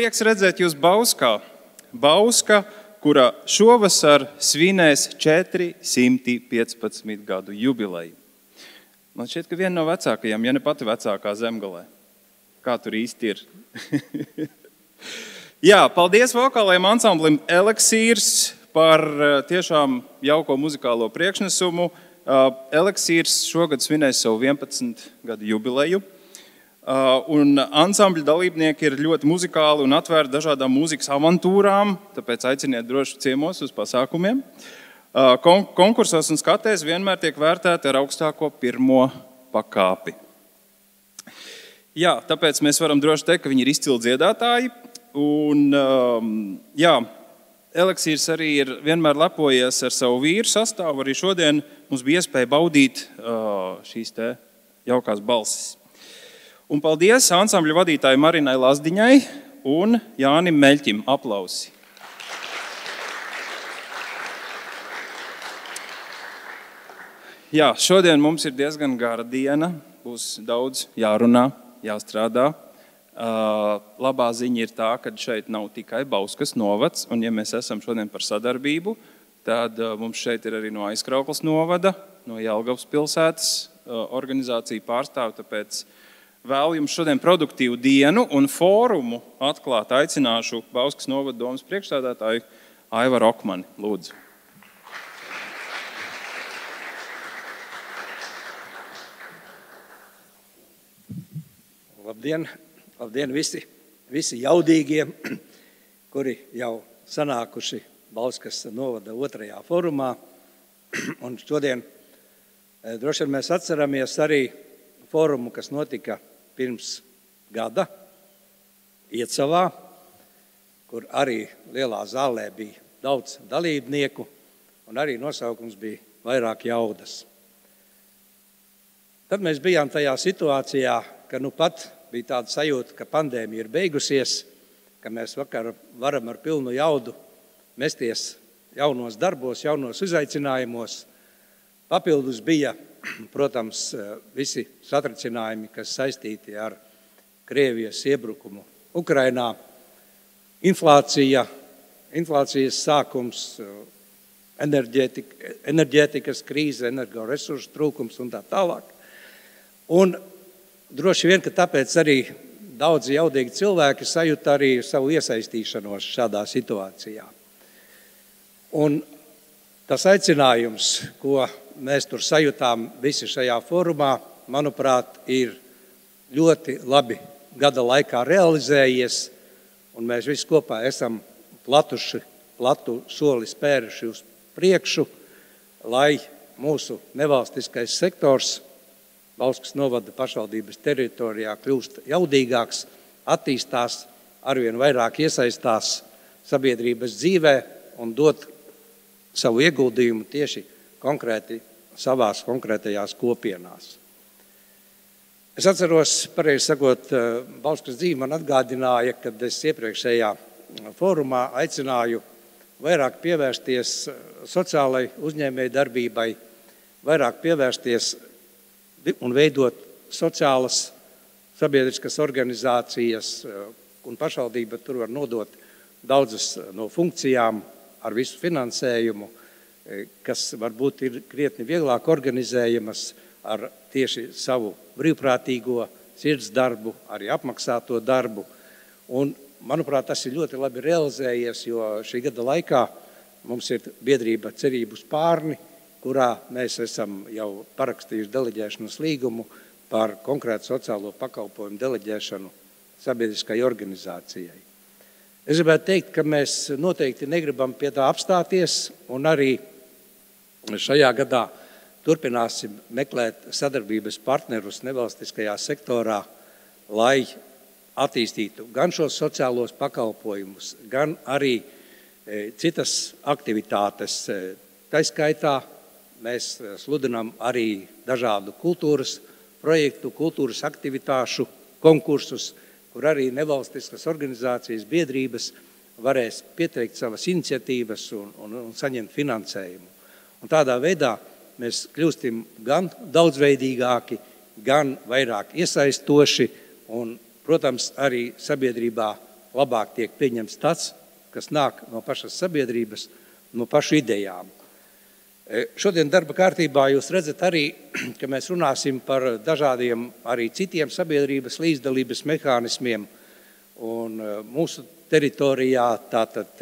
Prieks redzēt jūs Bauskā. Bauska, kura šovasar svinēs 415 gadu jubileju. Man šķiet, ka viena no vecākajām, ja ne pati vecākā Zemgalē. Kā tur īsti ir? Jā, paldies vokālajiem ansamblim Eliksīrs par tiešām jauko muzikālo priekšnesumu. Eliksīrs šogad svinēs savu 11 gadu jubileju. Un ansambļa dalībnieki ir ļoti muzikāli un atvērti dažādām mūzikas avantūrām, tāpēc aiciniet droši ciemos uz pasākumiem. Konkursos un skatēs vienmēr tiek vērtēti ar augstāko pirmo pakāpi. Jā, tāpēc mēs varam droši teikt, ka viņi ir izcili dziedātāji. Un, jā, Eliksīrs arī ir vienmēr lepojies ar savu vīru sastāvu. Arī šodien mums bija iespēja baudīt šīs te jaukās balsis. Un paldies ansambļa vadītāji Marinai Lazdiņai un Jānim Meļķim. Aplausi. Jā, šodien mums ir diezgan gara diena. Būs daudz jārunā, jāstrādā. Labā ziņa ir tā, ka šeit nav tikai Bauskas novads, un ja mēs esam šodien par sadarbību, tad mums šeit ir arī no Aizkraukles novada, no Jelgavas pilsētas organizācija pārstāv, tāpēc vēl jums šodien produktīvu dienu un fórumu atklāt aicināšu Bauskas novada domas priekšsēdētāju Aivaru Okmani. Lūdzu. Labdien, labdien visi jaudīgie, kuri jau sanākuši Bauskas novada 2. fórumā. Un šodien droši vien mēs atceramies arī fórumu, kas notika pirms gada Iecavā, kur arī lielā zālē bija daudz dalībnieku un arī nosaukums bija vairāk jaudas. Tad mēs bijām tajā situācijā, ka nu pat bija tāda sajūta, ka pandēmija ir beigusies, ka mēs vakar varam ar pilnu jaudu mesties jaunos darbos, jaunos izaicinājumos. Papildus bija, protams, visi satricinājumi, kas saistīti ar Krievijas iebrukumu Ukrainā, inflācijas sākums, enerģētikas krīze, energoresursu trūkums un tā tālāk. Un droši vien, ka tāpēc arī daudzi jaudīgi cilvēki sajūta arī savu iesaistīšanos šādā situācijā. Un tas aicinājums, ko mēs tur sajūtām visi šajā fórumā, manuprāt, ir ļoti labi gada laikā realizējies, un mēs visi kopā esam platu soli spēruši uz priekšu, lai mūsu nevalstiskais sektors Bauskas novada pašvaldības teritorijā kļūst jaudīgāks, attīstās, arvien vairāk iesaistās sabiedrības dzīvē un dot savu ieguldījumu tieši konkrēti savās konkrētajās kopienās. Es atceros, pareizi sakot, Bauskas dzīve man atgādināja, kad es iepriekšējā fórumā aicināju vairāk pievērsties sociālai uzņēmēju darbībai, vairāk pievērsties un veidot sociālas sabiedriskas organizācijas, un pašvaldība tur var nodot daudzas no funkcijām ar visu finansējumu, kas varbūt ir krietni vieglāk organizējamas ar tieši savu brīvprātīgo sirds darbu, arī apmaksāto darbu. Un, manuprāt, tas ir ļoti labi realizējies, jo šī gada laikā mums ir biedrība Cerību Spārni, kurā mēs esam jau parakstījuši deleģēšanas līgumu par konkrētu sociālo pakalpojumu deleģēšanu sabiedriskai organizācijai. Es gribētu teikt, ka mēs noteikti negribam pie tā apstāties, un arī šajā gadā turpināsim meklēt sadarbības partnerus nevalstiskajā sektorā, lai attīstītu gan šos sociālos pakalpojumus, gan arī citas aktivitātes. Tā skaitā mēs sludinām arī dažādu kultūras projektu, kultūras aktivitāšu konkursus, kur arī nevalstiskas organizācijas biedrības varēs pieteikt savas iniciatīvas un saņemt finansējumu. Un tādā veidā mēs kļūstam gan daudzveidīgāki, gan vairāk iesaistoši un, protams, arī sabiedrībā labāk tiek pieņemts tas, kas nāk no pašas sabiedrības, no pašu idejām. Šodien darba kārtībā jūs redzat arī, ka mēs runāsim par dažādiem arī citiem sabiedrības līdzdalības mehānismiem. Un mūsu teritorijā tātad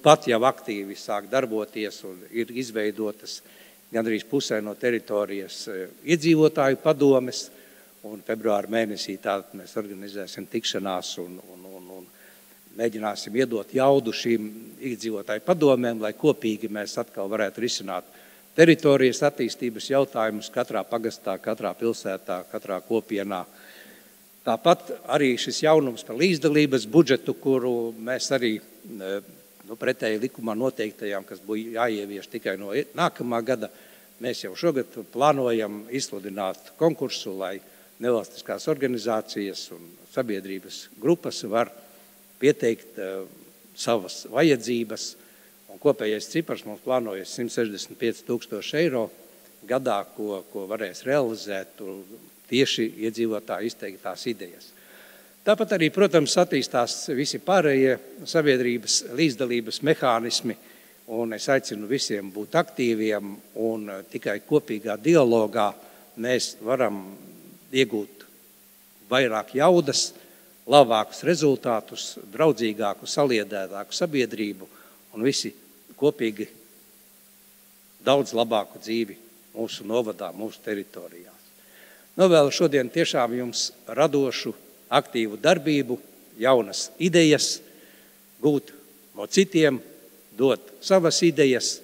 pat jau aktīvi sāk darboties un ir izveidotas gandrīz pusē no teritorijas iedzīvotāju padomes. Un februāra mēnesī tātad mēs organizēsim tikšanās un mēģināsim iedot jaudu šīm iedzīvotāju padomēm, lai kopīgi mēs atkal varētu risināt teritorijas attīstības jautājumus katrā pagastā, katrā pilsētā, katrā kopienā. Tāpat arī šis jaunums par līdzdalības budžetu, kuru mēs arī pretēji likumā noteiktajām, kas būtu jāievieš tikai no nākamā gada, mēs jau šogad plānojam izsludināt konkursu, lai nevalstiskās organizācijas un sabiedrības grupas var pieteikt savas vajadzības, un kopējais cipars mums plānojas 165 000 eiro gadā, ko varēs realizēt tieši iedzīvotāju izteiktās idejas. Tāpat arī, protams, attīstās visi pārējie sabiedrības līdzdalības mehānismi, un es aicinu visiem būt aktīviem, un tikai kopīgā dialogā mēs varam iegūt vairāk jaudas, labākus rezultātus, draudzīgāku, saliedētāku sabiedrību un visi kopīgi daudz labāku dzīvi mūsu novadā, mūsu teritorijās. Novēlu šodien tiešām jums radošu, aktīvu darbību, jaunas idejas, gūt no citiem, dot savas idejas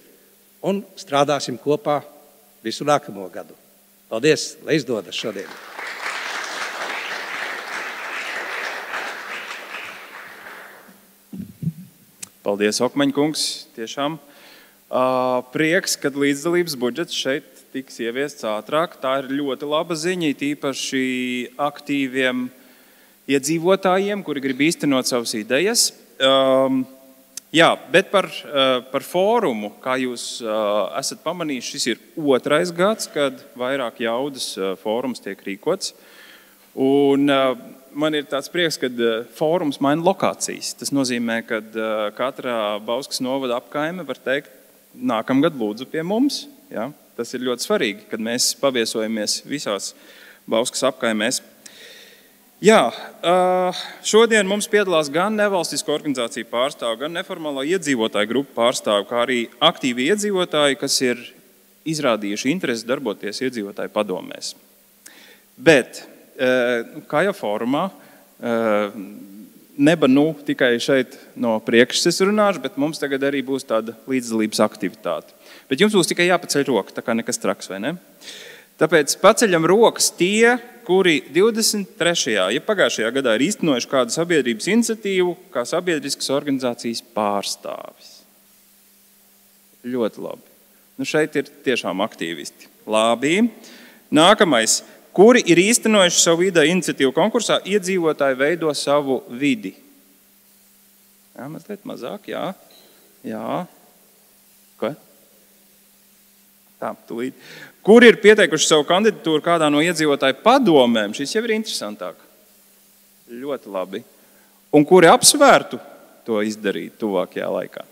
un strādāsim kopā visu nākamo gadu. Paldies, lai izdodas šodien! Paldies, Okmaņa kungs, tiešām. Prieks, kad līdzdalības budžets šeit tiks ieviests ātrāk. Tā ir ļoti laba ziņa, tīpaši aktīviem iedzīvotājiem, kuri grib īstenot savas idejas. Jā, bet par fórumu, kā jūs esat pamanījuši, šis ir 2. gads, kad vairāk jaudas fórums tiek rīkots. Un man ir tāds prieks, ka fórums maina lokācijas. Tas nozīmē, ka katrā Bauskas novada apkaime var teikt, nākamgad lūdzu pie mums. Ja? Tas ir ļoti svarīgi, kad mēs paviesojamies visās Bauskas apkaimēs. Jā, šodien mums piedalās gan nevalstisko organizāciju pārstāvu, gan neformālo iedzīvotāju grupu pārstāvu, kā arī aktīvi iedzīvotāji, kas ir izrādījuši interesi darboties iedzīvotāju padomēs. Bet kā jau fórumā, neba tikai šeit no priekšas es runāšu, bet mums tagad arī būs tāda līdzdalības aktivitāte. Bet jums būs tikai jāpaceļ roka, tā kā nekas traks, vai ne? Tāpēc paceļam rokas tie, kuri 23. ja pagājušajā gadā ir īstenojuši kādu sabiedrības iniciatīvu, kā sabiedriskas organizācijas pārstāvis. Ļoti labi. Šeit ir tiešām aktīvisti. Labi. Nākamais. Kuri ir īstenojuši savu ideju iniciatīvu konkursā, iedzīvotāji veido savu vidi. Jā, mazliet mazāk, jā. Jā. Ko? Tā, tūlīt. Kuri ir pieteikuši savu kandidatūru kādā no iedzīvotāju padomēm, šis jau ir interesantāk. Ļoti labi. Un kuri apsvērtu to izdarīt tuvākajā laikā?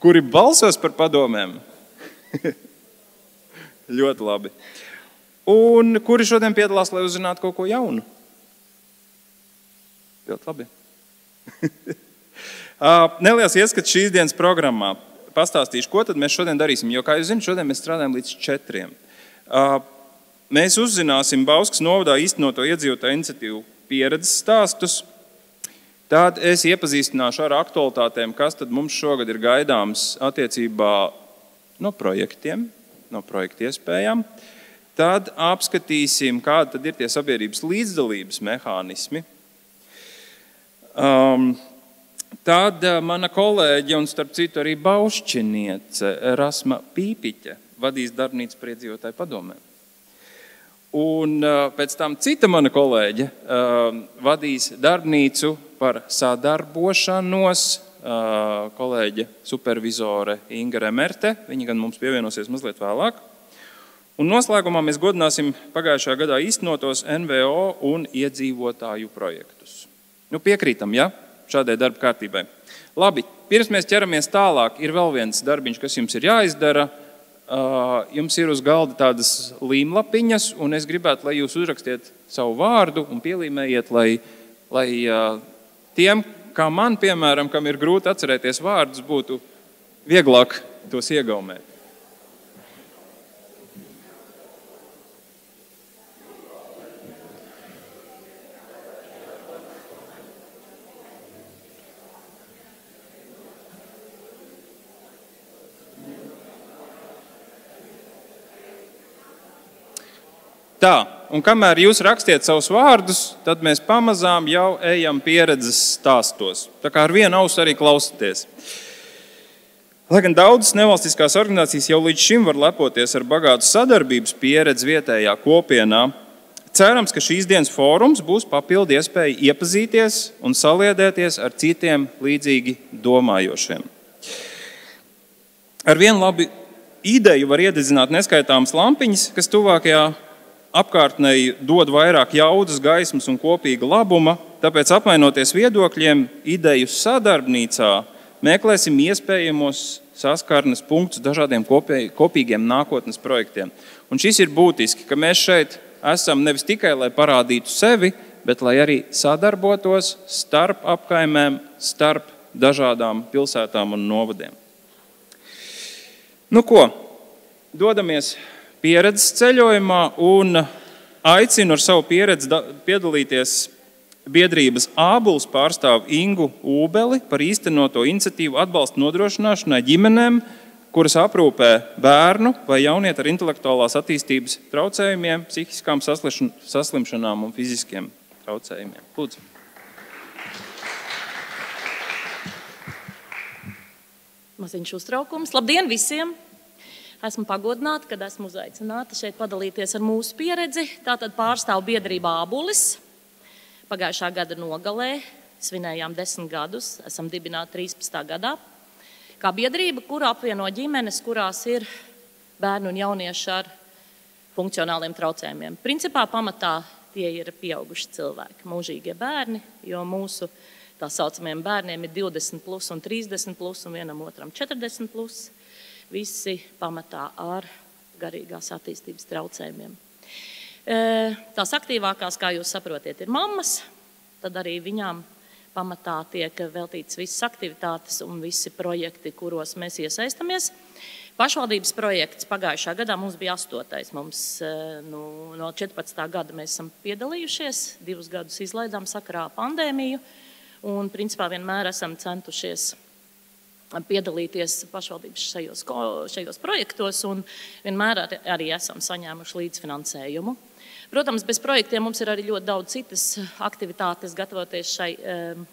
Kuri balsos par padomēm? Ļoti labi. Un kuri šodien piedalās, lai uzzinātu kaut ko jaunu? Ļoti labi. Neliels ieskats šīs dienas programmā. Pastāstīšu, ko tad mēs šodien darīsim, jo, kā jūs zināt, šodien mēs strādājam līdz 4. Mēs uzzināsim Bauskas novadā īstenoto iedzīvotāju iniciatīvu pieredzes stāstus. Tad es iepazīstināšu ar aktualitātēm, kas tad mums šogad ir gaidāms attiecībā no projektiem, no projekta iespējām. Tad apskatīsim, kādi tad ir tie sabiedrības līdzdalības mehānismi. Tad mana kolēģe un starp citu arī baušķiniece Rasma Pīpiķe vadīs darbnīcu par iedzīvotāju padomēm. Un pēc tam cita mana kolēģe vadīs darbnīcu par sadarbošanos, kolēģe supervizore Inga Remerte, viņa gan mums pievienosies mazliet vēlāk. Un noslēgumā mēs godināsim pagājušā gadā īstenotos NVO un iedzīvotāju projektus. Piekrītam, ja? Šādai darba kārtībai. Labi, pirms mēs ķeramies tālāk, ir vēl viens darbiņš, kas jums ir jāizdara. Jums ir uz galda tādas līmlapiņas, un es gribētu, lai jūs uzrakstiet savu vārdu un pielīmējiet, lai tiem, kā man, piemēram, kam ir grūti atcerēties vārdus, būtu vieglāk tos iegaumēt. Tā, un kamēr jūs rakstiet savus vārdus, tad mēs pamazām jau ejam pieredzes stāstos. Tā kā ar vienu ausu arī klausieties. Lai gan daudzas nevalstiskās organizācijas jau līdz šim var lepoties ar bagātu sadarbības pieredzi vietējā kopienā, cerams, ka šīs dienas fórums būs papildu iespēja iepazīties un saliedēties ar citiem līdzīgi domājošiem. Ar vienu labu ideju var iededzināt neskaitāmas lampiņas, kas tuvākajā apkārtnēji dod vairāk jaudas, gaismas un kopīga labuma, tāpēc apmainoties viedokļiem, ideju sadarbnīcā meklēsim iespējamos saskarnes punktus dažādiem kopīgiem nākotnes projektiem. Un šis ir būtiski, ka mēs šeit esam nevis tikai, lai parādītu sevi, bet lai arī sadarbotos starp apkaimēm, starp dažādām pilsētām un novadiem. Dodamies pieredzes ceļojumā un aicinu ar savu pieredzi piedalīties biedrības Ābuls pārstāvu Ingu Ūbeli par īstenoto iniciatīvu atbalstu nodrošināšanai ģimenēm, kuras aprūpē bērnu vai jaunieti ar intelektuālās attīstības traucējumiem, psihiskām saslimšanām un fiziskiem traucējumiem. Lūdzu. Maziņš uztraukums. Labdien visiem! Esmu pagodināta, kad esmu uzaicināta šeit padalīties ar mūsu pieredzi. Tātad pārstāvu biedrību Ābulis. Pagājušā gada nogalē svinējām 10 gadus, esam dibināti 13. gadā. Kā biedrība, kura apvieno ģimenes, kurās ir bērni un jaunieši ar funkcionāliem traucējumiem. Principā pamatā tie ir pieauguši cilvēki, mūžīgie bērni, jo mūsu tā saucamiem bērniem ir 20 plus un 30 plus un vienam otram 40 plus. Visi pamatā ar garīgās attīstības traucējumiem. Tās aktīvākās, kā jūs saprotiet, ir mammas, tad arī viņām pamatā tiek veltītas visas aktivitātes un visi projekti, kuros mēs iesaistamies. Pašvaldības projekts pagājušā gadā mums bija 8. Mums no 14. gada mēs esam piedalījušies, 2 gadus izlaidām sakarā pandēmiju un principā vienmēr esam centušies piedalīties pašvaldības šajos projektos un vienmēr arī esam saņēmuši līdzfinansējumu. Protams, bez projektiem mums ir arī ļoti daudz citas aktivitātes. Gatavoties šai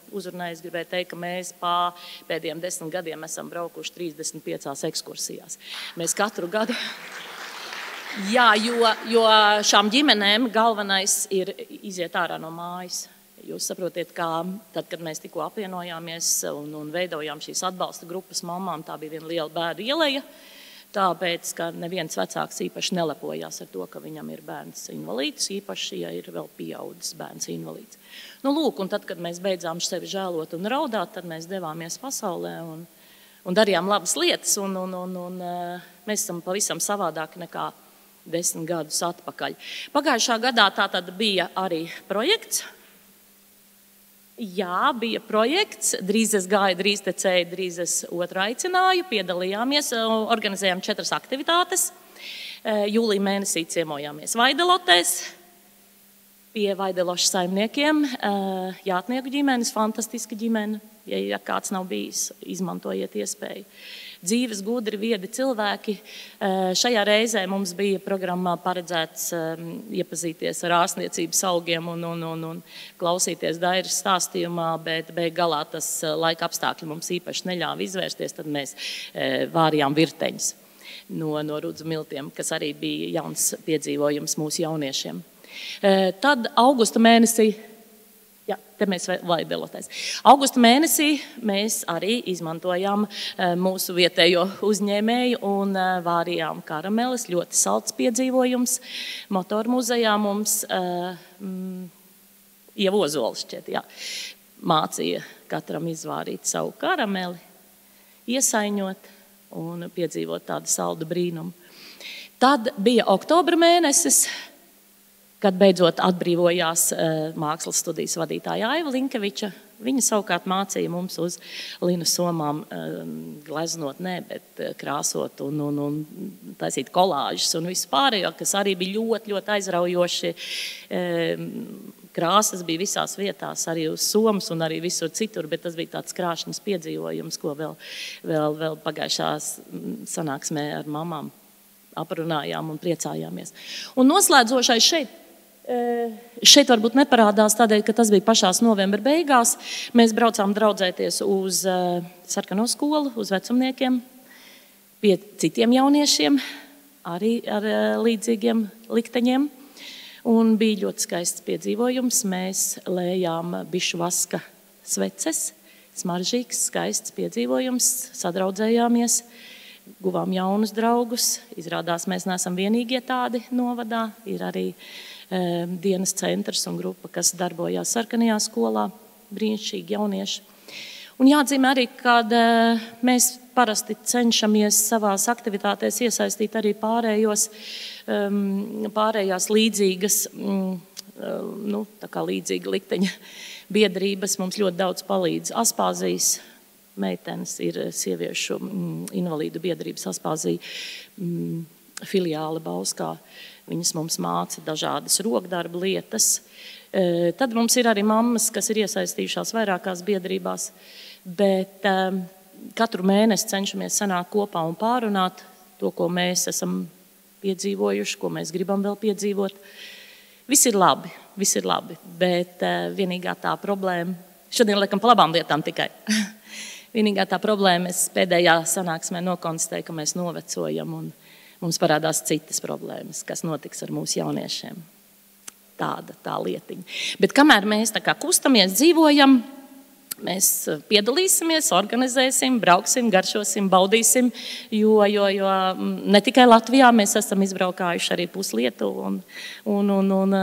uzrunai, es gribēju teikt, ka mēs pēdējiem 10 gadiem esam braukuši 35 ekskursijās. Mēs katru gadu... Jā, jo šām ģimenēm galvenais ir iziet ārā no mājas. Jūs saprotiet, ka tad, kad mēs tikko apvienojāmies un veidojām šīs atbalsta grupas mamām, tā bija viena liela bēdu ieleja, tāpēc, ka neviens vecāks īpaši nelepojās ar to, ka viņam ir bērns invalīds, īpaši, ja ir vēl pieaudzis bērns invalīds. Lūk, un tad, kad mēs beidzām sevi žēlot un raudāt, tad mēs devāmies pasaulē un darījām labas lietas, un mēs esam pavisam savādāki nekā 10 gadus atpakaļ. Pagājušā gadā tā tad bija arī projekts. Jā, bija projekts, drīz es gāju, drīz tecēju, drīz es otru aicināju, piedalījāmies, organizējām 4 aktivitātes. Jūlija mēnesī ciemojāmies Vaidelotēs, pie Vaidelošu saimniekiem, jātnieku ģimenes, fantastiska ģimene, ja kāds nav bijis, izmantojiet iespēju. Dzīves, gudri, viedi cilvēki. Šajā reizē mums bija programmā paredzēts iepazīties ar ārstniecības augiem un klausīties Dairas stāstījumā, bet galā tas laika apstākļi mums īpaši neļāva izvērsties, tad mēs vārījām virteņus no rudzu miltiem, kas arī bija jauns piedzīvojums mūsu jauniešiem. Tad augusta mēnesī Jā, te mēs vaideloties. Augusta mēnesī mēs arī izmantojām mūsu vietējo uzņēmēju un vārījām karameles. Ļoti salds piedzīvojums. Motoru muzejā mums Ieva Ozola šķiet, jā, mācīja katram izvārīt savu karameli, iesaiņot un piedzīvot tādu saldu brīnumu. Tad bija oktobra mēnesis, kad beidzot atbrīvojās mākslas studijas vadītāja Aiva Linkeviča. Viņa savukārt mācīja mums uz linu somām gleznot, bet krāsot un taisīt kolāžas un visu pārējo, kas arī bija ļoti, ļoti aizraujoši. Krāsas bija visās vietās, arī uz somas un arī visur citur, bet tas bija tāds krāšņas piedzīvojums, ko vēl pagājušās sanāksmē ar mamām aprunājām un priecājāmies. Un noslēdzošais šeit varbūt neparādās tādēļ, ka tas bija pašās novembra beigās. Mēs braucām draudzēties uz Sarkano skolu, uz vecumniekiem, pie citiem jauniešiem, arī ar līdzīgiem likteņiem. Un bija ļoti skaists piedzīvojums. Mēs lējām bišu vaska sveces, smaržīgs, skaists piedzīvojums, sadraudzējāmies, guvām jaunus draugus. Izrādās, mēs neesam vienīgie tādi novadā. Ir arī dienas centrs un grupa, kas darbojās Sarkanajā skolā, brīnišķīgi jaunieši. Un jāatzīmē arī, kad mēs parasti cenšamies savās aktivitātēs iesaistīt arī pārējās līdzīgas, tā kā līdzīga likteņa biedrības. Mums ļoti daudz palīdz Aspāzijas meitenes, ir sieviešu invalīdu biedrības Aspāzija filiāle Bauskā. Viņas mums māca dažādas rokdarba lietas. Tad mums ir arī mammas, kas ir iesaistījušās vairākās biedrībās, bet katru mēnesi cenšamies sanākt kopā un pārunāt to, ko mēs esam piedzīvojuši, ko mēs gribam vēl piedzīvot. Viss ir labi, bet vienīgā tā problēma, šodien liekam pa labām lietām tikai, vienīgā tā problēma, es pēdējā sanāksmē nokonstatēju, ka mēs novecojam un mums parādās citas problēmas, kas notiks ar mūsu jauniešiem. Tā lietiņa. Bet kamēr mēs tā kā kustamies, dzīvojam, mēs piedalīsimies, organizēsim, brauksim, garšosim, baudīsim, jo ne tikai Latvijā mēs esam izbraukājuši arī puslietu. Un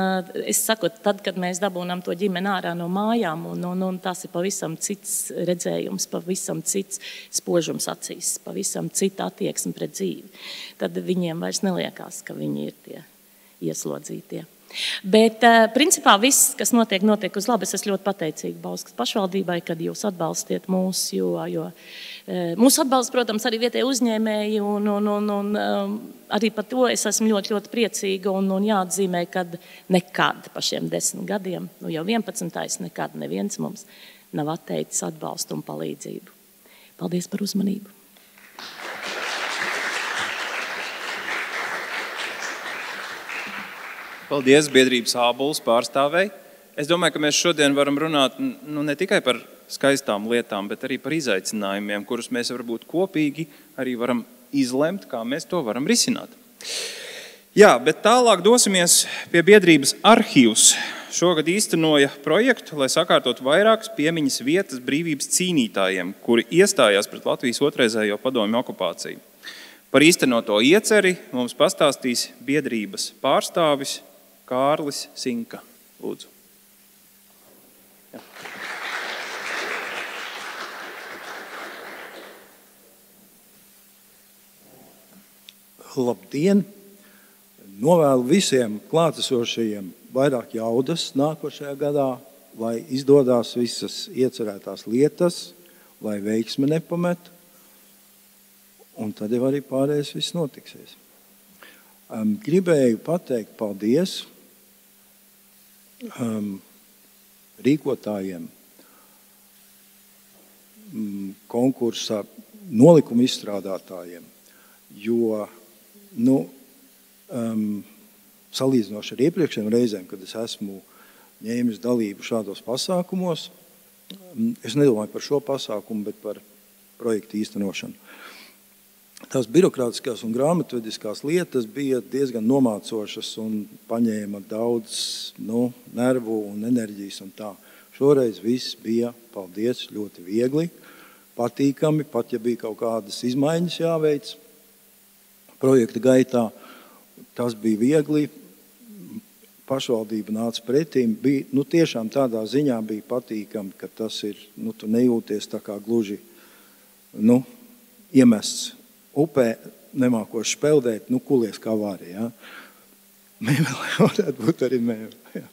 es saku, tad, kad mēs dabūnam to ģimeni ārā no mājām, un tas ir pavisam cits redzējums, pavisam cits spožums acīs, pavisam cita attieksme pret dzīvi, tad viņiem vairs neliekās, ka viņi ir tie ieslodzītie. Bet, principā, viss, kas notiek uz labi. Es esmu ļoti pateicīga Bauskas pašvaldībai, kad jūs atbalstiet mūs, jo mūsu atbalsts, protams, arī vietēji uzņēmēji, un arī par to es esmu ļoti, ļoti priecīga, un jāatzīmē, ka nekad pa šiem 10 gadiem, jau 11. nekad neviens mums nav atteicis atbalstu un palīdzību. Paldies par uzmanību! Paldies biedrības Ābols pārstāvei. Es domāju, ka mēs šodien varam runāt ne tikai par skaistām lietām, bet arī par izaicinājumiem, kurus mēs varbūt kopīgi arī varam izlemt, kā mēs to varam risināt. Jā, bet tālāk dosimies pie biedrības Arhīvs. Šogad īstenoja projektu, lai sakārtotu vairākas piemiņas vietas brīvības cīnītājiem, kuri iestājās pret Latvijas otrreizējo padomju okupāciju. Par īstenoto ieceri mums pastāstīs biedrības pārstāvis Kārlis Sinka. Lūdzu. Jā. Labdien! Novēlu visiem klātesošajiem vairāk jaudas nākošajā gadā, lai izdodās visas iecerētās lietas, lai veiksme nepamet, un tad jau arī pārējais viss notiksies. Gribēju pateikt paldies rīkotājiem, konkursa nolikumu izstrādātājiem, jo salīdzinoši ar iepriekšējiem reizēm, kad es esmu ņēmis dalību šādos pasākumos, es nedomāju par šo pasākumu, bet par projektu īstenošanu. Tās birokrātiskās un grāmatvediskās lietas bija diezgan nomācošas un paņēma daudz nervu un enerģijas un tā. Šoreiz viss bija, paldies, ļoti viegli, patīkami, pat ja bija kaut kādas izmaiņas jāveic projekta gaitā. Tas bija viegli, pašvaldība nāca pretīm. Bija, tiešām tādā ziņā bija patīkami, ka tas ir, tu nejūties tā kā gluži iemests upē, nemākoši peldēt, kulies kā vari. Ja? Mēbelē varētu būt arī mēbelē, ja?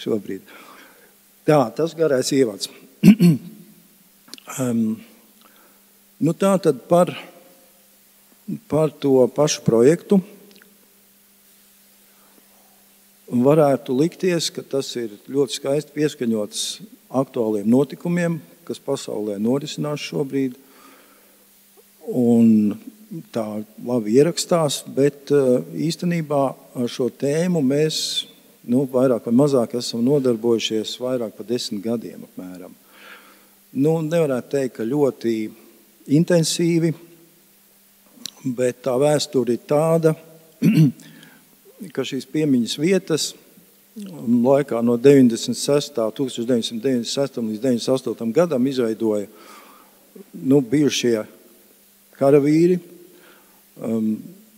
Šobrīd. Tā, tas garais ievads. Tā tad par to pašu projektu varētu likties, ka tas ir ļoti skaisti pieskaņots aktuāliem notikumiem, kas pasaulē norisinās šobrīd. Un tā labi ierakstās, bet īstenībā ar šo tēmu mēs vairāk vai mazāk esam nodarbojušies vairāk par 10 gadiem apmēram. Nevarētu teikt, ka ļoti intensīvi, bet tā vēsture ir tāda, ka šīs piemiņas vietas laikā no 1996. līdz 98. gadam izveidoja bijušie karavīri,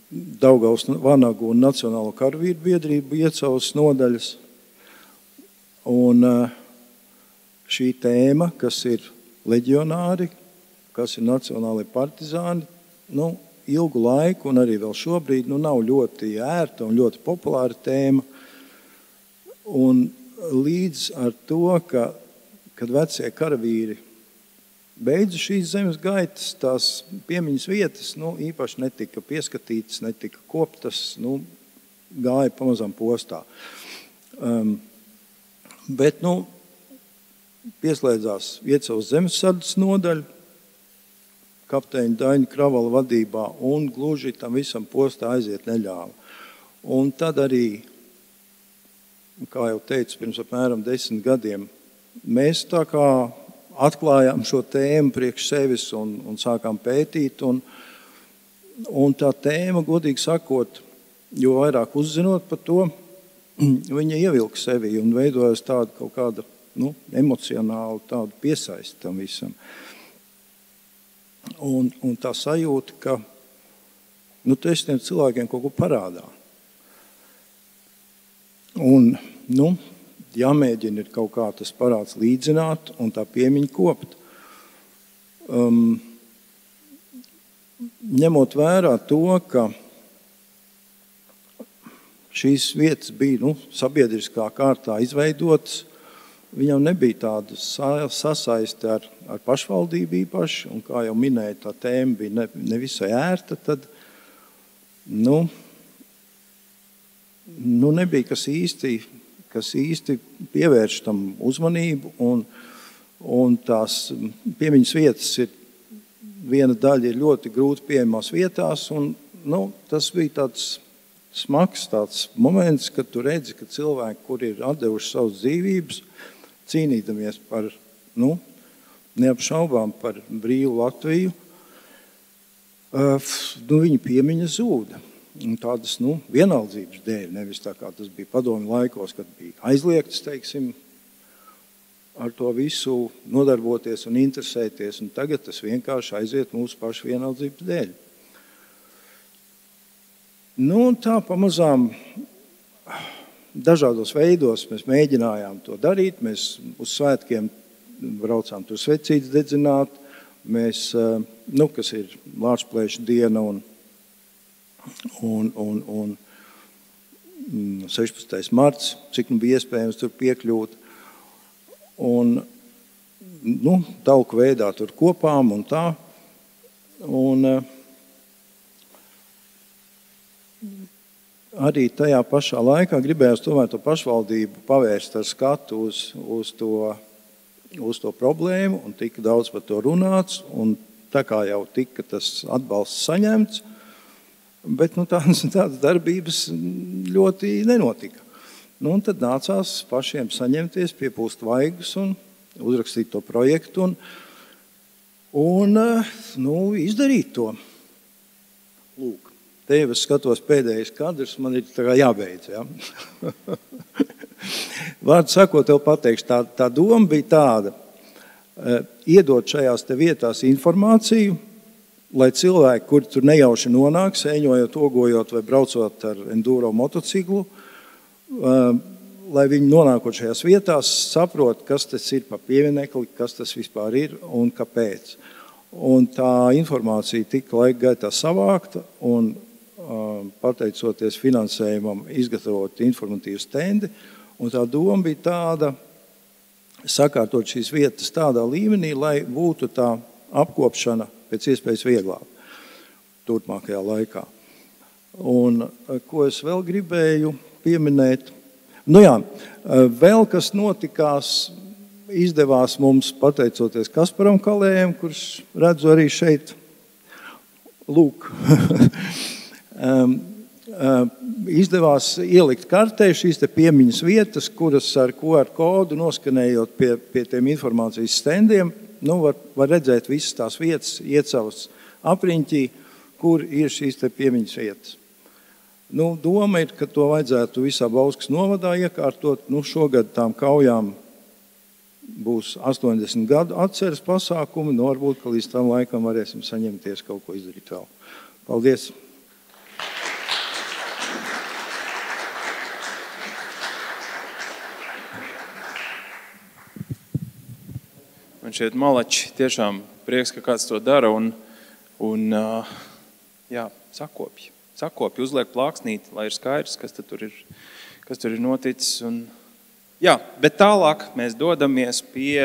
Daugavas, Vanagu un Nacionālo karavīru biedrību Iecavas nodaļas. Un šī tēma, kas ir leģionāri, kas ir nacionāli partizāni, ilgu laiku un arī vēl šobrīd nav ļoti ērta un ļoti populāra tēma. Un līdz ar to, kad vecie karavīri beidza šīs zemes gaitas, tās piemiņas vietas īpaši netika pieskatītas, netika koptas, gāja pamazām postā. Bet pieslēdzās Iecavas zemesardzes nodaļa, kapteiņa Daņa Kravala vadībā, un gluži tam visam postā aiziet neļāva. Un tad arī, kā jau teicu, pirms apmēram 10 gadiem, mēs tā kā atklājām šo tēmu priekš sevis un sākām pētīt. Un tā tēma, godīgi sakot, jo vairāk uzzinot par to, viņa ievilka sevi un veidojas tāda kaut kāda emocionāla tāda piesaisti tam visam. Un tā sajūta, ka tu esi tiem cilvēkiem kaut ko parādā. Un, jāmēģina ir kaut kā tas parāds līdzināt un tā piemiņa kopt. Ņemot vērā to, ka šīs vietas bija sabiedriskā kārtā izveidotas, viņam nebija tāda sasaiste ar pašvaldību īpaši, un kā jau minēju, tā tēma bija nevisai ērta, tad nebija kas īsti pievērš tam uzmanību, un tās piemiņas vietas ir, viena daļa ir ļoti grūti pieejamās vietās, un tas bija tāds smags tāds moments, kad tu redzi, ka cilvēki, kuri ir atdevuši savas dzīvības, cīnīdamies par, neapšaubām par brīvu Latviju, viņa piemiņa zūda. Un tādas vienaldzības dēļ, nevis tā kā tas bija padomju laikos, kad bija aizliegts, teiksim, ar to visu nodarboties un interesēties, un tagad tas vienkārši aiziet mūsu pašu vienaldzības dēļ. Un tā pamazām dažādos veidos mēs mēģinājām to darīt, mēs uz svētkiem braucām tur svecītes dedzināt, mēs, kas ir Vārtsplēša diena un 16. marts, cik bija iespējams tur piekļūt. Un, tauku veidā tur kopām un tā. Un arī tajā pašā laikā gribējās tomēr to pašvaldību pavērst ar skatu uz to problēmu, un tika daudz par to runāts, un tā kā jau tika tas atbalsts saņemts, bet tādas darbības ļoti nenotika. Un tad nācās pašiem saņemties, piepūst vaigus un uzrakstīt to projektu un izdarīt to. Lūk, te jau es skatos pēdējais kadrs, man ir tā kā jābeidz. Ja? Vārdu sakot, tev pateikšu, tā doma bija tāda, iedot šajās te vietās informāciju, lai cilvēki, kuri tur nejauši nonāk, sēņojot, ogojot vai braucot ar enduro motociklu, lai viņi nonākot šajās vietās, saprot, kas tas ir pa pieminekli, kas tas vispār ir un kāpēc. Un tā informācija tika laika gaitā savākta un pateicoties finansējumam izgatavot informatīvu stendi. Un tā doma bija tāda, sakārtot šīs vietas tādā līmenī, lai būtu tā apkopšana pēc iespējas vieglāk turpmākajā laikā. Un ko es vēl gribēju pieminēt? Nu jā, vēl kas notikās, izdevās mums pateicoties Kasparam Kalējam, kurš redzu arī šeit, lūk, izdevās ielikt kartē šīs te piemiņas vietas, kuras ar QR kodu noskanējot pie tiem informācijas stendiem, var redzēt visas tās vietas, iecavas apriņķī, kur ir šīs te piemiņas vietas. Doma ir, ka to vajadzētu visā Bauskas novadā iekārtot. Šogad tām kaujām būs 80 gadu atceres pasākumi, varbūt, ka līdz tam laikam varēsim saņemties kaut ko izdarīt vēl. Paldies! Man šeit malači tiešām prieks, ka kāds to dara un sakopja, uzliek plāksnīti, lai ir skaidrs, kas tur ir noticis. Bet tālāk mēs dodamies pie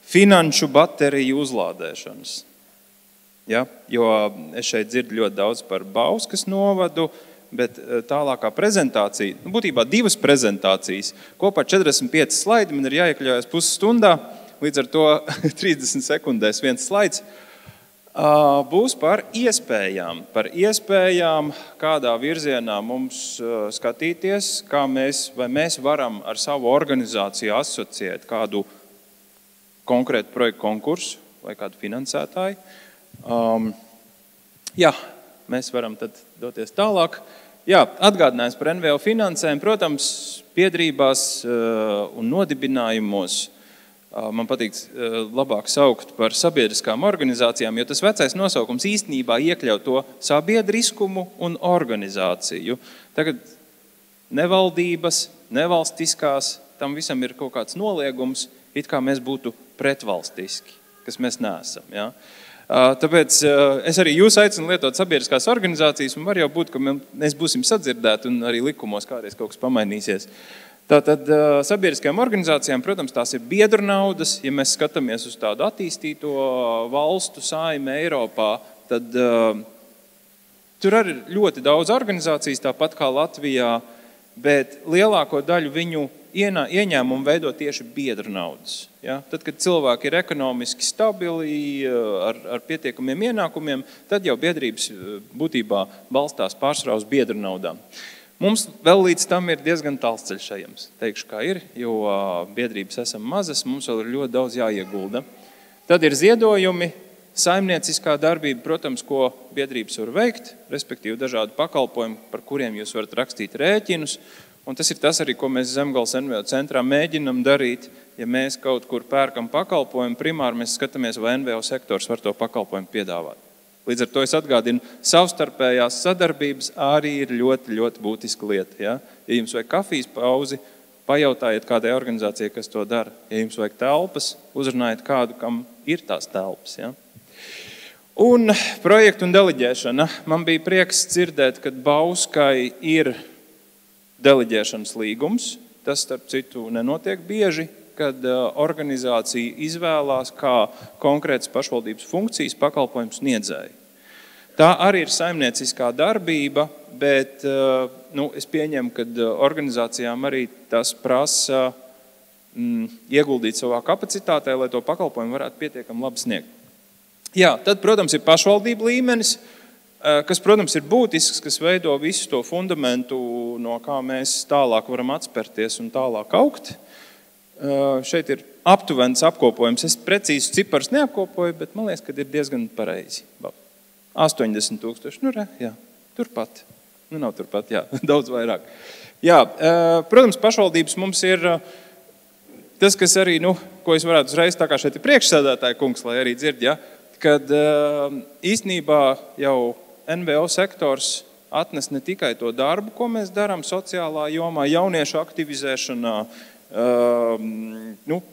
finanšu bateriju uzlādēšanas. Jo es šeit dzirdu ļoti daudz par Bauskas novadu, bet tālākā prezentācija, būtībā 2 prezentācijas, kopā 45 slaidi, man ir jāiekļaujas pusstundā, līdz ar to 30 sekundēs viens slaids. Būs par iespējām, kādā virzienā mums skatīties, vai mēs varam ar savu organizāciju asociēt kādu konkrētu projektu konkursu vai kādu finansētāju. Mēs varam tad doties tālāk. Atgādinājums par NVO finansēm, protams, biedrībās un nodibinājumos. Man patīk labāk saukt par sabiedriskām organizācijām, jo tas vecais nosaukums īstenībā iekļauj to sabiedriskumu un organizāciju. Tagad nevaldības, nevalstiskās, tam visam ir kaut kāds noliegums, it kā mēs būtu pretvalstiski, kas mēs neesam. Ja? Tāpēc es arī jūs aicinu lietot sabiedriskās organizācijas, un var jau būt, ka mēs būsim sadzirdēti un arī likumos kādreiz kaut kas pamainīsies. Tātad sabiedriskajām organizācijām, protams, tās ir biedru naudas. Ja mēs skatāmies uz tādu attīstīto valstu saimi Eiropā, tad tur arī ir ļoti daudz organizācijas, tāpat kā Latvijā, bet lielāko daļu viņu ieņēmumu veido tieši biedru naudas. Ja? Tad, kad cilvēki ir ekonomiski stabili, ar pietiekamiem ienākumiem, tad jau biedrības būtībā balstās pārsvarā uz biedru naudām. Mums vēl līdz tam ir diezgan tāls ceļš ejams, teikšu kā ir, jo biedrības esam mazas, mums vēl ir ļoti daudz jāiegulda. Tad ir ziedojumi, saimnieciskā darbība, protams, ko biedrības var veikt, respektīvi dažādi pakalpojumi, par kuriem jūs varat rakstīt rēķinus. Un tas ir tas arī, ko mēs Zemgales NVO centrā mēģinam darīt. Ja mēs kaut kur pērkam pakalpojumu, primāri mēs skatāmies, vai NVO sektors var to pakalpojumu piedāvāt. Līdz ar to es atgādinu, savstarpējās sadarbības arī ir ļoti, ļoti būtiska lieta. Ja jums vajag kafijas pauzi, pajautājiet kādai organizācijai, kas to dara. Ja jums vajag telpas, uzrunājiet kādu, kam ir tās telpas. Ja? Un projektu un deleģēšana. Man bija prieks dzirdēt, ka Bauskai ir deleģēšanas līgums. Tas, starp citu, nenotiek bieži, kad organizācija izvēlās kā konkrētas pašvaldības funkcijas pakalpojumu sniedzēju. Tā arī ir saimnieciskā darbība, bet es pieņemu, ka organizācijām arī tas prasa ieguldīt savā kapacitātē, lai to pakalpojumu varētu pietiekami labi sniegt. Tad, protams, ir pašvaldība līmenis, kas, protams, ir būtisks, kas veido visu to fundamentu, no kā mēs tālāk varam atspērties un tālāk augt. Šeit ir aptuvens apkopojums. Es precīzi ciparus neapkopoju, bet man liekas, ka ir diezgan pareizi. 80 000, turpat. Nav turpat, jā, daudz vairāk. Jā, protams, pašvaldības mums ir tas, kas arī, ko es varētu uzreiz, tā kā šeit ir priekšsēdētāja kungs, lai arī dzird, ja, kad īstenībā jau NVO sektors atnes ne tikai to darbu, ko mēs darām sociālā jomā, jauniešu aktivizēšanā,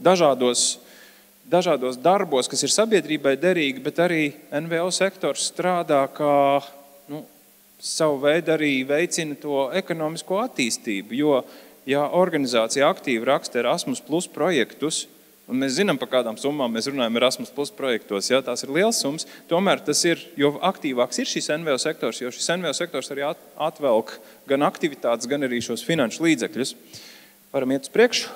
dažādos darbos, kas ir sabiedrībai derīgi, bet arī NVO sektors strādā kā savu veidu arī veicina to ekonomisko attīstību, jo, ja organizācija aktīvi raksta Erasmus Plus projektus, un mēs zinām, par kādām summām mēs runājam Erasmus Plus projektos, ja, tās ir liels summas, tomēr tas ir, jo aktīvāks ir šis NVO sektors, jo šis NVO sektors arī atvelk gan aktivitātes, gan arī šos finanšu līdzekļus. Varam iet uz priekšu.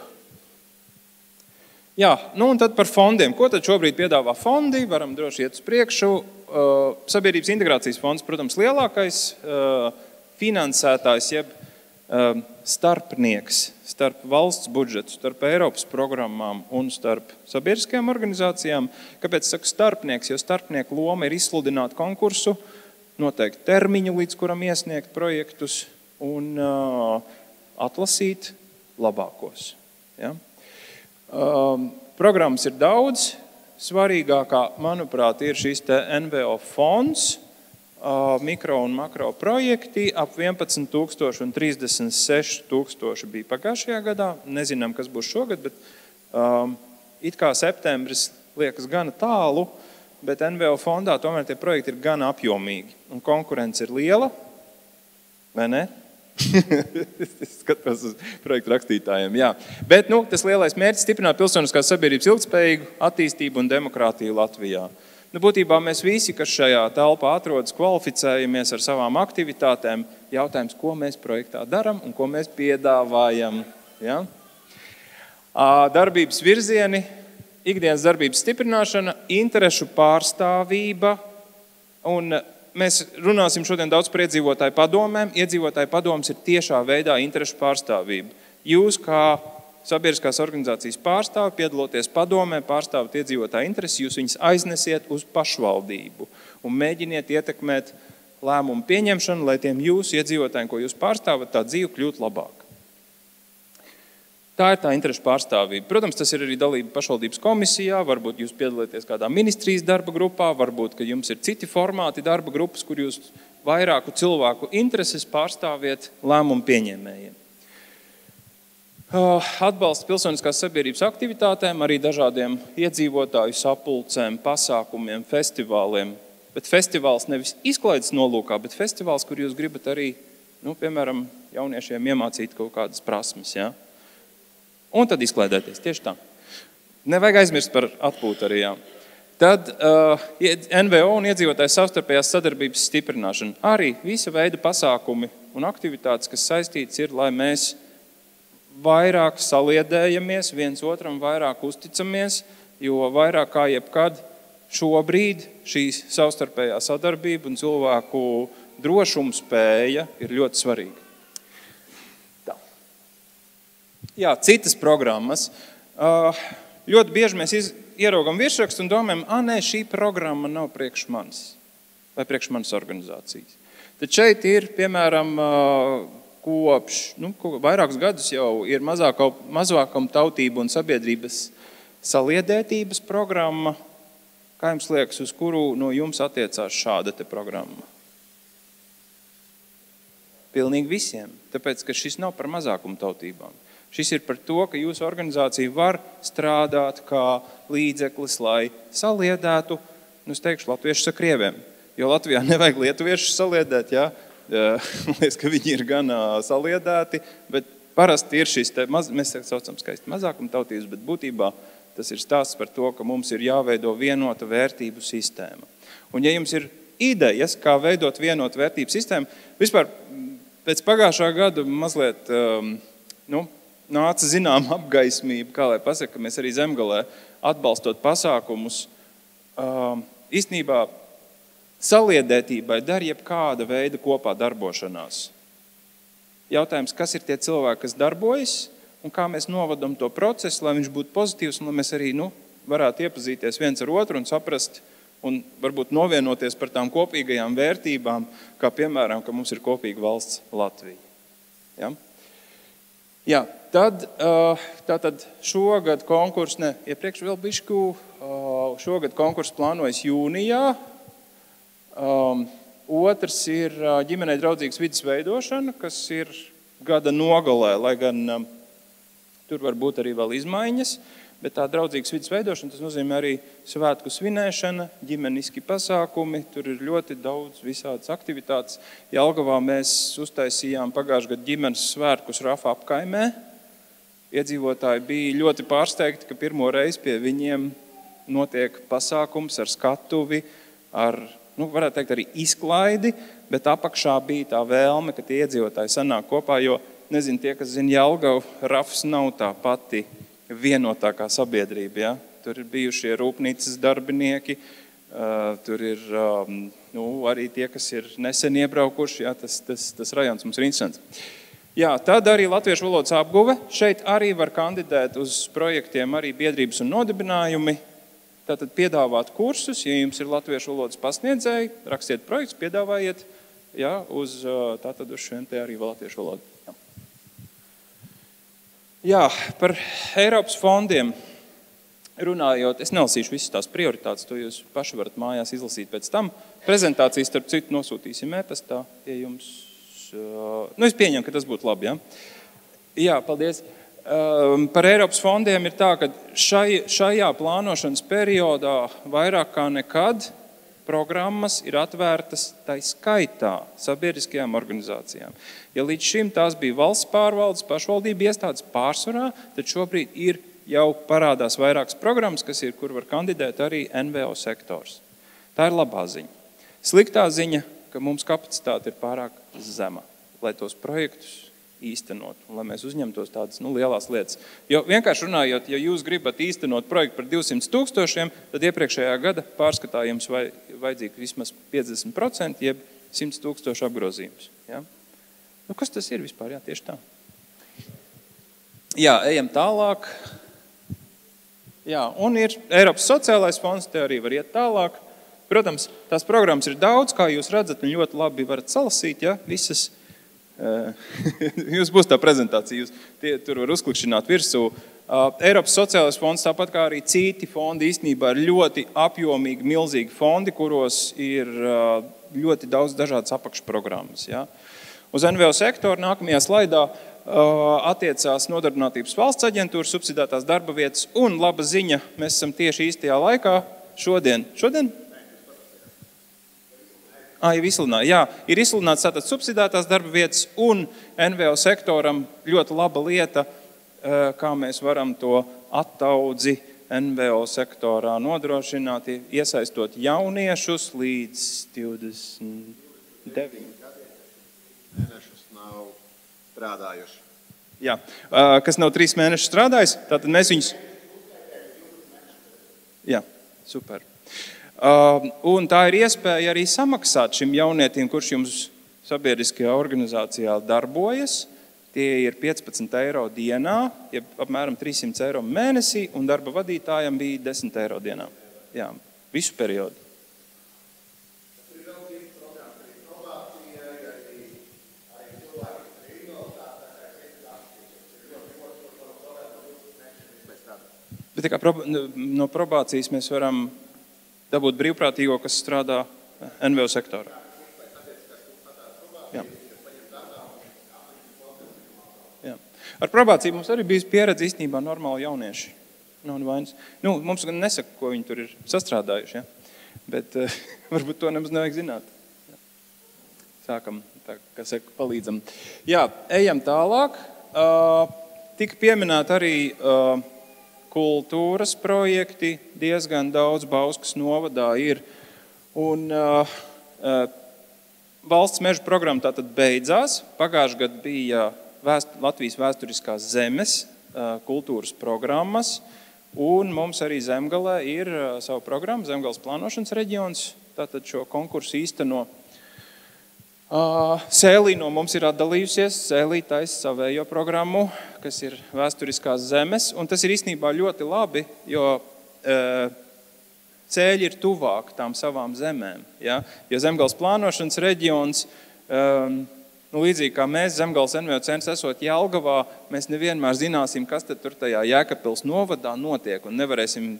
Jā, un tad par fondiem. Ko tad šobrīd piedāvā fondi? Varam droši iet uz priekšu. Sabiedrības integrācijas fonds, protams, lielākais finansētājs, jeb starpnieks starp valsts budžetu, starp Eiropas programmām un starp sabiedriskajām organizācijām. Kāpēc saku starpnieks? Jo starpnieku loma ir izsludināt konkursu, noteikt termiņu, līdz kuram iesniegt projektus un atlasīt labākos. Ja? Programmas ir daudz. Svarīgākā, manuprāt, ir šīs te NVO fonds, mikro un makro projekti, ap 11,000 un 36,000 bija pagājušajā gadā. Nezinām, kas būs šogad, bet it kā septembris liekas gana tālu, bet NVO fondā tomēr tie projekti ir gana apjomīgi. Un konkurence ir liela, vai ne? Es skatos uz projektu rakstītājiem, jā. Bet, tas lielais mērķis stiprināt pilsoniskās sabiedrības ilgtspējīgu attīstību un demokrātiju Latvijā. Būtībā mēs visi, kas šajā telpā atrodas, kvalificējamies ar savām aktivitātēm. Jautājums, ko mēs projektā daram un ko mēs piedāvājam. Ja? Darbības virzieni, ikdienas darbības stiprināšana, interešu pārstāvība un mēs runāsim šodien daudz par iedzīvotāju padomēm. Iedzīvotāju padomes ir tiešā veidā interešu pārstāvība. Jūs kā sabiedriskās organizācijas pārstāvi, piedaloties padomē, pārstāvat iedzīvotāju intereses, jūs viņus aiznesiet uz pašvaldību un mēģiniet ietekmēt lēmumu pieņemšanu, lai tiem jūsu iedzīvotājiem, ko jūs pārstāvat, tā dzīve kļūtu labāk. Tā ir tā interešu pārstāvība. Protams, tas ir arī dalība pašvaldības komisijā, varbūt jūs piedalieties kādā ministrijas darba grupā, varbūt, ka jums ir citi formāti darba grupas, kur jūs vairāku cilvēku intereses pārstāviet lēmumu pieņēmējiem. Atbalsts pilsoniskās sabiedrības aktivitātēm, arī dažādiem iedzīvotāju sapulcēm, pasākumiem, festivāliem. Bet festivāls nevis izklaides nolūkā, bet festivāls, kur jūs gribat arī, piemēram, jauniešiem iemācīt kaut kādas prasmes, ja? Un tad izklaidēties, tieši tā. Nevajag aizmirst par atpūtu arī, jā. Tad NVO un iedzīvotāju savstarpējās sadarbības stiprināšana. Arī visa veida pasākumi un aktivitātes, kas saistītas ir, lai mēs vairāk saliedējamies, viens otram vairāk uzticamies, jo vairāk kā jebkad šobrīd šī savstarpējā sadarbība un cilvēku drošuma spēja ir ļoti svarīga. Jā, citas programmas. Ļoti bieži mēs ieraugam virsrakstu un domājam, nē, šī programma nav priekš manis vai priekš manas organizācijas. Tad šeit ir, piemēram, kopš vairākus gadus jau ir mazākuma tautību un sabiedrības saliedētības programma. Kā jums liekas, uz kuru no jums attiecās šāda te programma? Pilnīgi visiem, tāpēc, ka šis nav par mazākuma tautībām. Šis ir par to, ka jūsu organizācija var strādāt kā līdzeklis, lai saliedētu, es teikšu, latviešu ar krieviem. Jo Latvijā nevajag lietuviešus saliedēt, jā. Liekas, ka viņi ir gan saliedēti, bet parasti ir šis, mēs saucam skaisti mazākuma tautības, bet būtībā tas ir stāsts par to, ka mums ir jāveido vienota vērtību sistēma. Un ja jums ir idejas, kā veidot vienotu vērtību sistēmu, vispār pēc pagājušā gada mazliet, nāca zinām apgaismība, kā lai pasaka, ka mēs arī Zemgalē atbalstot pasākumus, īstenībā saliedētībai dar jebkāda veida kopā darbošanās. Jautājums, kas ir tie cilvēki, kas darbojas, un kā mēs novadam to procesu, lai viņš būtu pozitīvs, un lai mēs arī varētu iepazīties viens ar otru un saprast un varbūt novienoties par tām kopīgajām vērtībām, kā piemēram, ka mums ir kopīga valsts Latvija. Ja? Jā, tātad šogad konkurss, iepriekš vēl bišku, šogad konkurss plānojas jūnijā. Otrs ir ģimenei draudzīgas vidas veidošana, kas ir gada nogalē, lai gan tur var būt arī vēl izmaiņas, bet tā draudzīgas vidas veidošana, tas nozīmē arī svētku svinēšana, ģimeniski pasākumi, tur ir ļoti daudz visādas aktivitātes. Jelgavā mēs uztaisījām pagājušajā gadā ģimenes svētkus Rafa apkaimē. Iedzīvotāji bija ļoti pārsteigti, ka pirmo reizi pie viņiem notiek pasākums ar skatuvi, ar, varētu teikt, arī izklaidi, bet apakšā bija tā vēlme, ka tie iedzīvotāji sanāk kopā, jo, nezinu, tie, kas zina Jelgavu, Rafs nav tā pati vienotākā sabiedrība. Ja? Tur ir bijušie rūpnīcas darbinieki, tur ir arī tie, kas ir nesen iebraukuši. Ja? Tas rajons mums ir interesants. Jā, tad arī latviešu valodas apguve. Šeit arī var kandidēt uz projektiem arī biedrības un nodibinājumi. Tātad piedāvāt kursus, ja jums ir latviešu valodas pasniedzēji, rakstiet projekts, piedāvājiet uz šiem te arī latviešu valodu. Jā, par Eiropas fondiem runājot, es nelasīšu visas tās prioritātes, to jūs paši varat mājās izlasīt pēc tam. Prezentācijas, starp citu, nosūtīsim e-pastā, ja jums... es pieņemu, ka tas būtu labi, ja? Jā, paldies. Par Eiropas fondiem ir tā, ka šajā plānošanas periodā vairāk kā nekad programmas ir atvērtas tai skaitā sabiedriskajām organizācijām. Ja līdz šim tās bija valsts pārvaldes, pašvaldību iestādes pārsvarā, tad šobrīd ir jau parādās vairākas programmas, kur var kandidēt arī NVO sektors. Tā ir labā ziņa. Sliktā ziņa, ka mums kapacitāte ir pārāk zema, lai tos projektus īstenot, un lai mēs uzņemtos tādas lielās lietas. Jo vienkārši runājot, ja jūs gribat īstenot projektu par 200 000, tad iepriekšējā gada pārskatā jums vajadzīgi vismaz 50%, jeb 100 000 apgrozījums. Ja? Kas tas ir vispār? Jā, tieši tā. Jā, ejam tālāk. Jā, un ir Eiropas sociālais fonds, te arī var iet tālāk. Protams, tās programmas ir daudz, kā jūs redzat, un ļoti labi varat salasīt, ja, visas. Jūs būs tā prezentācija, tur var uzklikšķināt virsū. Eiropas sociālais fonds, tāpat kā arī citi fondi, īstenībā ir ļoti apjomīgi, milzīgi fondi, kuros ir ļoti daudz dažādas apakšprogrammas. Ja. Uz NVO sektoru nākamajā slaidā attiecās Nodarbinātības valsts aģentūra, subsidētās darba vietas, un laba ziņa, mēs esam tieši īstajā laikā šodien? Jau izsludināts. Jā, ir izsludināts tātad subsidētās darba vietas un NVO sektoram ļoti laba lieta, kā mēs varam to attaudzi NVO sektorā nodrošināt, iesaistot jauniešus līdz 29. Mēnešus nav strādājuši. Jā, kas nav 3 mēnešus strādājis, tātad mēs viņus... Jā, super. Un tā ir iespēja arī samaksāt šim jaunietim, kurš jums sabiedriskajā organizācijā darbojas. Tie ir 15 eiro dienā, jeb apmēram 300 eiro mēnesī, un darba vadītājam bija 10 eiro dienā. Jā, visu periodu. Bet no probācijas mēs varam dabūt brīvprātīgo, kas strādā NVO sektorā. Jā. Jā. Ar probāciju mums arī bija pieredze īstenībā normāli jaunieši. Nav nevainas. Mums gan nesaka, ko viņi tur ir sastrādājuši, ja? Bet varbūt to nemaz nevajag zināt. Jā. Sākam, tā, kā saka, palīdzam. Jā, ejam tālāk. Tika pieminēt arī kultūras projekti, diezgan daudz Bauskas novadā ir. Un valsts meža programma tātad beidzās. Pagājušajā gadā bija Latvijas vēsturiskās zemes kultūras programmas, un mums arī Zemgalē ir sava programma, Zemgales plānošanas reģions, tātad šo konkursu īsteno. Sēlī no mums ir atdalījusies, Sēlī taisa savējo programmu, kas ir vēsturiskās zemes, un tas ir īstenībā ļoti labi, jo ceļi ir tuvāk tām savām zemēm. Ja? Jo Zemgales plānošanas reģions, līdzīgi kā mēs Zemgales NVO centrs esot Jelgavā, mēs nevienmēr zināsim, kas tad tur tajā Jēkabpils novadā notiek, un nevarēsim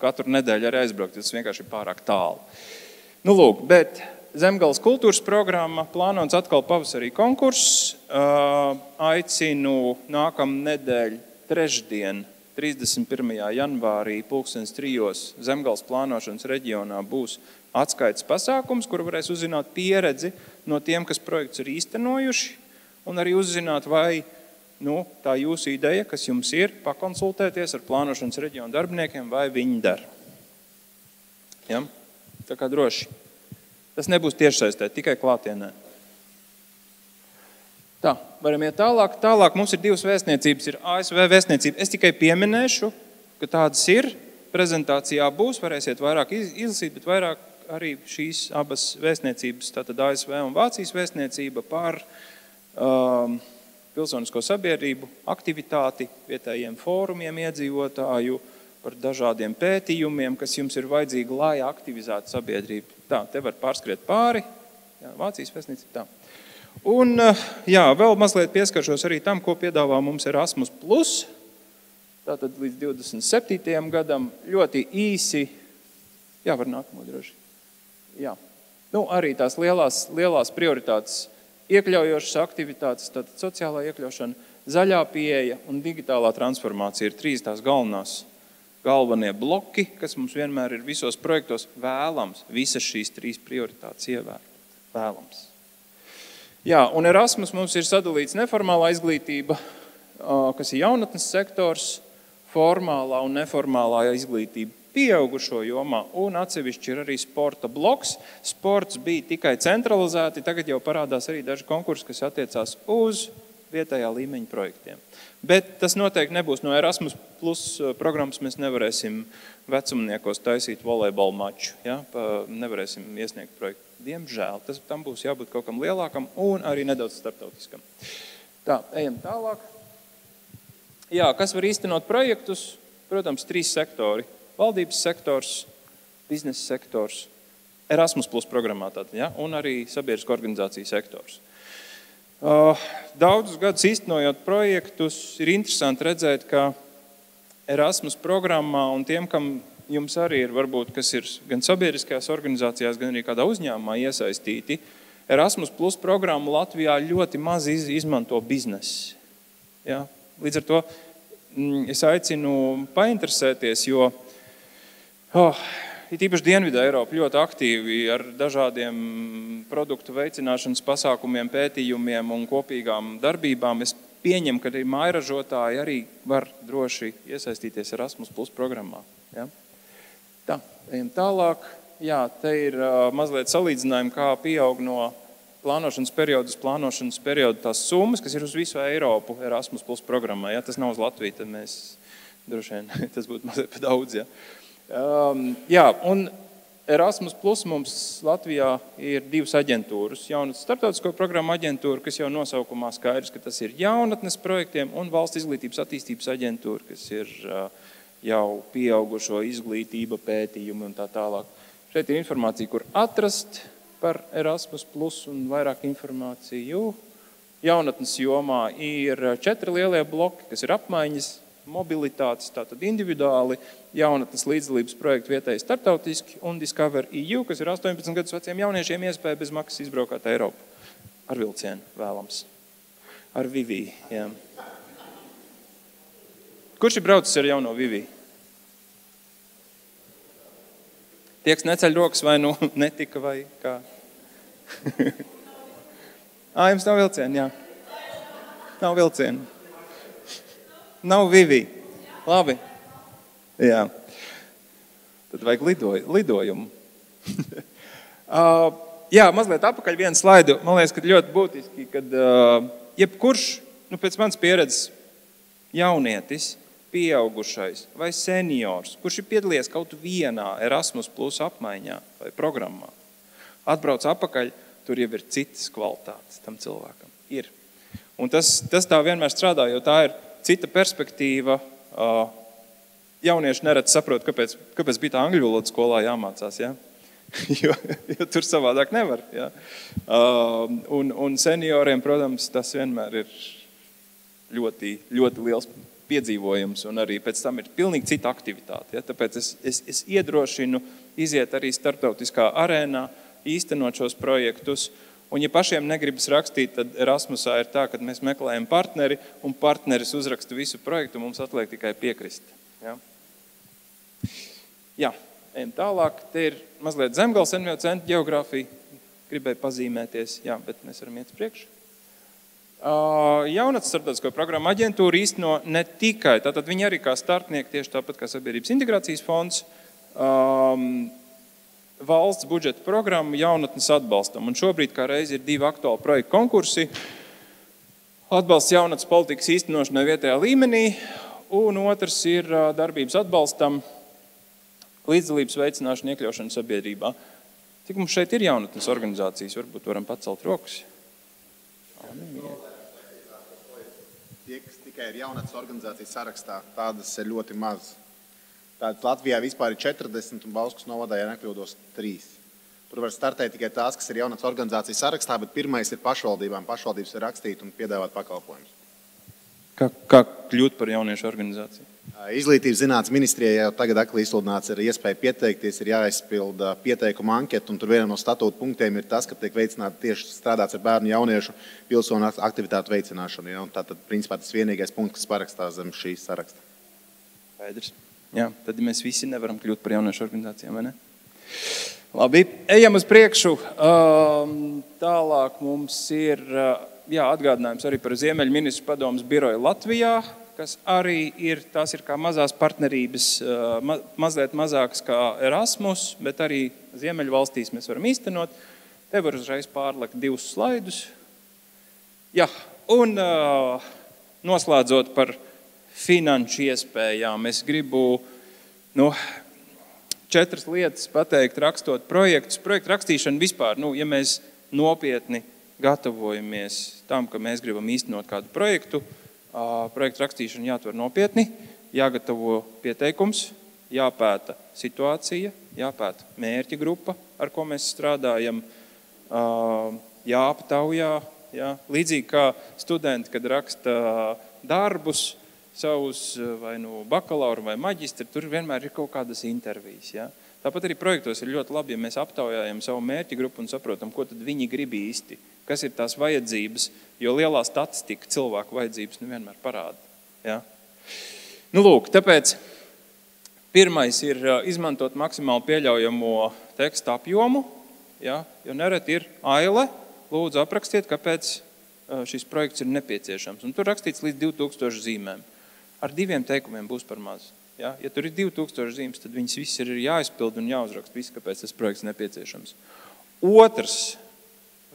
katru nedēļu arī aizbraukt, tas vienkārši ir pārāk tālu. Lūk, bet Zemgales kultūras programma plānots atkal pavasarī konkurss. Aicinu nākamā nedēļa trešdien, 31. janvārī, 3:00 Zemgales plānošanas reģionā būs atskaites pasākums, kur varēs uzzināt pieredzi no tiem, kas projekts ir īstenojuši, un arī uzzināt, vai tā jūsu ideja, kas jums ir, pakonsultēties ar plānošanas reģionu darbiniekiem, vai viņi dara. Ja? Tā kā droši. Tas nebūs tiešsaistē, tikai klātienē. Tā, varam iet tālāk. Tālāk mums ir divas vēstniecības, ir ASV vēstniecība. Es tikai pieminēšu, ka tādas ir. Prezentācijā būs, varēsiet vairāk izlasīt, bet vairāk arī šīs abas vēstniecības, tātad ASV un Vācijas vēstniecība par pilsonisko sabiedrību, aktivitāti, vietējiem fórumiem iedzīvotāju, par dažādiem pētījumiem, kas jums ir vajadzīgi, lai aktivizētu sabiedrību. Tā, te var pārskriet pāri. Jā, Vācijas vēstniecība. Tā. Un vēl mazliet pieskaršos arī tam, ko piedāvā mums Erasmus+. Tātad līdz 27. gadam ļoti īsi. Jā, var nākamo droši. Jā. Arī tās lielās prioritātes, iekļaujošas aktivitātes, tātad sociālā iekļaušana, zaļā pieeja un digitālā transformācija ir trīs tās galvenie bloki, kas mums vienmēr ir visos projektos vēlams, visas šīs trīs prioritātes ievērot vēlams. Jā, un Erasmus mums ir sadalīts neformālā izglītība, kas ir jaunatnes sektors, formālā un neformālā izglītība pieaugušo jomā, un atsevišķi ir arī sporta bloks. Sports bija tikai centralizēti, tagad jau parādās arī daži konkursi, kas attiecās uz vietējā līmeņa projektiem. Bet tas noteikti nebūs no Erasmus Plus programmas, mēs nevarēsim vecumniekos taisīt volejbola maču, ja? Nevarēsim iesniegt projektu. Diemžēl, tam būs jābūt kaut kam lielākam un arī nedaudz starptautiskam. Tā, ejam tālāk. Jā, kas var īstenot projektus? Protams, 3 sektori. Valdības sektors, biznesa sektors, Erasmus Plus programmā tātad, ja? Un arī sabiedrisko organizāciju sektors. Daudzus gadus īstenojot projektus, ir interesanti redzēt, ka Erasmus programmā un tiem, kam jums arī ir, varbūt, kas ir gan sabiedriskajās organizācijās, gan arī kādā uzņēmumā iesaistīti, Erasmus Plus programmu Latvijā ļoti maz izmanto biznesi. Ja? Līdz ar to es aicinu painteresēties, jo ir īpaši Dienvidā Eiropa ļoti aktīvi ar dažādiem produktu veicināšanas pasākumiem, pētījumiem un kopīgām darbībām. Es pieņemu, ka arī mājražotāji arī var droši iesaistīties Erasmus Plus programmā. Ja? Tā, ejam tālāk. Jā, te ir mazliet salīdzinājumi, kā pieaug no plānošanas periodu uz plānošanas periodu tās summas, kas ir uz visu Eiropu Erasmus Plus programmā. Ja? Tas nav uz Latviju, tad mēs droši vien, tas būtu mazliet pa daudz. Ja? Jā, un Erasmus Plus mums Latvijā ir 2 aģentūras. Jaunatnes starptautisko programmu aģentūra, kas jau nosaukumā skaidrs, ka tas ir jaunatnes projektiem, un valsts izglītības attīstības aģentūra, kas ir jau pieaugušo izglītība, pētījumi un tā tālāk. Šeit ir informācija, kur atrast par Erasmus Plus un vairāk informāciju. Jaunatnes jomā ir 4 lielie bloki, kas ir apmaiņas, mobilitātes, tātad individuāli, jaunatnes līdzdalības projektu vietēji starptautiski un Discover EU, kas ir 18 gadus veciem jauniešiem iespēja bez maksas izbraukāt Eiropu. Ar vilcienu vēlams. Ar Vivī, jā. Kurš ir braucis ar jauno Vivī? Tieks neceļ rokas vai netika vai kā? Jums nav vilcienu, jā. Nav vilcienu. Nav Vivī. Labi. Jā. Tad vajag lidojumu. Jā, mazliet apakaļ vienu slaidu. Man liekas, ka ļoti būtiski, kad jebkurš, pēc manas pieredzes, jaunietis, pieaugušais vai seniors, kurš ir piedalījies kaut vienā Erasmus Plus apmaiņā vai programmā, atbrauc apakaļ, tur jau ir citas kvalitātes tam cilvēkam. Ir. Un tas tā vienmēr strādā, jo tā ir cita perspektīva jaunieši nereti saprot, kāpēc bija tā angļu valoda skolā jāmācās, ja? jo tur savādāk nevar. Ja? Un senioriem, protams, tas vienmēr ir ļoti, ļoti liels piedzīvojums, un arī pēc tam ir pilnīgi cita aktivitāte. Ja? Tāpēc es iedrošinu iziet arī starptautiskā arēnā, īstenot šos projektus. Un, ja pašiem negribas rakstīt, tad Erasmusā ir tā, ka mēs meklējam partneri, un partneris uzraksta visu projektu, mums atliek tikai piekrist. Ja? Jā, ejam tālāk. Te ir mazliet Zemgales NVO centra ģeogrāfija. Gribēju pazīmēties, jā, bet mēs varam iet priekšu. Jaunatnes starptautisko programmu aģentūra īsteno ne tikai, tātad viņi arī kā startnieki, tieši tāpat kā Sabiedrības integrācijas fonds, valsts budžeta programmu jaunatnes atbalstam. Un šobrīd kā reiz ir 2 aktuāli projektu konkursi. Atbalsts jaunatnes politikas īstenošanai vietējā līmenī, un otrs ir darbības atbalstam līdzdalības veicināšana iekļaušana sabiedrībā. Cik mums šeit ir jaunatnes organizācijas? Varbūt varam pacelt rokas. Tie, kas tikai ir jaunatnes organizācijas sarakstā, tādas ir ļoti maz. Tādas Latvijā vispār ir 40 un Bauskas novadā, ja nekļūdos, 3. Tur var startēt tikai tās, kas ir jaunatnes organizācijas sarakstā, bet pirmais ir pašvaldībām. Pašvaldības ir rakstīt un piedāvāt pakalpojumus. Kā kļūt par jauniešu organizāciju? Izglītības zinātnes ministrijai jau tagad akli izsludināts ir iespēja pieteikties, ir jāizpilda pieteikuma anketa, un tur vienam no statūta punktiem ir tas, ka tiek veicināta tieši strādāts ar bērnu jauniešu pilsonu aktivitātu veicināšanu. Ja? Tātad, principā, tas vienīgais punkts, kas parakstās zem šīs saraksta. Skaidrs. Jā, tad mēs visi nevaram kļūt par jauniešu organizācijām, vai ne? Labi, ejam uz priekšu. Tālāk mums ir atgādinājums arī par Ziemeļu ministru padomes biroju Latvijā, kas arī ir, tās ir kā mazās partnerības, mazliet mazākas kā Erasmus, bet arī Ziemeļu valstīs mēs varam īstenot. Te var uzreiz pārlikt 2 slaidus. Jā, un noslēdzot par finanšu iespējām, es gribu 4 lietas pateikt, rakstot projektus. Projektu rakstīšana vispār, ja mēs nopietni gatavojamies tam, ka mēs gribam īstenot kādu projektu, projektu rakstīšanu jātver nopietni, jāgatavo pieteikums, jāpēta situācija, jāpēta mērķa grupa, ar ko mēs strādājam, jāaptaujā. Ja? Līdzīgi kā studenti, kad raksta darbus savus vai bakalaura vai maģistra, tur vienmēr ir kaut kādas intervijas. Ja? Tāpat arī projektos ir ļoti labi, ja mēs aptaujājam savu mērķa grupu un saprotam, ko tad viņi grib īsti. Kas ir tās vajadzības, jo lielā statistika cilvēku vajadzības nevienmēr parāda. Ja? Lūk, tāpēc pirmais ir izmantot maksimāli pieļaujamo tekstu apjomu, ja? Jo nereti ir aile, lūdzu aprakstiet, kāpēc šis projekts ir nepieciešams. Un tur rakstīts līdz 2000 zīmēm. Ar 2 teikumiem būs par maz. Ja? Ja tur ir 2000 zīmes, tad viņas viss ir jāizpild un jāuzrakst viss, kāpēc tas projekts nepieciešams. Otrs,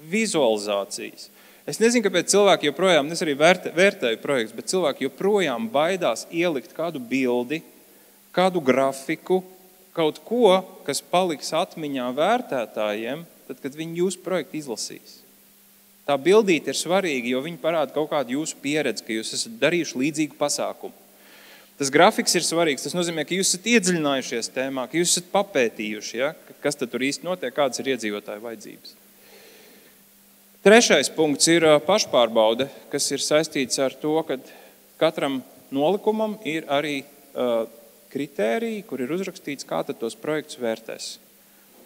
vizualizācijas. Es nezinu, kāpēc cilvēki joprojām, es arī vērtēju projekts, bet cilvēki joprojām baidās ielikt kādu bildi, kādu grafiku, kaut ko, kas paliks atmiņā vērtētājiem, tad, kad viņi jūsu projektu izlasīs. Tā bildīte ir svarīga, jo viņi parāda kaut kādu jūsu pieredzi, ka jūs esat darījuši līdzīgu pasākumu. Tas grafiks ir svarīgs, tas nozīmē, ka jūs esat iedziļinājušies tēmā, ka jūs esat papētījuši, ja? Kas tad tur īsti notiek, kādas ir iedzīvotāju vajadzības. Trešais punkts ir pašpārbaude, kas ir saistīts ar to, ka katram nolikumam ir arī kritēriji, kur ir uzrakstīts, kā tad tos projektus vērtēs.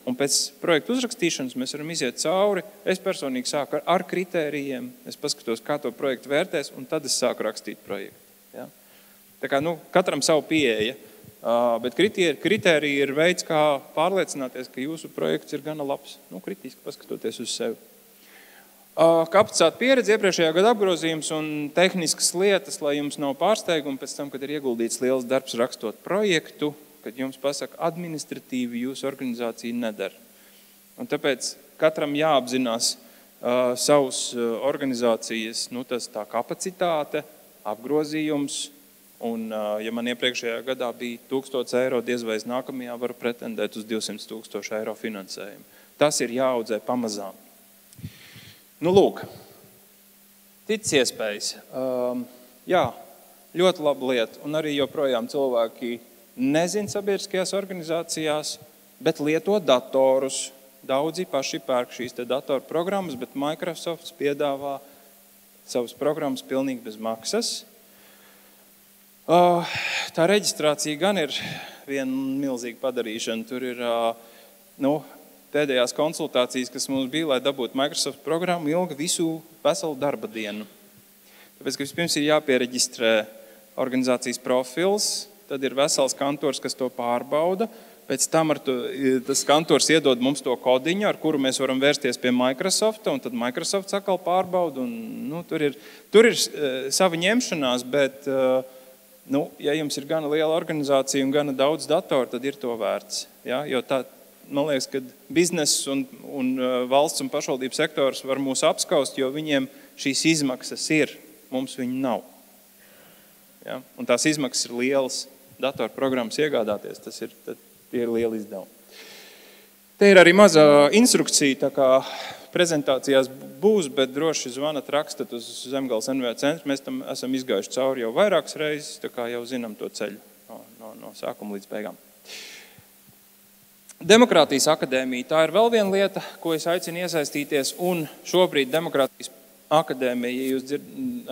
Un pēc projektu uzrakstīšanas mēs varam iziet cauri. Es personīgi sāku ar kritērijiem, es paskatos, kā to projektu vērtēs, un tad es sāku rakstīt projektu. Ja? Tā kā, katram savu pieeja, bet kritērija ir veids, kā pārliecināties, ka jūsu projekts ir gana labs. Kritiski paskatoties uz sevi. Kapacitāte pieredze, iepriekšējā gada apgrozījums un tehniskas lietas, lai jums nav pārsteigumi pēc tam, kad ir ieguldīts liels darbs rakstot projektu, kad jums pasaka administratīvi jūsu organizācija nedara. Un tāpēc katram jāapzinās savus organizācijas, tā kapacitāte, apgrozījums, un ja man iepriekšējā gadā bija 1000 eiro, diez vai es nākamajā varu pretendēt uz 200 000 eiro finansējumu. Tas ir jāaudzē pamazām. Lūk, cits iespējas. Jā, ļoti laba lieta, un arī joprojām cilvēki nezin sabiedriskajās organizācijās, bet lieto datorus. Daudzi paši pērk šīs datoru programmas, bet Microsoft piedāvā savas programmas pilnīgi bez maksas. Tā reģistrācija gan ir viena milzīga padarīšana. Tur ir pēdējās konsultācijas, kas mums bija, lai dabūtu Microsoft programmu, ilga visu veselu darba dienu. Tāpēc, ka vispirms ir jāpiereģistrē organizācijas profils, tad ir vesels kantors, kas to pārbauda. Pēc tam tas kantors iedod mums to kodiņu, ar kuru mēs varam vērsties pie Microsofta, un tad Microsoft atkal pārbauda. Tur ir sava ņemšanās, bet, ja jums ir gana liela organizācija un gana daudz datoru, tad ir to vērts. Ja? Jo tā, man liekas, ka bizness un valsts un pašvaldību sektors var mūs apskaust, jo viņiem šīs izmaksas ir, mums viņi nav. Ja? Un tās izmaksas ir lielas datorprogrammas iegādāties, tie ir lieli izdevumi. Te ir arī maza instrukcija, tā kā prezentācijās būs, bet droši zvanat, rakstat uz Zemgales NVO centru. Mēs tam esam izgājuši cauri jau vairākas reizes, tā kā jau zinām to ceļu no sākuma līdz beigām. Demokrātijas akadēmija, tā ir vēl viena lieta, ko es aicinu iesaistīties, un šobrīd Demokrātijas akadēmija, ja jūs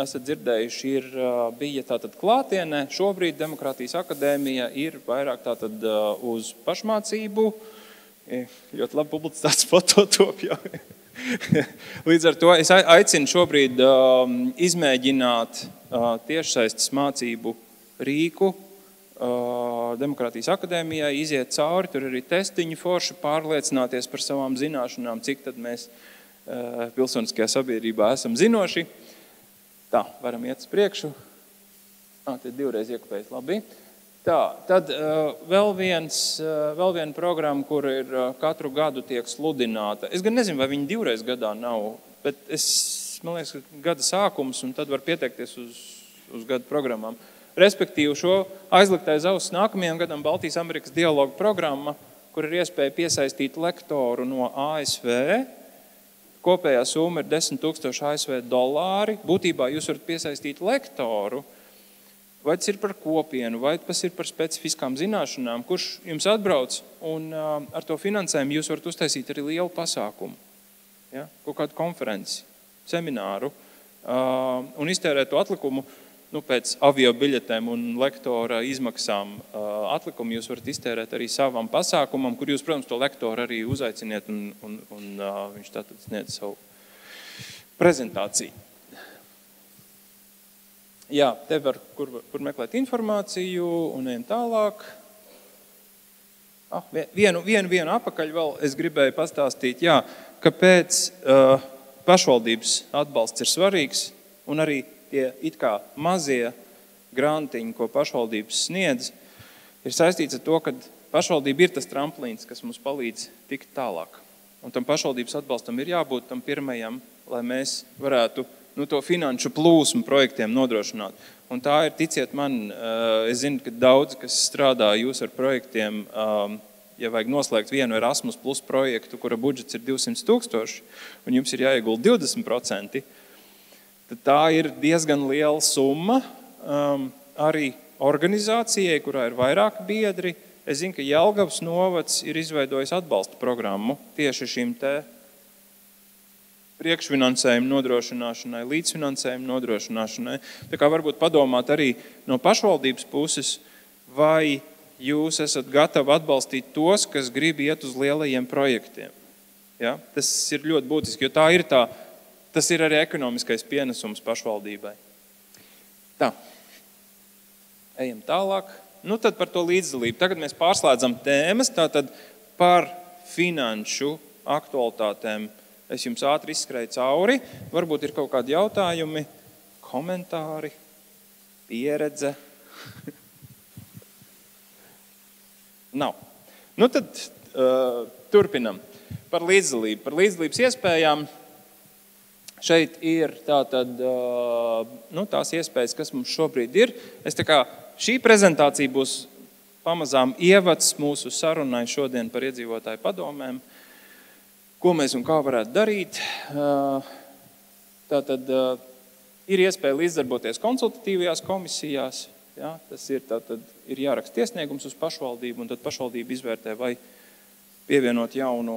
esat dzirdējuši, bija tātad klātienē. Šobrīd Demokrātijas akadēmija ir vairāk tātad uz pašmācību. Ļoti labi publicēts fototop jau. Līdz ar to es aicinu šobrīd izmēģināt tiešsaistes mācību rīku Demokrātijas akadēmijai, iziet cauri, tur arī testiņu forši, pārliecināties par savām zināšanām, cik tad mēs pilsoniskajā sabiedrībā esam zinoši. Tā, varam iet uz priekšu. Te divreiz iekopējis, labi. Tā, tad vēl viena programma, kur ir katru gadu tiek sludināta. Es gan nezinu, vai viņi divreiz gadā nav, bet man liekas, ka gada sākums, un tad var pieteikties uz gadu programmām. Respektīvi šo aizliktais auss nākamajam gadam Baltijas Amerikas dialoga programma, kur ir iespēja piesaistīt lektoru no ASV. Kopējā summa ir $10,000 ASV. Būtībā jūs varat piesaistīt lektoru, vai tas ir par kopienu, vai tas ir par specifiskām zināšanām, kurš jums atbrauc, un ar to finansējumu jūs varat uztaisīt arī lielu pasākumu, ja? Kaut kādu konferenci, semināru, un iztērēt to atlikumu, pēc avio biļetēm un lektora izmaksām atlikumu jūs varat iztērēt arī savam pasākumam, kur jūs, protams, to lektoru arī uzaiciniet un viņš tātad sniedz savu prezentāciju. Jā, te var, kur meklēt informāciju un ejam tālāk. Vienu apakaļ vēl es gribēju pastāstīt, kāpēc pašvaldības atbalsts ir svarīgs un arī tie it kā mazie grantiņi, ko pašvaldības sniedz, ir saistīts ar to, ka pašvaldība ir tas tramplīns, kas mums palīdz tikt tālāk. Un tam pašvaldības atbalstam ir jābūt tam pirmajam, lai mēs varētu to finanšu plūsmu projektiem nodrošināt. Un tā ir, ticiet man, es zinu, ka daudz, kas strādā jūs ar projektiem, ja vajag noslēgt vienu Erasmus Plus projektu, kura budžets ir 200,000, un jums ir jāiegulda 20%, tad tā ir diezgan liela summa arī organizācijai, kurā ir vairāki biedri. Es zinu, ka Jelgavas novads ir izveidojis atbalsta programmu tieši šim te priekšfinansējumu nodrošināšanai, līdzfinansējumu nodrošināšanai. Tā kā varbūt padomāt arī no pašvaldības puses, vai jūs esat gatavi atbalstīt tos, kas grib iet uz lielajiem projektiem. Ja? Tas ir ļoti būtiski, jo tas ir arī ekonomiskais pienesums pašvaldībai. Tā. Ejam tālāk. Tad par to līdzdalību. Tagad mēs pārslēdzam tēmas, tātad par finanšu aktualitātēm. Es jums ātri izskrēju cauri. Varbūt ir kaut kādi jautājumi, komentāri, pieredze. Nav. Tad turpinam. Par līdzdalību. Par līdzdalības iespējām. Šeit ir tās iespējas, kas mums šobrīd ir. Šī prezentācija būs pamazām ievads mūsu sarunai šodien par iedzīvotāju padomēm. Ko mēs un kā varētu darīt? Ir iespēja līdzdarboties konsultatīvajās komisijās. Ja? Tas ir jāraksta iesniegums uz pašvaldību, un tad pašvaldība izvērtē, vai pievienot jaunu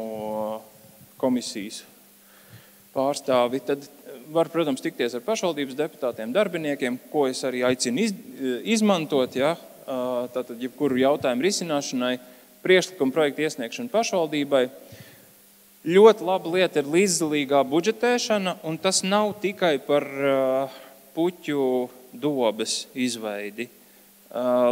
komisijas pārstāvi. Tad var, protams, tikties ar pašvaldības deputātiem, darbiniekiem, ko es arī aicinu izmantot, ja? Tātad jebkuru jautājumu risināšanai, priekšlikuma projektu iesniegšanu pašvaldībai. Ļoti laba lieta ir līdzdalīgā budžetēšana, un tas nav tikai par puķu dobes izveidi.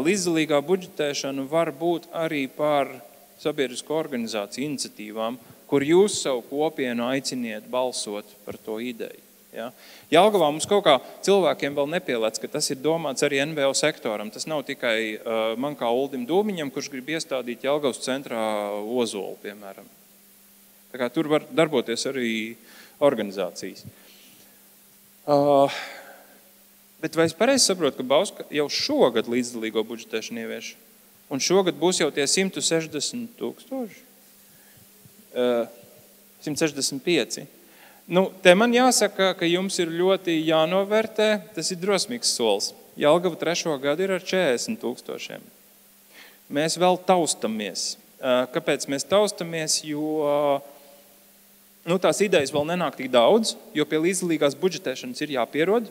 Līdzdalīgā budžetēšana var būt arī par sabiedrisko organizāciju iniciatīvām, kur jūs savu kopienu aiciniet balsot par to ideju. Ja? Jelgavā mums kaut kā cilvēkiem vēl nepielēc, ka tas ir domāts arī NVO sektoram. Tas nav tikai man kā Uldim Dūmiņam, kurš grib iestādīt Jelgavas centrā ozolu, piemēram. Tā kā tur var darboties arī organizācijas. Bet vai es pareizi saprotu, ka Bauska jau šogad līdzdalīgo budžetēšanu ievieš? Un šogad būs jau tie 160 000? 165. Nu, te man jāsaka, ka jums ir ļoti jānovērtē, tas ir drosmīgs solis. Jelgava 3. gadu ir ar 40 000. Mēs vēl taustamies. Kāpēc mēs taustamies? Jo tās idejas vēl nenāk tik daudz, jo pie līdzdalīgās budžetēšanas ir jāpierod.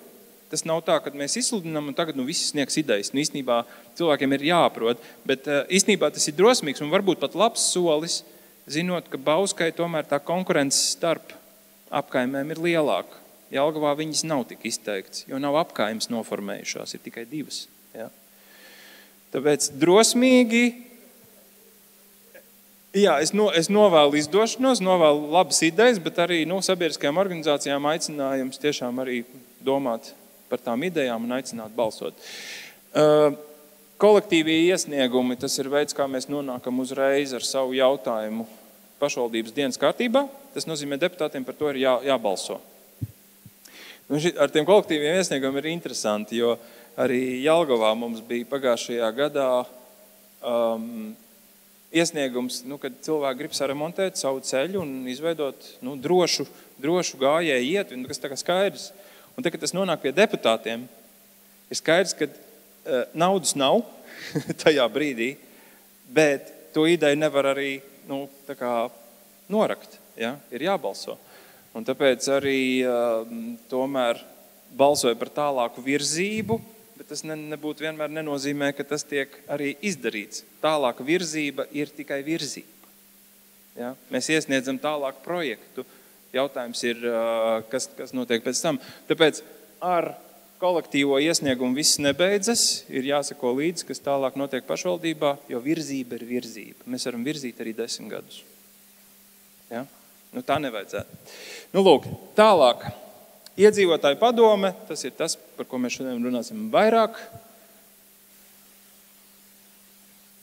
Tas nav tā, ka mēs izsludinām un tagad visi sniegs idejas. Īstenībā cilvēkiem ir jāaprod, bet īstenībā tas ir drosmīgs un varbūt pat labs solis, zinot, ka Bauskai tomēr tā konkurence starp apkaimēm ir lielāka. Jelgavā viņas nav tik izteikts, jo nav apkaimes noformējušās, ir tikai 2. Ja? Tāpēc drosmīgi, es novēlu izdošanos, novēlu labas idejas, bet arī sabiedriskajām organizācijām aicinājums tiešām arī domāt par tām idejām un aicināt balsot. Kolektīvie iesniegumi, tas ir veids, kā mēs nonākam uzreiz ar savu jautājumu pašvaldības dienas kārtībā. Tas nozīmē, deputātiem par to ir jābalso. Ar tiem kolektīviem iesniegumiem ir interesanti, jo arī Jelgavā mums bija pagājušajā gadā iesniegums, kad cilvēki grib saremontēt savu ceļu un izveidot drošu gājēju ietvi, kas tā kā skaidrs. Un tad, kad tas nonāk pie deputātiem, ir skaidrs, ka naudas nav tajā brīdī, bet to ideju nevar arī norakt. Ja? Ir jābalso. Un tāpēc arī tomēr balsoja par tālāku virzību, bet tas nebūtu vienmēr nenozīmē, ka tas tiek arī izdarīts. Tālāka virzība ir tikai virzība. Ja? Mēs iesniedzam tālāku projektu. Jautājums ir, kas notiek pēc tam. Tāpēc ar kolektīvo iesniegumu viss nebeidzas. Ir jāsako līdzi, kas tālāk notiek pašvaldībā, jo virzība ir virzība. Mēs varam virzīt arī 10 gadus. Ja? Tā nevajadzētu. Lūk, tālāk. Iedzīvotāju padome, tas ir tas, par ko mēs šodien runāsim vairāk.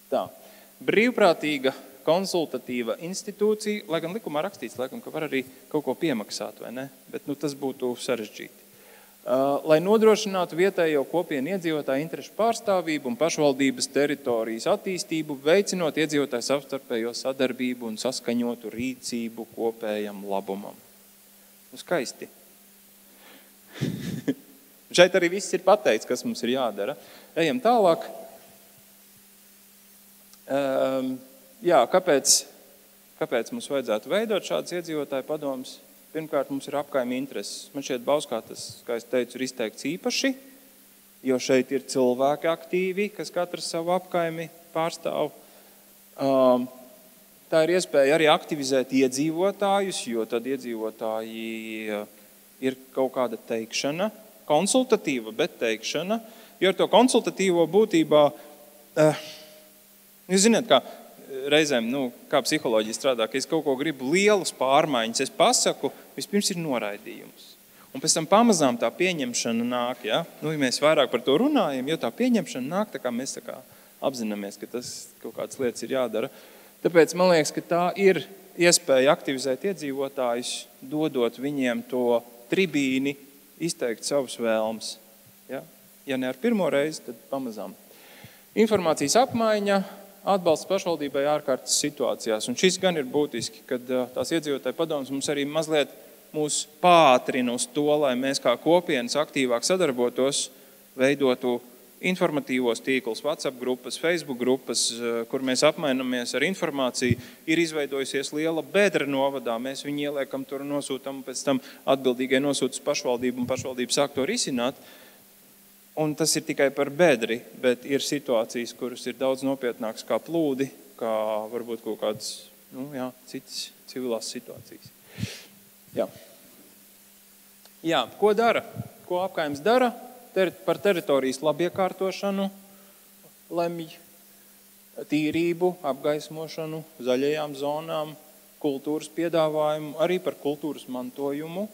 Tā. Brīvprātīga konsultatīva institūcija, lai gan likumā rakstīts, laikam, ka var arī kaut ko piemaksāt, vai ne? Bet tas būtu sarežģīti. Lai nodrošinātu vietējo kopienu iedzīvotāju interešu pārstāvību un pašvaldības teritorijas attīstību, veicinot iedzīvotāju savstarpējo sadarbību un saskaņotu rīcību kopējam labumam. Skaisti. Šeit arī viss ir pateikts, kas mums ir jādara. Ejam tālāk. Kāpēc mums vajadzētu veidot šādas iedzīvotāju padomas? Pirmkārt, mums ir apkaimi intereses. Man šķiet, Bauskā tas, kā es teicu, ir izteikts īpaši, jo šeit ir cilvēki aktīvi, kas katrs savu apkaimi pārstāv. Tā ir iespēja arī aktivizēt iedzīvotājus, jo tad iedzīvotāji ir kaut kāda teikšana, konsultatīva, bet teikšana. Jo ar to konsultatīvo būtībā, jūs zināt, kā reizēm, kā psiholoģija strādā, ka es kaut ko gribu lielus pārmaiņas, es pasaku, vispirms ir noraidījums. Un pēc tam pamazām tā pieņemšana nāk, ja? Ja mēs vairāk par to runājam, jo tā pieņemšana nāk, tā kā mēs apzināmies, ka tas kaut kādas lietas ir jādara. Tāpēc man liekas, ka tā ir iespēja aktivizēt iedzīvotājus, dodot viņiem to tribīni, izteikt savus vēlmes. Ja? Ja ne ar pirmo reizi, tad pamazām. Informācijas apmaiņa, atbalsts pašvaldībai ārkārtas situācijās. Un šis gan ir būtiski, kad tās iedzīvotāju padomas mums arī mazliet mūs pātrina uz to, lai mēs kā kopienas aktīvāk sadarbotos, veidotu informatīvos tīklus, WhatsApp grupas, Facebook grupas, kur mēs apmainamies ar informāciju, ir izveidojusies liela bedra novadā. Mēs viņu ieliekam tur un nosūtam, pēc tam atbildīgai nosūtas pašvaldību un pašvaldību sāk to risināt. Un tas ir tikai par bedri, bet ir situācijas, kuras ir daudz nopietnākas kā plūdi, kā varbūt kaut kādas citas civilās situācijas. Jā, ko dara? Ko Apkaimes dara? Par teritorijas labiekārtošanu lemj, tīrību, apgaismošanu, zaļajām zonām, kultūras piedāvājumu, arī par kultūras mantojumu,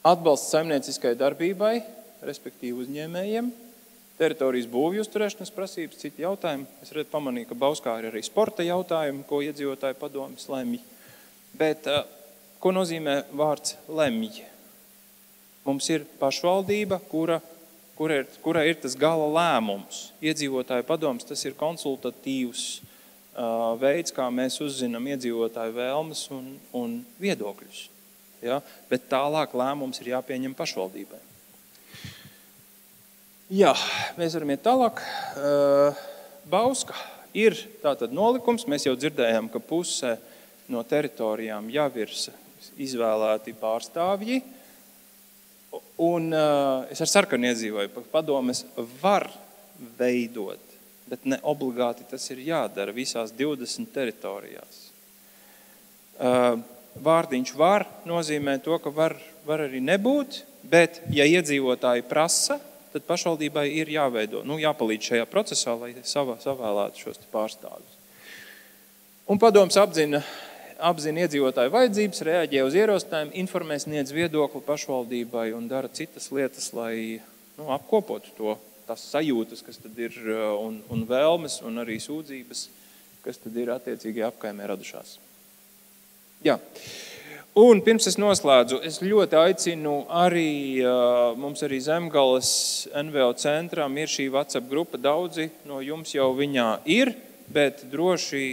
atbalsts saimnieciskai darbībai, respektīvi uzņēmējiem, teritorijas būvju uzturēšanas prasības, citi jautājumi. Es pamanīju, ka Bauskā ir arī sporta jautājumi, ko iedzīvotāju padomes lemj. Bet ko nozīmē vārds lemj? Mums ir pašvaldība, kura ir tas gala lēmums. Iedzīvotāju padomes, tas ir konsultatīvs veids, kā mēs uzzinām iedzīvotāju vēlmes un viedokļus. Ja? Bet tālāk lēmums ir jāpieņem pašvaldībai. Jā, mēs varam iet tālāk. Bauska ir tātad nolikums. Mēs jau dzirdējām, ka puse no teritorijām jau ir izvēlēti pārstāvji. Un es ar Sarkanu iedzīvoju, padomes var veidot, bet ne obligāti tas ir jādara visās 20 teritorijās. Vārdiņš var nozīmē to, ka var arī nebūt, bet ja iedzīvotāji prasa, tad pašvaldībai ir jāveido, jāpalīdz šajā procesā, lai savēlētu šos pārstāvjus. Un padoms apzina iedzīvotāju vajadzības, reaģē uz ierosinājumu, informē, sniedz viedokli pašvaldībai un dara citas lietas, lai apkopotu tās sajūtas, kas tad ir, un vēlmes, un arī sūdzības, kas tad ir attiecīgi Apkaimē radušās. Jā. Un pirms es noslēdzu, es ļoti aicinu arī, mums arī Zemgales NVO centram ir šī WhatsApp grupa, daudzi no jums jau viņā ir, bet droši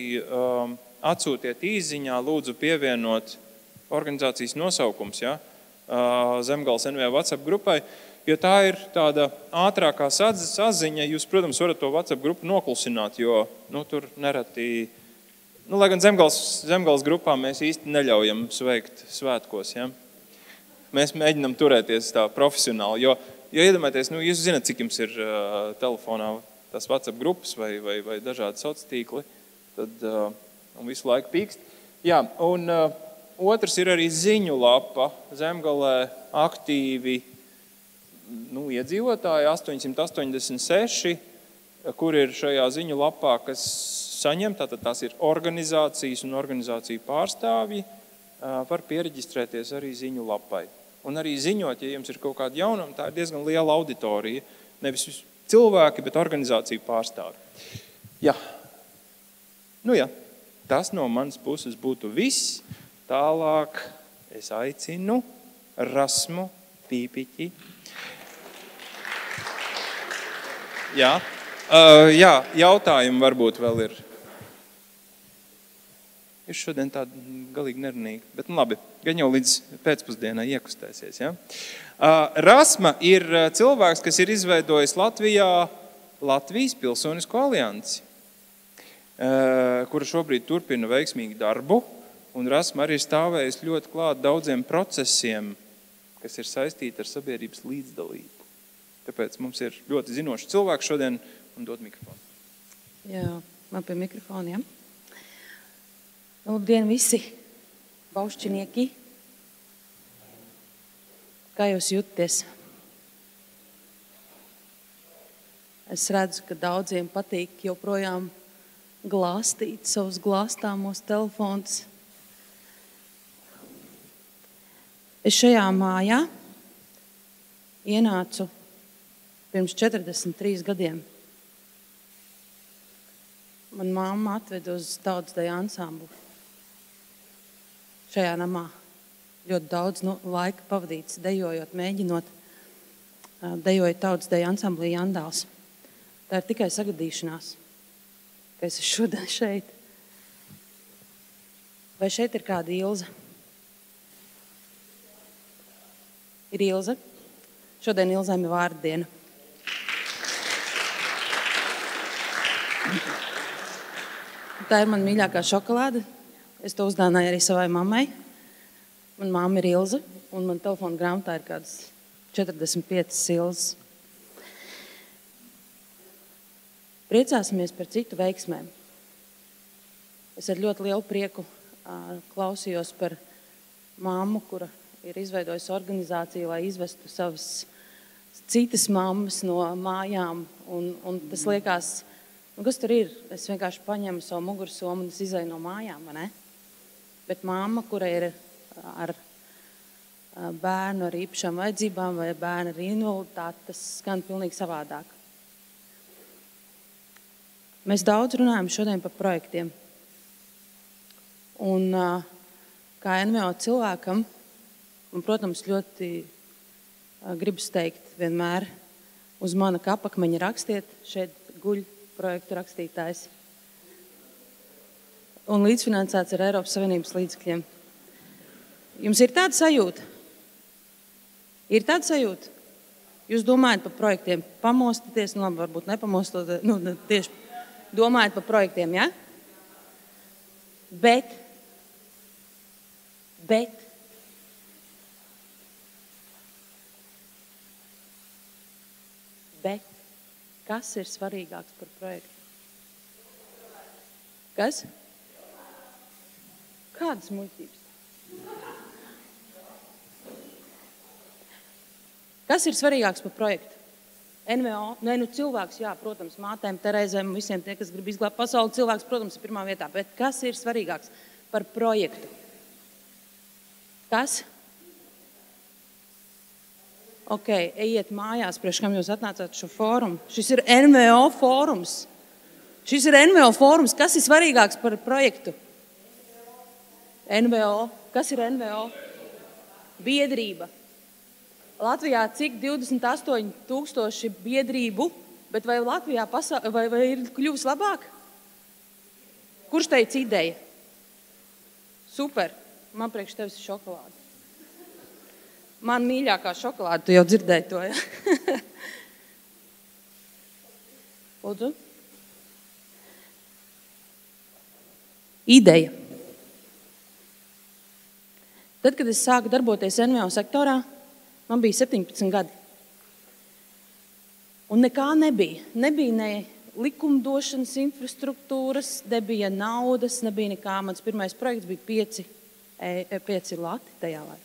atsūtiet īziņā, lūdzu pievienot organizācijas nosaukums, Zemgales NVO WhatsApp grupai, jo tā ir tāda ātrākā saziņa. Jūs, protams, varat to WhatsApp grupu noklusināt, jo tur nereti, lai gan Zemgales grupā mēs īsti neļaujam sveikt svētkos. Ja? Mēs mēģinam turēties tā profesionāli, jo iedomājieties, jūs zināt, cik jums ir telefonā tās WhatsApp grupas vai dažādi sociālie tīkli, tad un visu laiku pīkst. Jā, un otrs ir arī ziņu lapa. Zemgalē aktīvi iedzīvotāji, 886, kur ir šajā ziņu lapā, kas saņem, tātad tās ir organizācijas un organizāciju pārstāvji, var piereģistrēties arī ziņu lapai. Un arī ziņot, ja jums ir kaut kāda jaunuma, tā ir diezgan liela auditorija. Nevis cilvēki, bet organizāciju pārstāvji. Jā. Jā. Tas no manas puses būtu viss. Tālāk es aicinu Rasmu Pīpiķi. Jā, jautājumi varbūt vēl ir. Ir šodien tāda galīgi nerunīga, bet labi, gan jau līdz pēcpusdienai iekustēsies. Ja? Rasma ir cilvēks, kas ir izveidojis Latvijas Pilsonisko aliansi, kura šobrīd turpina veiksmīgu darbu, un Rasma arī stāvējas ļoti klāt daudziem procesiem, kas ir saistīti ar sabiedrības līdzdalību. Tāpēc mums ir ļoti zinoši cilvēki šodien, un dod mikrofonu. Jā, man pie mikrofona, ja? Labdien visi baušķinieki! Kā jūs jūtaties? Es redzu, ka daudziem patīk joprojām glāstīt savus glāstāmos telefonus. Es šajā mājā ienācu pirms 43 gadiem. Man mamma atveda uz tautsdeju ansamblu. Šajā namā ļoti daudz laika pavadīts dejojot, mēģinot dejojot tautsdeju ansamblī Jandāls. Tā ir tikai sagadīšanās, ka es esmu šodien šeit. Vai šeit ir kāda Ilze? Ir Ilze? Šodien Ilzēm ir vārda diena. Tā ir mana mīļākā šokolāde. Es to uzdāvināju arī savai mammai. Mana mamma ir Ilze, un man telefona grāmatā ir kādas 45 Ilzes. Priecāsimies par citu veiksmēm. Es ar ļoti lielu prieku klausījos par mammu, kura ir izveidojusi organizāciju, lai izvestu savas citas mammas no mājām. Un tas liekas, kas tur ir? Es vienkārši paņemu savu mugursomu un es izēju no mājām, vai ne? Bet mamma, kura ir ar bērnu ar īpašām vajadzībām vai bērnu ar invaliditāti, tas skan pilnīgi savādāk. Mēs daudz runājam šodien par projektiem. Un kā NVO cilvēkam, un, protams, ļoti gribas teikt vienmēr uz mana kapakmeņa rakstiet, šeit guļ projektu rakstītājs. Un līdzfinansēts ar Eiropas Savienības līdzekļiem. Jums ir tāda sajūta? Ir tāda sajūta? Jūs domājat par projektiem, pamostaties, labi, varbūt nepamostoties, tieši domājat par projektiem, ja? Bet kas ir svarīgāks par projektu? Kas? Kādas muļķības? Kas ir svarīgāks par projektu? NVO, cilvēks, jā, protams, mātēm, Terēzēm, visiem tie, kas grib izglābt pasauli, cilvēks, protams, ir pirmā vietā, bet kas ir svarīgāks par projektu? Kas? Ok, ejiet mājās, priekš kam jūs atnācāt šo fórumu. Šis ir NVO fórums. Šis ir NVO fórums. Kas ir svarīgāks par projektu? NVO. Kas ir NVO? Biedrība. Latvijā cik 28,000 biedrību, bet vai Latvijā vai ir kļuvis labāk? Kurš teica ideja? Super, man priekš tevis ir šokolāde. Man mīļākā šokolāde, tu jau dzirdēji to, ja? Lūdzu. Ideja. Tad, kad es sāku darboties NVO sektorā, man bija 17 gadi. Un nekā nebija. Nebija ne likumdošanas infrastruktūras, nebija naudas, nebija nekā. Mans pirmais projekts bija 5 lati tajā laikā.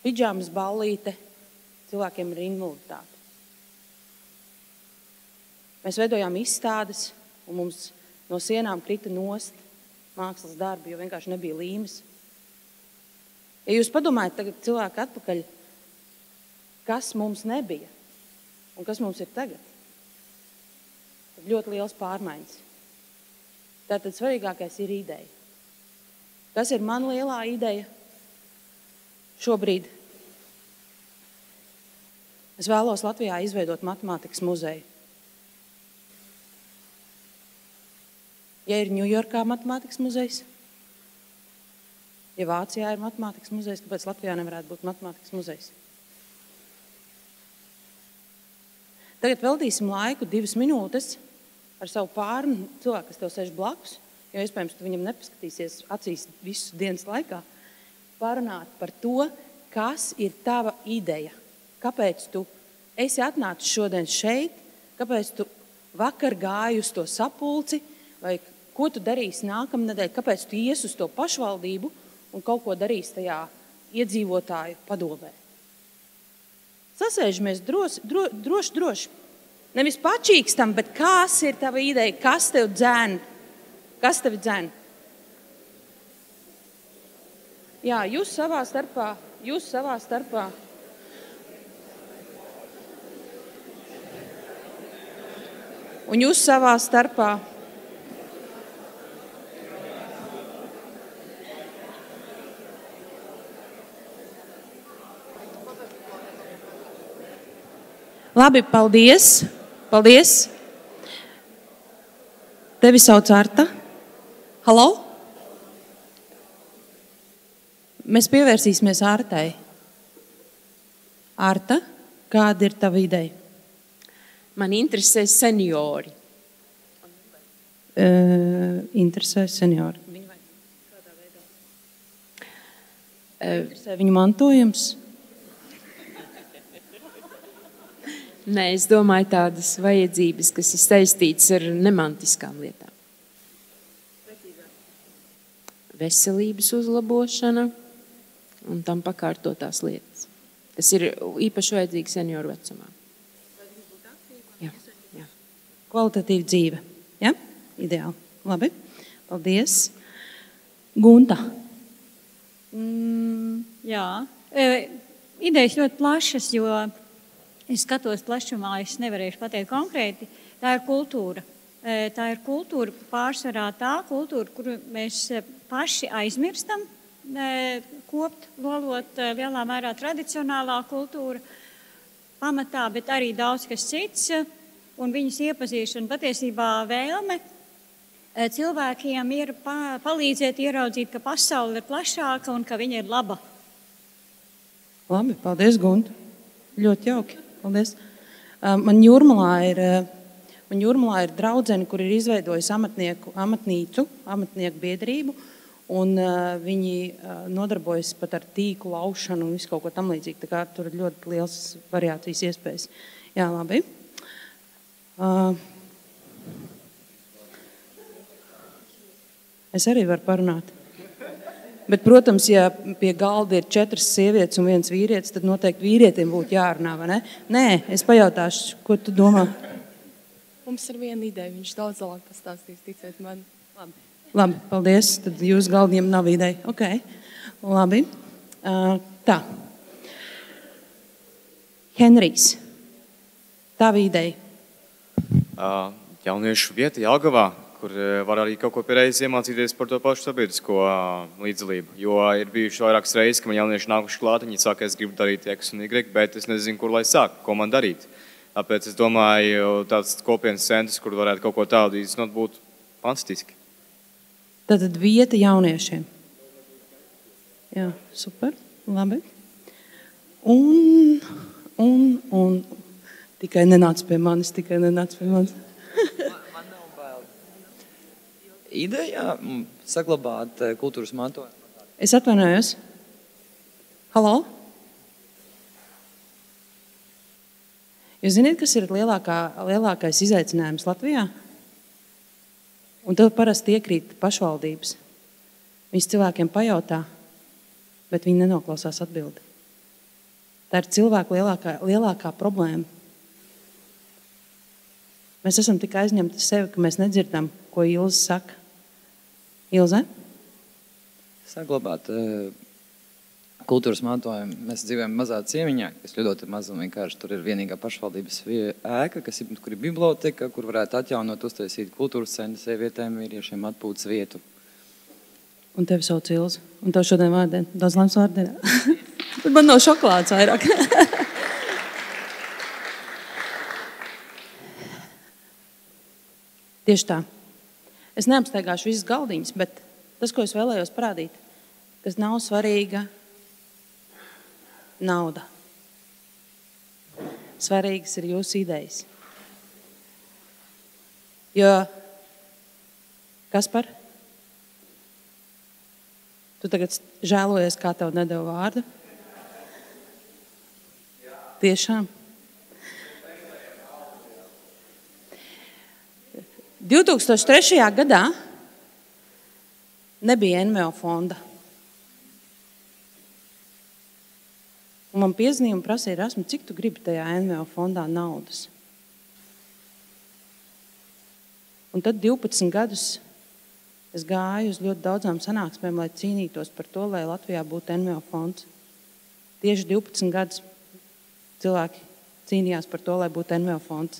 Pidžāmas ballīte cilvēkiem ar invaliditāti. Mēs veidojām izstādes, un mums no sienām krita nost mākslas darbi, jo vienkārši nebija līmes. Ja jūs padomājat tagad cilvēku atpakaļ, kas mums nebija un kas mums ir tagad, tad ļoti liels pārmaiņas. Tātad svarīgākais ir ideja. Kas ir man lielā ideja šobrīd? Es vēlos Latvijā izveidot matemātikas muzeju. Ja ir Ņujorkā matemātikas muzejs, ja Vācijā ir matemātikas muzejs, kāpēc Latvijā nevarētu būt matemātikas muzejs? Tagad veltīsim laiku 2 minūtes ar savu pārnu cilvēku, kas tev sēž blakus, jo iespējams tu viņam nepaskatīsies acīs visu dienas laikā, parunāt par to, kas ir tava ideja. Kāpēc tu esi atnācis šodien šeit, kāpēc tu vakar gāji uz to sapulci, vai ko tu darīsi nākamnedēļ, kāpēc tu ies uz to pašvaldību un kaut ko darīsi tajā iedzīvotāju padomē. Sasēžamies droši. Nevis pačīkstam, bet kas ir tava ideja, kas tev dzēn? Kas tevi dzēn? Jā, jūs savā starpā. Un jūs savā starpā. Labi, paldies. Paldies. Tevi sauc Arta. Halo? Mēs pievērsīsimies Artai. Arta, kāda ir tava ideja? Man interesē seniori. interesē seniori? Viņu vajag kādā veidā? Interesē viņu mantojums? Nē, es domāju tādas vajadzības, kas ir saistītas ar nemantiskām lietām. Veselības uzlabošana un tam pakārtotās lietas. Tas ir īpaši vajadzīgi senioru vecumā. Jā. Kvalitatīva dzīve. Ja? Ideāli. Labi. Paldies. Gunta. Jā. Idejas ļoti plašas, jo es skatos plašumā, es nevarēšu pateikt konkrēti. Tā ir kultūra. Tā ir kultūra, pārsvarā tā kultūra, kuru mēs paši aizmirstam, kopt, lolot lielā mērā tradicionālā kultūra pamatā, bet arī daudz kas cits, un viņas iepazīšana patiesībā vēlme cilvēkiem ir palīdzēt ieraudzīt, ka pasaule ir plašāka un ka viņa ir laba. Labi, paldies, Gunta. Ļoti jauki. Paldies. Man Jūrmalā ir draudzene, kur ir izveidojusi amatnīcu, amatnieku biedrību, un viņi nodarbojas pat ar tīku laušanu un visu kaut ko tam līdzīgi. Tā kā tur ir ļoti liels variācijas iespējas. Jā, labi. Es arī varu parunāt. Bet, protams, ja pie galda ir 4 sievietes un 1 vīrietis, tad noteikti vīrietim būtu jārunā, vai ne? Nē, es pajautāšu, ko tu domā? Mums ir viena ideja, viņš daudz labāk pastāstīs, ticiet man. Labi, paldies. Tad jūs galdiem nav ideja. Ok, labi. Tā. Henrijs. Tava ideja. Jauniešu vieta Jelgavā, kur var arī kaut ko piereiz iemācīties par to pašu sabiedrisko līdzdalību. Jo ir bijuši vairākas reizes, ka man jaunieši nākuši klāt, viņi saka, es gribu darīt X un Y, bet es nezinu, kur lai sāk, ko man darīt. Tāpēc es domāju, tāds kopienas centrs, kur varētu kaut ko tādu īstenot, būtu fantastiski. Tātad vieta jauniešiem. Jā, super, labi. Un tikai nenāc pie manis. Man nav bail. Ideja saglabāt kultūras mantojumu. Es atvainojos. Halo? Jūs zināt, kas ir lielākais izaicinājums Latvijā? Un tev parasti iekrīt pašvaldības. Viņas cilvēkiem pajautā, bet viņi nenoklausās atbildi. Tā ir cilvēku lielākā problēma. Mēs esam tik aizņemti sevi, ka mēs nedzirdam, ko Ilze saka. Ilze? Saglabāt kultūras mantojumu. Mēs dzīvojam mazā ciemiņā, kas ļoti maz un vienkārši tur ir vienīgā pašvaldības ēka, kur ir biblioteka, kur varētu atjaunot, uztaisīt kultūras centru sievietēm, vīriešiem atpūtas vietu. Un tevi sauc Ilze. Un tev šodien vārdiena. Daudz laimes vārdienā. Bet man nav šokolādes vairāk. Tieši tā. Es neapsteigāšu visas galdiņas, bet tas, ko es vēlējos parādīt, kas nav svarīga nauda. Svarīgas ir jūsu idejas. Jo, Kaspar, tu tagad žēlojies, kā tev nedeva vārdu? Tiešām. 2003. gadā nebija NVO fonda. Un man piezvanīja un prasīja, Rasmu, cik tu gribi tajā NVO fondā naudas? Un tad 12 gadus es gāju uz ļoti daudzām sanāksmēm, lai cīnītos par to, lai Latvijā būtu NVO fonds. Tieši 12 gadus cilvēki cīnījās par to, lai būtu NVO fonds.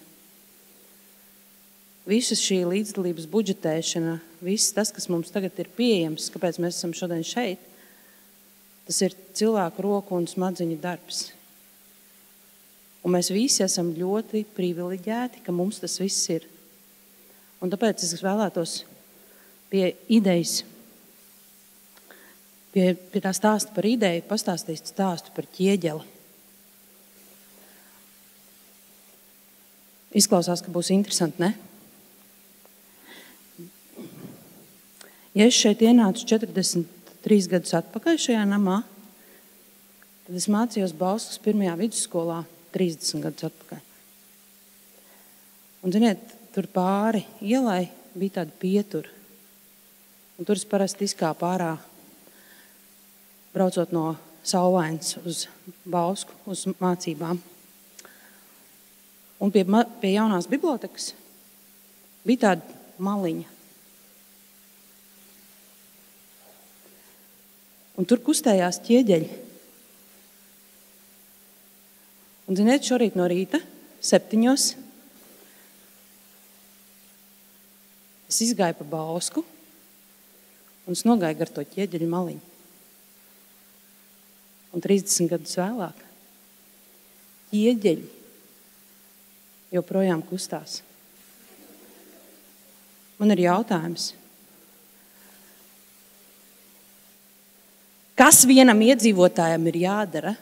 Visa šī līdzdalības budžetēšana, viss tas, kas mums tagad ir pieejams, kāpēc mēs esam šodien šeit, tas ir cilvēku roku un smadziņu darbs. Un mēs visi esam ļoti privileģēti, ka mums tas viss ir. Un tāpēc es vēlētos pie idejas, pie tā stāsta par ideju, pastāstīt stāstu par ķieģeli. Izklausās, ka būs interesanti, ne? Ja es šeit ienācu 43 gadus atpakaļ šajā namā, tad es mācījos Bauskas pirmajā vidusskolā 30 gadus atpakaļ. Un, ziniet, tur pāri ielai bija tāda pietura. Un tur es parasti izkāpu ārā, braucot no Saulainas uz Bausku, uz mācībām. Un pie jaunās bibliotekas bija tāda maliņa. Un tur kustējās ķieģeļi. Un, ziniet, šorīt no rīta, 7. es izgāju pa Bausku un es nogāju gar to ķieģeļu maliņu. Un 30 gadus vēlāk ķieģeļi joprojām kustās. Man ir jautājums. Kas vienam iedzīvotājam ir jādara,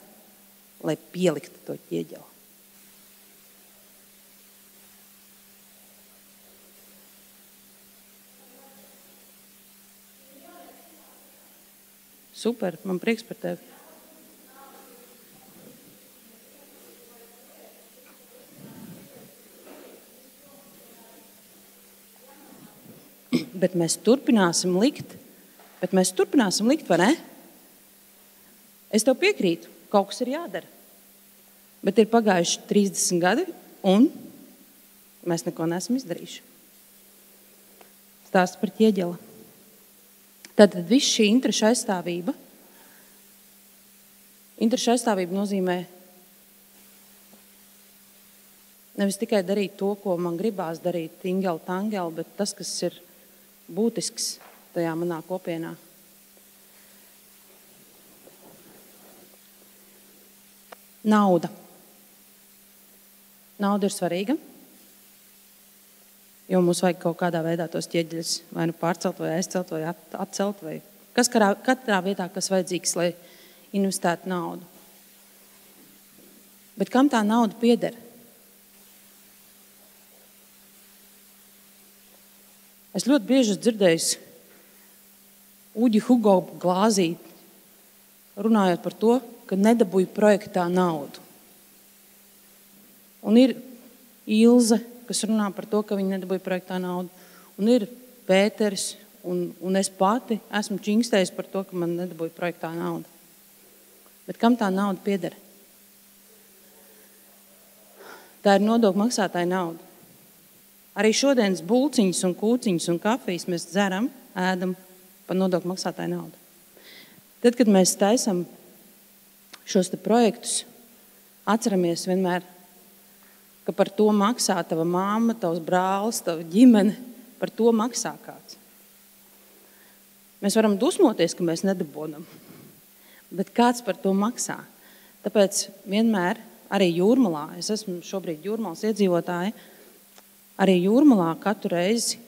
lai pieliktu to ķieģeli? Super, man prieks par tevi. Bet mēs turpināsim likt, vai ne? Es tev piekrītu, kaut kas ir jādara. Bet ir pagājuši 30 gadi un mēs neko neesam izdarījuši. Stāsts par ķieģeli. Tātad viss šī interešu aizstāvība. Interešu aizstāvība nozīmē nevis tikai darīt to, ko man gribās darīt, tingeli, tangeli, bet tas, kas ir būtisks tajā manā kopienā. Nauda. Nauda ir svarīga, jo mums vajag kaut kādā veidā tos ķieģeļus vai nu pārcelt, vai aizcelt, vai atcelt, vai kas katrā vietā, kas vajadzīgs, lai investētu naudu. Bet kam tā nauda pieder? Es ļoti bieži esmu dzirdējis Uģi Hugo glāzīt, runājot par to, ka nedabūja projektā naudu. Un ir Ilze, kas runā par to, ka viņi nedabūja projektā naudu. Un ir Pēteris, un es pati esmu čingstējis par to, ka man nedabūja projektā naudu. Bet kam tā nauda pieder? Tā ir nodokļu maksātāja nauda. Arī šodienas bulciņas un kūciņas un kafijas mēs dzeram, ēdam par nodokļu maksātāju naudu. Tad, kad mēs taisam šos te projektus, atceramies vienmēr, ka par to maksā tava mamma, tavs brālis, tava ģimene, par to maksā kāds. Mēs varam dusmoties, ka mēs nedabonam, bet kāds par to maksā. Tāpēc vienmēr arī Jūrmalā, es esmu šobrīd Jūrmalas iedzīvotāja, arī Jūrmalā katru reizi,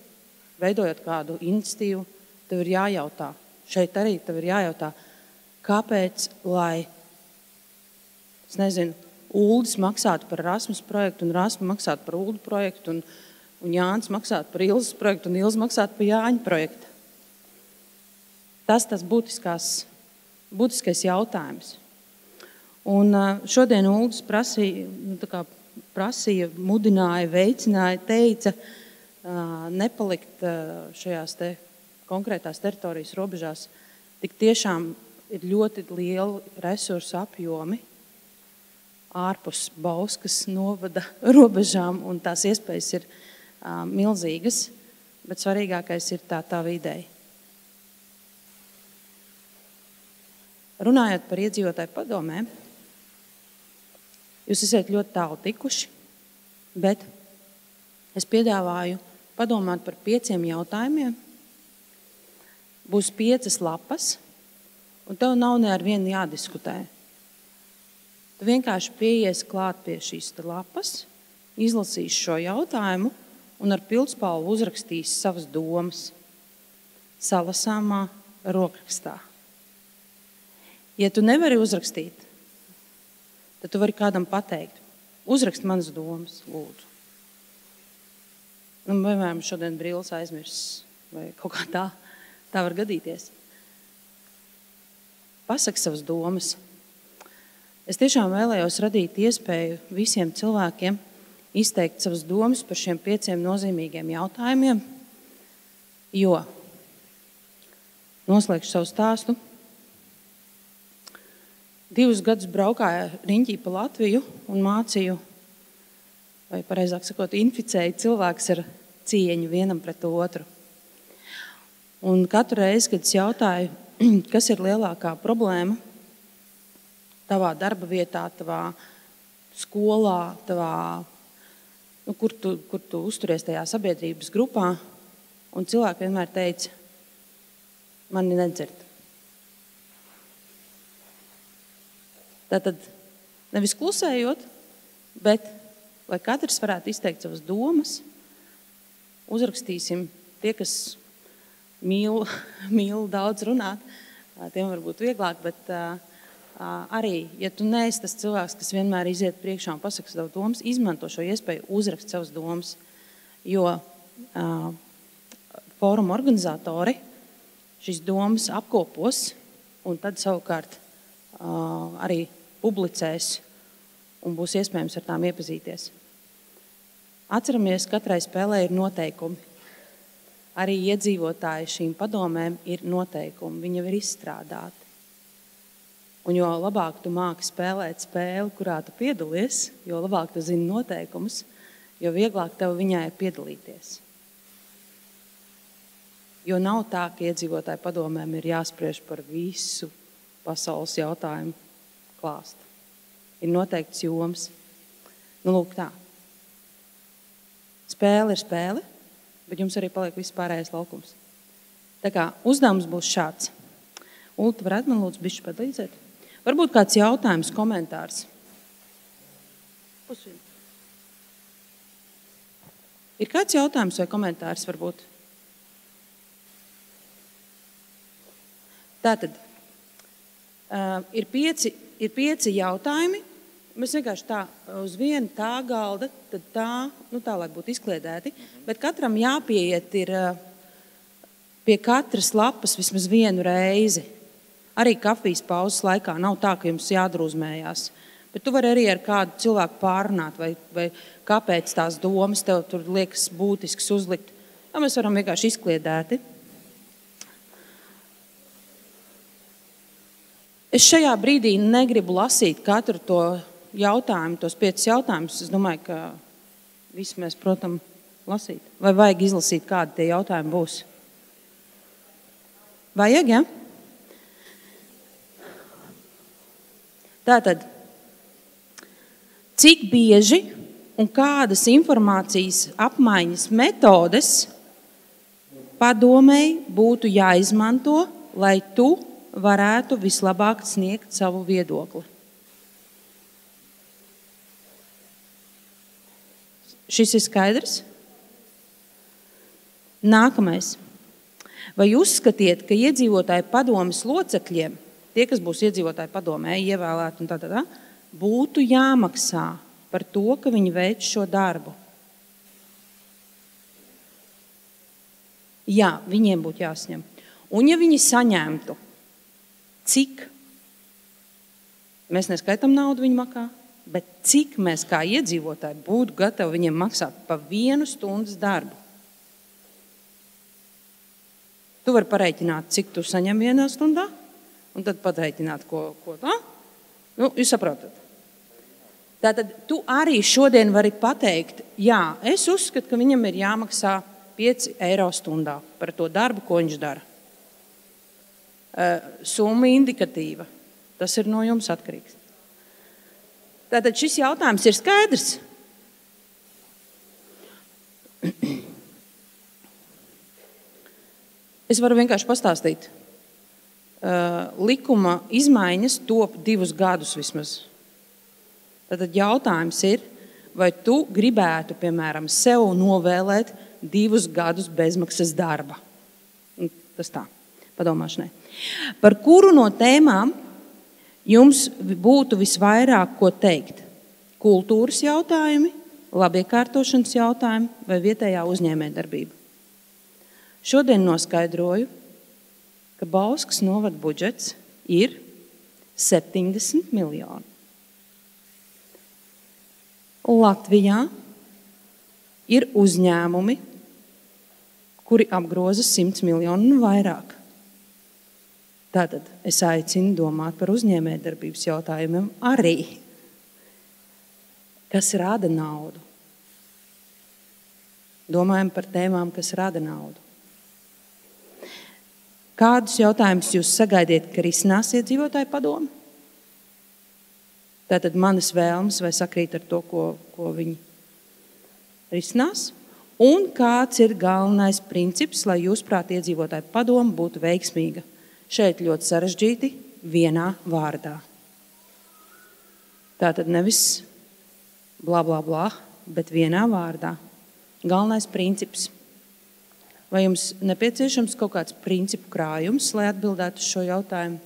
veidojot kādu iniciatīvu, tev ir jājautā, šeit arī tev ir jājautā, kāpēc, lai, es nezinu, Uldis maksātu par Rasmus projektu, un Rasmus maksātu par Uldu projektu, un Jānis maksātu par Ilzes projektu, un Ilze maksātu par Jāņa projektu. Tas būtiskais jautājums. Un šodien Uldis prasīja, mudināja, veicināja, teica nepalikt šajās te konkrētās teritorijas robežās. Tik tiešām ir ļoti lieli resursu apjomi ārpus Bauskas novada robežām, un tās iespējas ir milzīgas, bet svarīgākais ir tā ideja. Runājot par iedzīvotāju padomēm, jūs esat ļoti tālu tikuši, bet es piedāvāju padomāt par 5 jautājumiem. Būs 5 lapas, un tev nav ne ar vienu jādiskutē. Tu vienkārši pieies klāt pie šīs lapas, izlasīsi šo jautājumu un ar pildspalvu uzrakstīsi savas domas salasāmā rokrakstā. Ja tu nevari uzrakstīt, tad tu vari kādam pateikt, uzrakst manas domas, lūdzu. Piemēram, šodien brīlis aizmirsis vai kaut kā tā. Tā var gadīties. Pasaki savas domas. Es tiešām vēlējos radīt iespēju visiem cilvēkiem izteikt savas domas par šiem 5 nozīmīgiem jautājumiem, jo noslēgšu savu stāstu. 2 gadus braukāju riņķī pa Latviju un mācīju, vai pareizāk sakot, inficēju cilvēkus ar cieņu vienam pret otru. Un katru reizi, kad es jautāju, kas ir lielākā problēma tavā darba vietā, tavā skolā, kur tu uzturies tajā sabiedrības grupā, un cilvēki vienmēr teica, mani nedzird. Tātad nevis klusējot, bet lai katrs varētu izteikt savas domas, uzrakstīsim tie, kas mīl daudz runāt, tiem varbūt vieglāk, bet arī, ja tu neesi tas cilvēks, kas vienmēr iziet priekšā un pasaka savu domas, izmanto šo iespēju uzrakst savas domas, jo fóruma organizatori šīs domas apkopos un tad savukārt arī publicēs un būs iespējams ar tām iepazīties. Atceramies, katrai spēlē ir noteikumi. Arī iedzīvotāji šīm padomēm ir noteikumi, viņi jau ir izstrādāti. Un jo labāk tu māki spēlēt spēli, kurā tu piedalies, jo labāk tu zini noteikumus, jo vieglāk tev viņā ir piedalīties. Jo nav tā, ka iedzīvotāju padomēm ir jāspriež par visu pasaules jautājumu klāstu. Ir noteikts joms. Lūk tā. Spēle ir spēle, bet jums arī paliek viss pārējais laukums. Tā kā uzdevums būs šāds. Ulta, varētu man lūdzu bišķi padalīdzēt? Varbūt kāds jautājums, komentārs. Pusvien. Ir kāds jautājums vai komentārs varbūt? Tātad, ir 5 jautājumi. Mēs vienkārši tā uz vienu tā galda, tad tā, lai būtu izkliedēti, bet katram jāpieiet ir pie katras lapas vismaz vienu reizi. Arī kafijas pauzes laikā nav tā, ka jums jādrūzmējās. Bet tu vari arī ar kādu cilvēku pārunāt, vai kāpēc tās domas tev tur liekas būtisks uzlikt. Jā, mēs varam vienkārši izkliedēti. Es šajā brīdī negribu lasīt katru to jautājumu, tos 5 jautājumus. Es domāju, ka visi mēs, protams, lasīt. Vai vajag izlasīt, kādi tie jautājumi būs? Vajag, ja? Tātad, cik bieži un kādas informācijas apmaiņas metodes padomēji būtu jāizmanto, lai tu varētu vislabāk sniegt savu viedokli? Šis ir skaidrs? Nākamais. Vai uzskatiet, ka iedzīvotāju padomes locekļiem, tie, kas būs iedzīvotāju padomē, ievēlēti un būtu jāmaksā par to, ka viņi veic šo darbu? Jā, viņiem būtu jāsaņem. Un ja viņi saņemtu, cik? Mēs neskaitām naudu viņu makā, bet cik mēs kā iedzīvotāji būtu gatavi viņiem maksāt pa 1 stundas darbu? Tu vari pareiķināt, cik tu saņem 1 stundā, un tad pareiķināt, ko tā. Jūs saprotat. Tātad tu arī šodien vari pateikt, jā, es uzskatu, ka viņam ir jāmaksā 5 eiro stundā par to darbu, ko viņš dara. Summa indikatīva. Tas ir no jums atkarīgs. Tātad šis jautājums ir skaidrs. Es varu vienkārši pastāstīt. Likuma izmaiņas top 2 gadus vismaz. Tātad jautājums ir, vai tu gribētu, piemēram, sev novēlēt 2 gadus bezmaksas darba? Tas tā, padomāšanai. Par kuru no tēmām jums būtu visvairāk ko teikt? Kultūras jautājumi, labiekārtošanas jautājumi vai vietējā uzņēmējdarbība? Šodien noskaidroju, ka Bauskas novada budžets ir 70 miljoni. Latvijā ir uzņēmumi, kuri apgroza 100 miljonu un vairāk. Tātad es aicinu domāt par uzņēmējdarbības jautājumiem arī, kas rada naudu. Domājam par tēmām, kas rada naudu. Kādus jautājumus jūs sagaidiet, ka risinās iedzīvotāju padomu? Tātad manas vēlmes vai sakrīt ar to, ko viņi risinās? Un kāds ir galvenais princips, lai jūs prāt iedzīvotāju padomu būtu veiksmīga? Šeit ļoti sarežģīti vienā vārdā. Tātad nevis blā, blā, blā, bet vienā vārdā. Galvenais princips. Vai jums nepieciešams kaut kāds principu krājums, lai atbildētu uz šo jautājumu?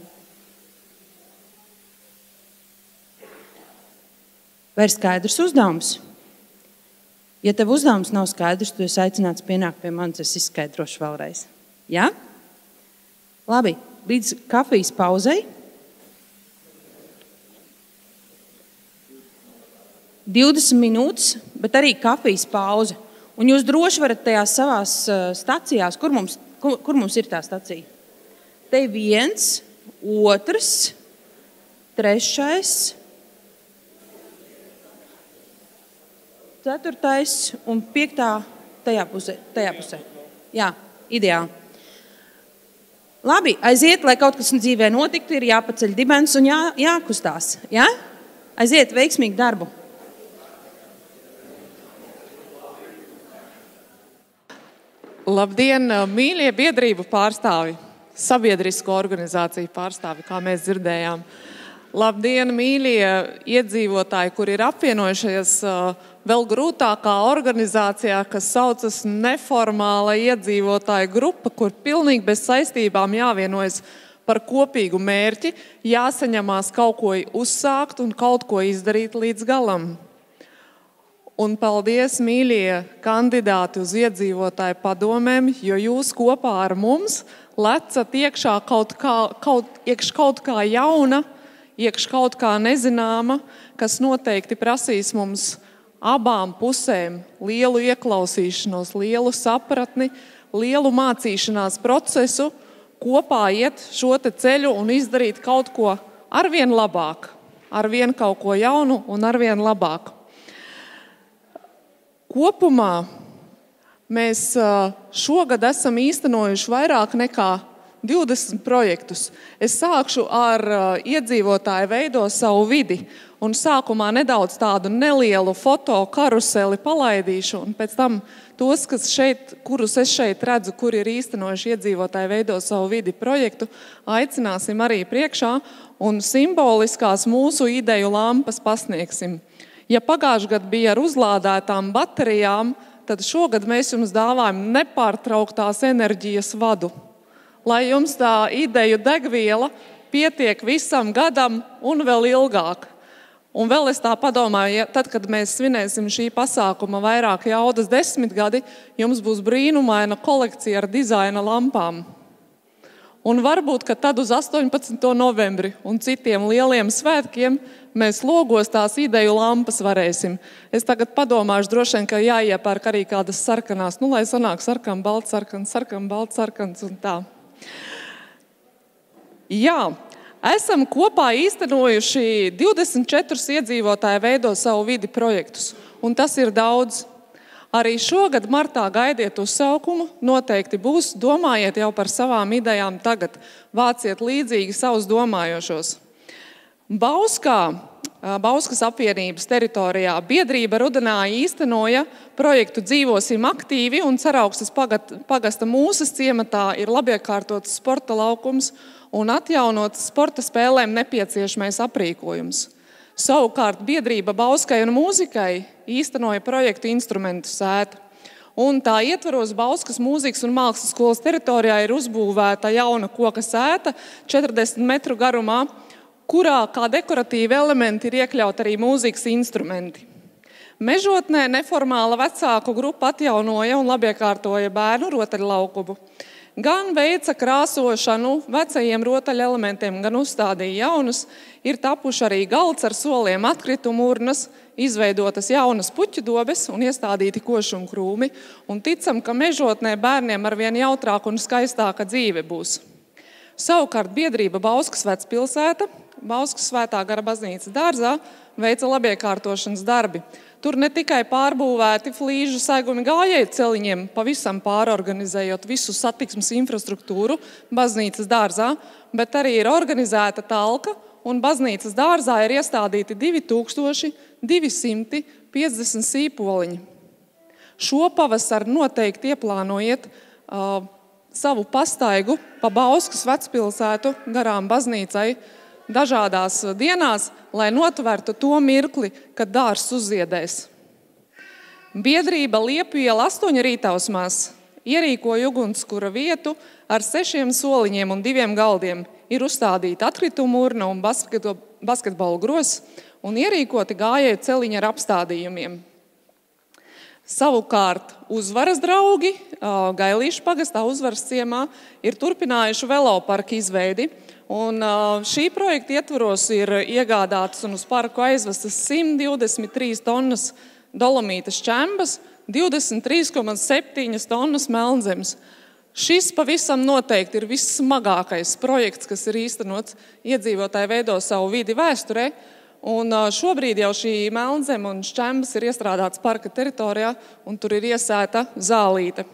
Vai ir skaidrs uzdevums? Ja tev uzdevums nav skaidrs, tu esi aicināts pienākt pie manis, es izskaidrošu vēlreiz. Ja? Labi, līdz kafijas pauzei. 20 minūtes, bet arī kafijas pauze. Un jūs droši varat tajās savās stacijās, kur mums ir tā stacija? Te 1, 2, 3, 4 un 5 tajā pusē. Jā, ideāli. Labi, aiziet, lai kaut kas dzīvē notiktu, ir jāpaceļ dibens un jākustās. Ja? Aiziet, veiksmīgu darbu. Labdien, mīļie biedrību pārstāvi, sabiedrisko organizāciju pārstāvi, kā mēs dzirdējām. Labdien, mīļie iedzīvotāji, kuri ir apvienojušies vēl grūtākā organizācijā, kas saucas neformāla iedzīvotāju grupa, kur pilnīgi bez saistībām jāvienojas par kopīgu mērķi, jāsaņemās kaut ko uzsākt un kaut ko izdarīt līdz galam. Un paldies, mīļie kandidāti uz iedzīvotāju padomēm, jo jūs kopā ar mums lecat iekšā kaut kā jauna, iekš kaut kā nezināma, kas noteikti prasīs mums abām pusēm lielu ieklausīšanos, lielu sapratni, lielu mācīšanās procesu, kopā iet šo te ceļu un izdarīt kaut ko arvien labāk, arvien kaut ko jaunu un arvien labāk. Kopumā mēs šogad esam īstenojuši vairāk nekā 20 projektus. Es sākšu ar iedzīvotāju veido savu vidi un sākumā nedaudz tādu nelielu foto karuseli palaidīšu un pēc tam tos, kurus es šeit redzu, kur ir īstenojuši iedzīvotāju veido savu vidi projektu, aicināsim arī priekšā un simboliskās mūsu ideju lampas pasniegsim. Ja pagājušajā gadā bija ar uzlādētām baterijām, tad šogad mēs jums dāvājam nepārtrauktās enerģijas vadu. Lai jums tā ideju degviela pietiek visam gadam un vēl ilgāk. Un vēl es tā padomāju, tad, kad mēs svinēsim šī pasākuma vairāk jaudas 10 gadi, jums būs brīnumaina kolekcija ar dizaina lampām. Un varbūt, ka tad uz 18. novembri un citiem lieliem svētkiem mēs logos tās ideju lampas varēsim. Es tagad padomāšu droši vien, ka jāiepērk arī kādas sarkanās, lai sanāk sarkan, balt, sarkans un tā. Jā, esam kopā īstenojuši 24 iedzīvotāju veido savu vidi projektus, un tas ir daudz. Arī šogad martā gaidiet uzsaukumu, noteikti būs, domājiet jau par savām idejām tagad, vāciet līdzīgi savus domājošos. Bauskas apvienības teritorijā biedrība Rudenā īstenoja projektu Dzīvosim aktīvi un Ceraukstes pagasta Mūsas ciematā ir labiekārtots sporta laukums un atjaunots sporta spēlēm nepieciešamais aprīkojums. Savukārt biedrība Bauskai un mūzikai īstenoja projektu instrumentu sēta. Un tā ietvaros Bauskas mūzikas un mākslas skolas teritorijā ir uzbūvēta jauna koka sēta 40 metru garumā, kurā kā dekoratīvi elementi ir iekļaut arī mūzikas instrumenti. Mežotnē neformāla vecāku grupa atjaunoja un labiekārtoja bērnu rotaļlaukumu. gan veica krāsošanu vecajiem rotaļelementiem, gan uzstādīja jaunus. Ir tapuši arī galds ar soliem, atkritumu urnas, izveidotas jaunas puķu dobes un iestādīti košumu krūmi. Un ticam, ka mežotnē bērniem arvien jautrāka un skaistāka dzīve būs. Savukārt biedrība Bauskas vecpilsēta, Bauskas Svētā gara baznīcas dārzā veica labiekārtošanas darbi. Tur ne tikai pārbūvēti flīžu segumi gājēju celiņiem, pavisam pārorganizējot visu satiksmes infrastruktūru baznīcas dārzā, bet arī ir organizēta talka un baznīcas dārzā ir iestādīti 2250 sīpoliņi. Šo pavasaru noteikti ieplānojiet savu pastaigu pa Bauskas vecpilsētu garām baznīcai dažādās dienās, lai notvertu to mirkli, kad dārzs uzziedēs. Biedrība Liepu iela 8 rītausmās ierīkoja ugunskura vietu ar 6 soliņiem un 2 galdiem. Ir uzstādīta atkritumu urna un basketbola gros un ierīkoti gājēju celiņi ar apstādījumiem. Savukārt uzvaras draugi Gailīšu pagastā Uzvaras ciemā ir turpinājuši veloparka izveidi. Un šī projekta ietvaros ir iegādātas un uz parku aizvestas 123 tonnas dolomītas čembas, 23,7 tonnas melnzemes. Šis pavisam noteikti ir vissmagākais projekts, kas ir īstenots. Iedzīvotāji veido savu vidi vēsturē. Un šobrīd jau šī melnzeme un šķembas ir iestrādāts parka teritorijā, un tur ir iesēta zālīte.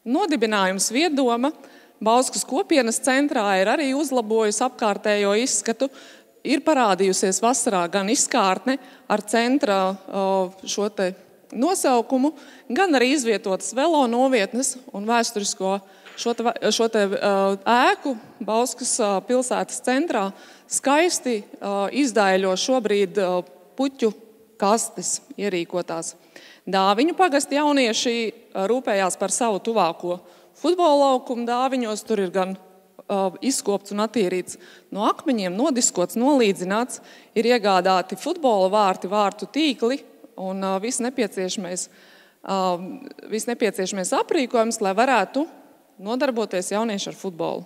Nodibinājums Viedoma Bauskas kopienas centrā ir arī uzlabojusi apkārtējo izskatu. Ir parādījusies vasarā gan izkārtne ar centra šo te nosaukumu, gan arī izvietotas velo novietnes un vēsturisko šo te ēku Bauskas pilsētas centrā skaisti izdaiļo šobrīd puķu kastes ierīkotās. Dāviņu pagasta jaunieši rūpējās par savu tuvāko futbola laukumu Dāviņos. Tur ir gan izkopts un attīrīts no akmeņiem, nodiskots, nolīdzināts, ir iegādāti futbola vārti, vārtu tīkli un viss nepieciešamais aprīkojums, lai varētu nodarboties jaunieši ar futbolu.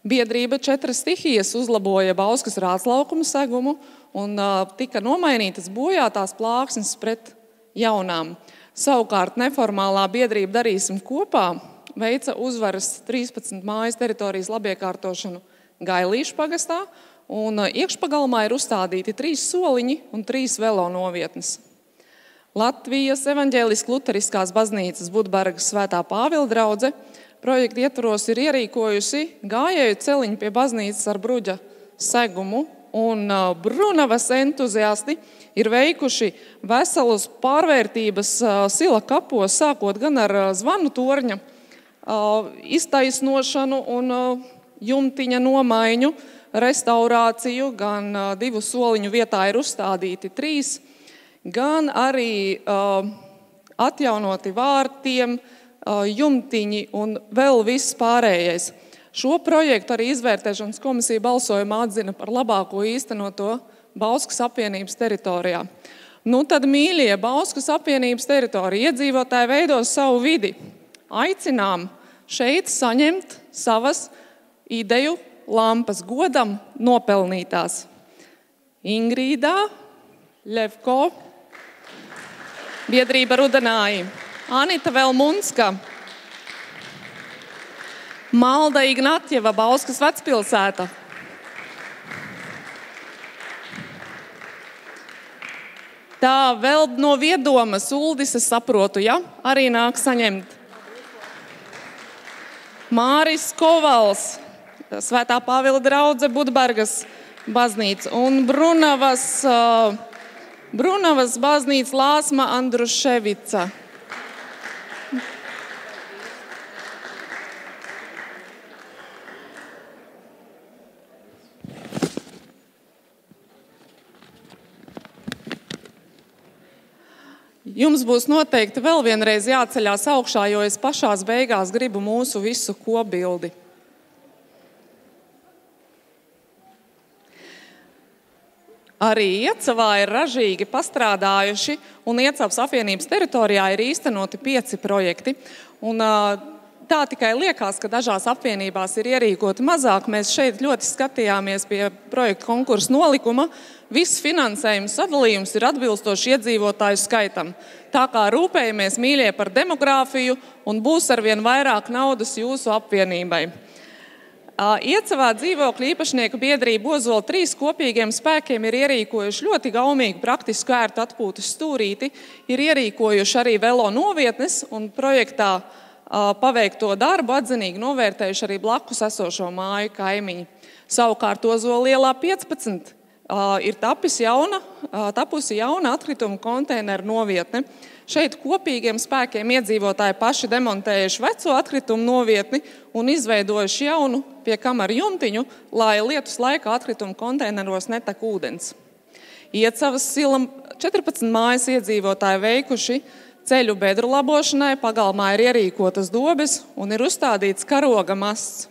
Biedrība 4 stihijas uzlaboja Bauskas rātslaukuma segumu un tika nomainītas bojātās plāksnes pret jaunām. Savukārt neformālā biedrība Darīsim kopā veica Uzvaras 13 mājas teritorijas labiekārtošanu Gailīšu pagastā, un iekšpagalmā ir uzstādīti 3 soliņi un 3 velo novietnes. Latvijas evaņģēliskās luteriskās baznīcas Budbergas Svētā Pāvila draudze projekta ietvaros ir ierīkojusi gājēju celiņu pie baznīcas ar bruģa segumu, un Brunavas entuziasti ir veikuši veselus pārvērtības sila kapos, sākot gan ar zvanu torņa iztaisnošanu un jumtiņa nomaiņu, restaurāciju, gan 2 soliņu vietā ir uzstādīti 3, gan arī atjaunoti vārtiem, jumtiņi un vēl viss pārējais. Šo projektu arī izvērtēšanas komisija balsojumā atzina par labāko īstenoto Bauskas apvienības teritorijā. Nu tad, mīļie, Bauskas apvienības teritorija iedzīvotāji veido savu vidi. Aicinām šeit saņemt savas ideju lampas godam nopelnītās. Ingrīdā, Ļevko, biedrība Rudenāji, Anita Velmunska, Malda Ignatjeva, Bauskas vecpilsēta, tā vēl no Viedomas Uldis, es saprotu, ja, arī nāk saņemt. Māris Kovals, Svētā Pāvila draudze Budbergas baznīca un Brunavas baznīca Lāsma Andruševica. Jums būs noteikti vēl vienreiz jāceļās augšā, jo es pašās beigās gribu mūsu visu kopbildi. Arī Iecavā ir ražīgi pastrādājuši un Iecavas apvienības teritorijā ir īstenoti 5 projekti. Un Tā tikai liekas, ka dažās apvienībās ir ierīkoti mazāk. Mēs šeit ļoti skatījāmies pie projekta konkursa nolikuma. Viss finansējums sadalījums ir atbilstoši iedzīvotāju skaitam. Tā kā rūpējamies, mīļie, par demogrāfiju un būs arvien vairāk naudas jūsu apvienībai. Iecavā dzīvokļu īpašnieku biedrība Ozola 3 kopīgiem spēkiem ir ierīkojuši ļoti gaumīgu praktisku ērtu atpūtas stūrīti, ir ierīkojuši arī velo novietnes un projektā paveikto darbu atzinīgi novērtējuši arī blakus esošo māju kaimiņi. Savukārt Ozola ielā 15 ir tapusi jauna atkrituma konteineru novietne. Šeit kopīgiem spēkiem iedzīvotāji paši demontējuši veco atkritumu novietni un izveidojuši jaunu pie kamara jumtiņu, lai lietus laikā atkritumu konteineros netek ūdens. Iecavas sila 14 mājas iedzīvotāji veikuši ceļu bedru labošanai, pagalmā ir ierīkotas dobes un ir uzstādīts karoga masts.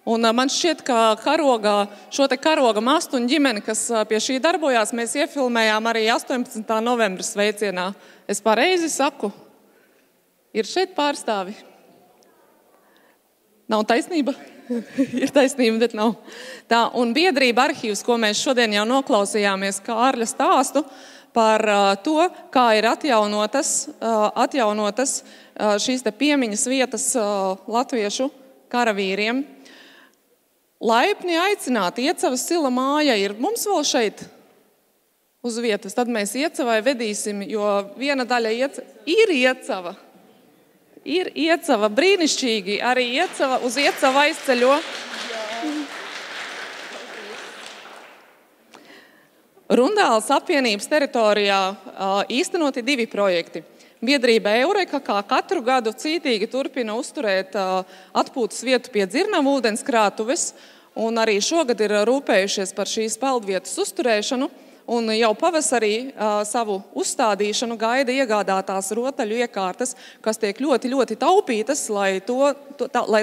Un man šķiet, ka šo te karoga mastu un ģimeni, kas pie šī darbojās, mēs iefilmējām arī 18. novembra sveicienā. Es pareizi saku? Ir šeit pārstāvi? Nav taisnība? Ir taisnība, bet nav. Tā, un biedrība arhīvs, ko mēs šodien jau noklausījāmies Kārļa stāstu par to, kā ir atjaunotas šīs te piemiņas vietas latviešu karavīriem. Laipni aicināti, Iecavas sila māja ir mums vēl šeit uz vietas, tad mēs Iecavai vedīsim, jo viena daļa ir Iecava. Ir Iecava, brīnišķīgi, arī Iecava, uz Iecavu aizceļo. Rundāles apvienības teritorijā īstenoti 2 projekti. Biedrība Eureka, kā katru gadu cītīgi turpina uzturēt atpūtas vietu pie Dzirnavu ūdens krātuves, un arī šogad ir rūpējušies par šīs peldvietas uzturēšanu, un jau pavasarī savu uzstādīšanu gaida iegādātās rotaļu iekārtas, kas tiek ļoti, ļoti taupītas, lai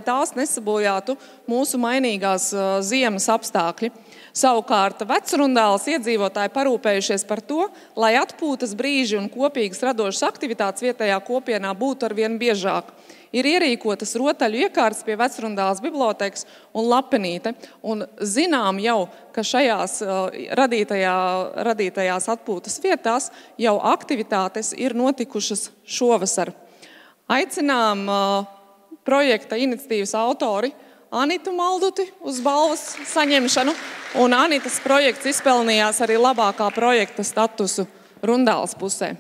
tās nesabojātu mūsu mainīgās ziemas apstākļi. Savukārt Vecrundāles iedzīvotāji parūpējušies par to, lai atpūtas brīži un kopīgas radošas aktivitātes vietējā kopienā būtu arvien biežāk. Ir ierīkotas rotaļu iekārtas pie Vecrundāles bibliotēkas un lapenīte. Un zinām jau, ka šajās radītajās atpūtas vietās jau aktivitātes ir notikušas šovasar. Aicinām projekta iniciatīvas autori Anitu Malduti uz balvas saņemšanu, un Anitas projekts izpelnījās arī labākā projekta statusu Rundāles pusē.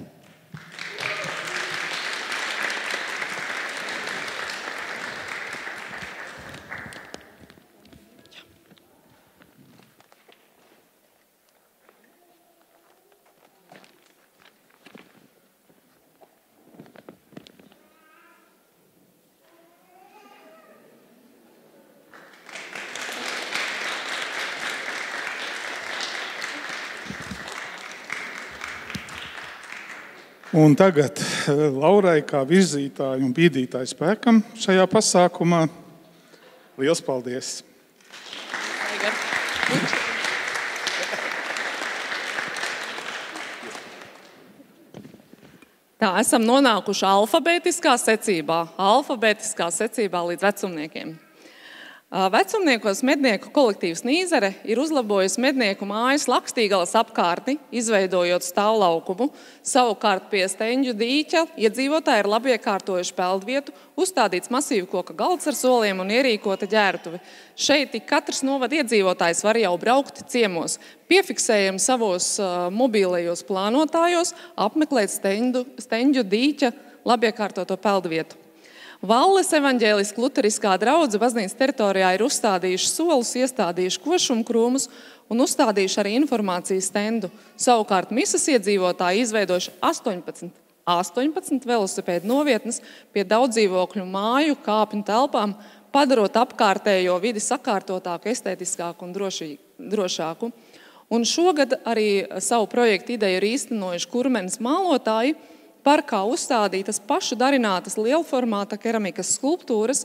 Un tagad Laurai kā virzītāju un bīdītāju spēkam šajā pasākumā. Liels paldies! Tā, esam nonākuši alfabētiskā secībā līdz vecumniekiem. Vecumniekos mednieku kolektīvs Nīzere ir uzlabojusi mednieku mājas Lakstīgalas apkārtni, izveidojot stāvlaukumu. Savukārt pie Steņģu dīķa iedzīvotāji ir labi iekārtojuši peldvietu, uzstādīts masīvu koka galds ar soliem un ierīkota ģērbtuve. Šeit katrs novada iedzīvotājs var jau braukt ciemos. Piefiksējam savos mobilajos plānotājos, apmeklēt Steņģu dīķa labi iekārtoto peldvietu. Valles evaņģēliska luteriskā draudze baznīcas teritorijā ir uzstādījuši solus, iestādījuši košumu krūmus un uzstādījuši arī informācijas stendu. Savukārt misas iedzīvotāji izveidojuši 18 velosipēdu novietnes pie daudzdzīvokļu māju, kāpņu telpām, padarot apkārtējo vidi sakārtotāku, estētiskāku un drošāku. Un šogad arī savu projektu ideju ir īstenojuši Kurmenes mālotāji, parkā uzstādītas pašu darinātas lielformāta keramikas skulptūras,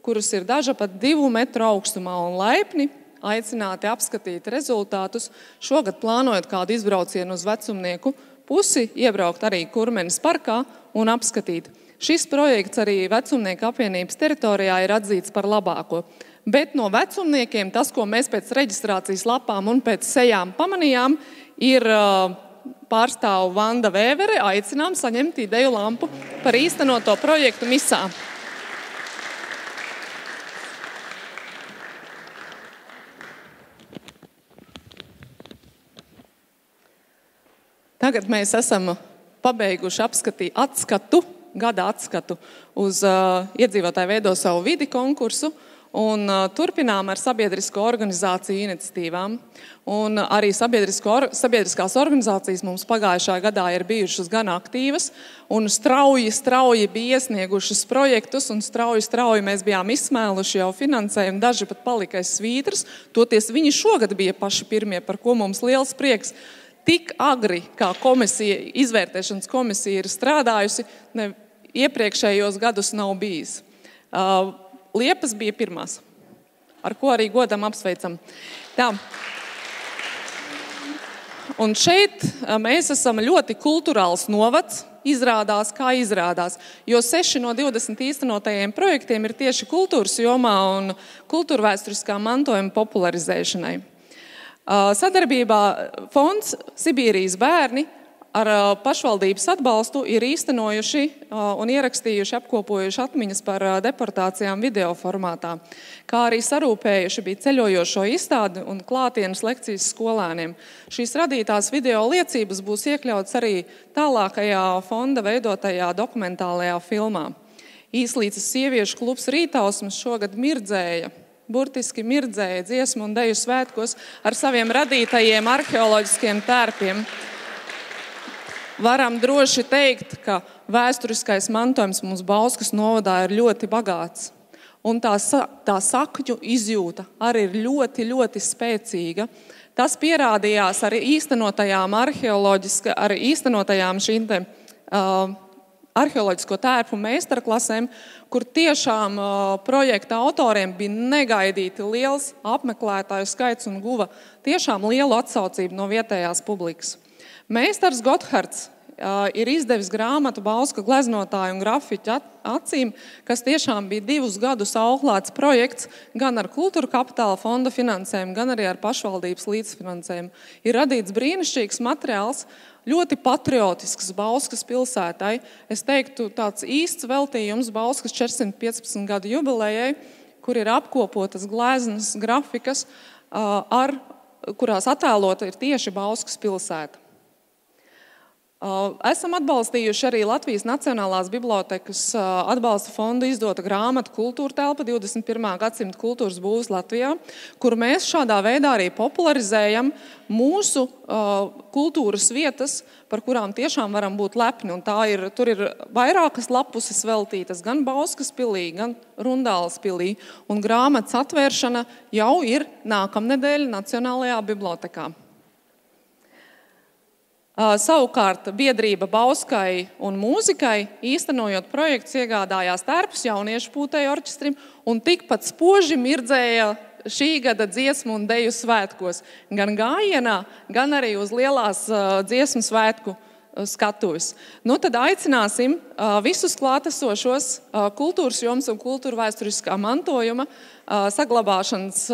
kuras ir daža pat 2 metru augstumā un laipni, aicināti apskatīt rezultātus. Šogad plānojot kādu izbraucienu uz vecumnieku pusi, iebraukt arī Kurmenes parkā un apskatīt. Šis projekts arī Vecumnieku apvienības teritorijā ir atzīts par labāko. Bet no vecumniekiem tas, ko mēs pēc reģistrācijas lapām un pēc sejām pamanījām, ir pārstāvu Vanda Vēvere, aicinām saņemt ideju lampu par īstenoto projektu misā. Tagad mēs esam pabeiguši gada atskatu uz iedzīvotāju veido savu vidi konkursu un turpinām ar sabiedrisko organizāciju iniciatīvām. Un arī sabiedriskās organizācijas mums pagājušā gadā ir bijušas gan aktīvas un strauji bija iesniegušas projektus un strauji mēs bijām izsmēluši jau finansējumu, daži pat palika aiz svītras, toties viņi šogad bija paši pirmie, par ko mums liels prieks. Tik agri, kā izvērtēšanas komisija ir strādājusi, iepriekšējos gadus nav bijis. Liepas bija pirmās, ar ko arī godam apsveicam. Tā. Un šeit mēs esam ļoti kulturāls novads, izrādās, jo 6 no 20 īstenotajiem projektiem ir tieši kultūras jomā un kultūrvēsturiskā mantojuma popularizēšanai. Sadarbībā fonds Sibīrijas bērni ar pašvaldības atbalstu ir īstenojuši un ierakstījuši, apkopojuši atmiņas par deportācijām video formātā, kā arī sarūpējuši bija ceļojošo izstādi un klātienes lekcijas skolēniem. Šīs radītās video liecības būs iekļauts arī tālākajā fonda veidotajā dokumentālajā filmā. Īslīces sieviešu klubs Rītausmas šogad burtiski mirdzēja dziesmu un deju svētkos ar saviem radītajiem arheoloģiskiem tērpiem. Varam droši teikt, ka vēsturiskais mantojums mums Bauskas novadā ir ļoti bagāts. Un tā sakņu izjūta arī ir ļoti, ļoti spēcīga. Tas pierādījās arī īstenotajām šīm arheoloģisko tērpu meistarklasēm, kur tiešām projekta autoriem bija negaidīti liels apmeklētāju skaits un guva tiešām lielu atsaucību no vietējās publikas. Meistars Gothards ir izdevis grāmatu Bauska gleznotāju un grafiķu acīm, kas tiešām bija 2 gadus auklēts projekts gan ar Kultūra kapitāla fonda finansējumu, gan arī ar pašvaldības līdzfinansējumu. Ir radīts brīnišķīgs materiāls, ļoti patriotisks Bauskas pilsētai. Es teiktu, tāds īsts veltījums Bauskas 415 gadu jubilejai, kur ir apkopotas gleznas grafikas, kurās attēlota ir tieši Bauskas pilsēta. Esam atbalstījuši arī Latvijas Nacionālās bibliotekas atbalsta fondu izdota grāmata Kultūra telpa 21. gadsimta kultūras būvs Latvijā, kur mēs šādā veidā arī popularizējam mūsu kultūras vietas, par kurām tiešām varam būt lepni. Un tur ir vairākas lapuses veltītas gan Bauskas pilī, gan Rundāles pilī. Un grāmatas atvēršana jau ir nākamnedēļ Nacionālajā bibliotekā. Savukārt biedrība Bauskai un mūzikai, īstenojot projekts, iegādājās tērpus jauniešu pūtēju orķestrim un tikpat spoži mirdzēja šī gada dziesmu un deju svētkos, gan gājienā, gan arī uz lielās dziesmu svētku skatuves. Tad aicināsim visus klātesošos kultūras jomas un kultūra vēsturiskā mantojuma saglabāšanas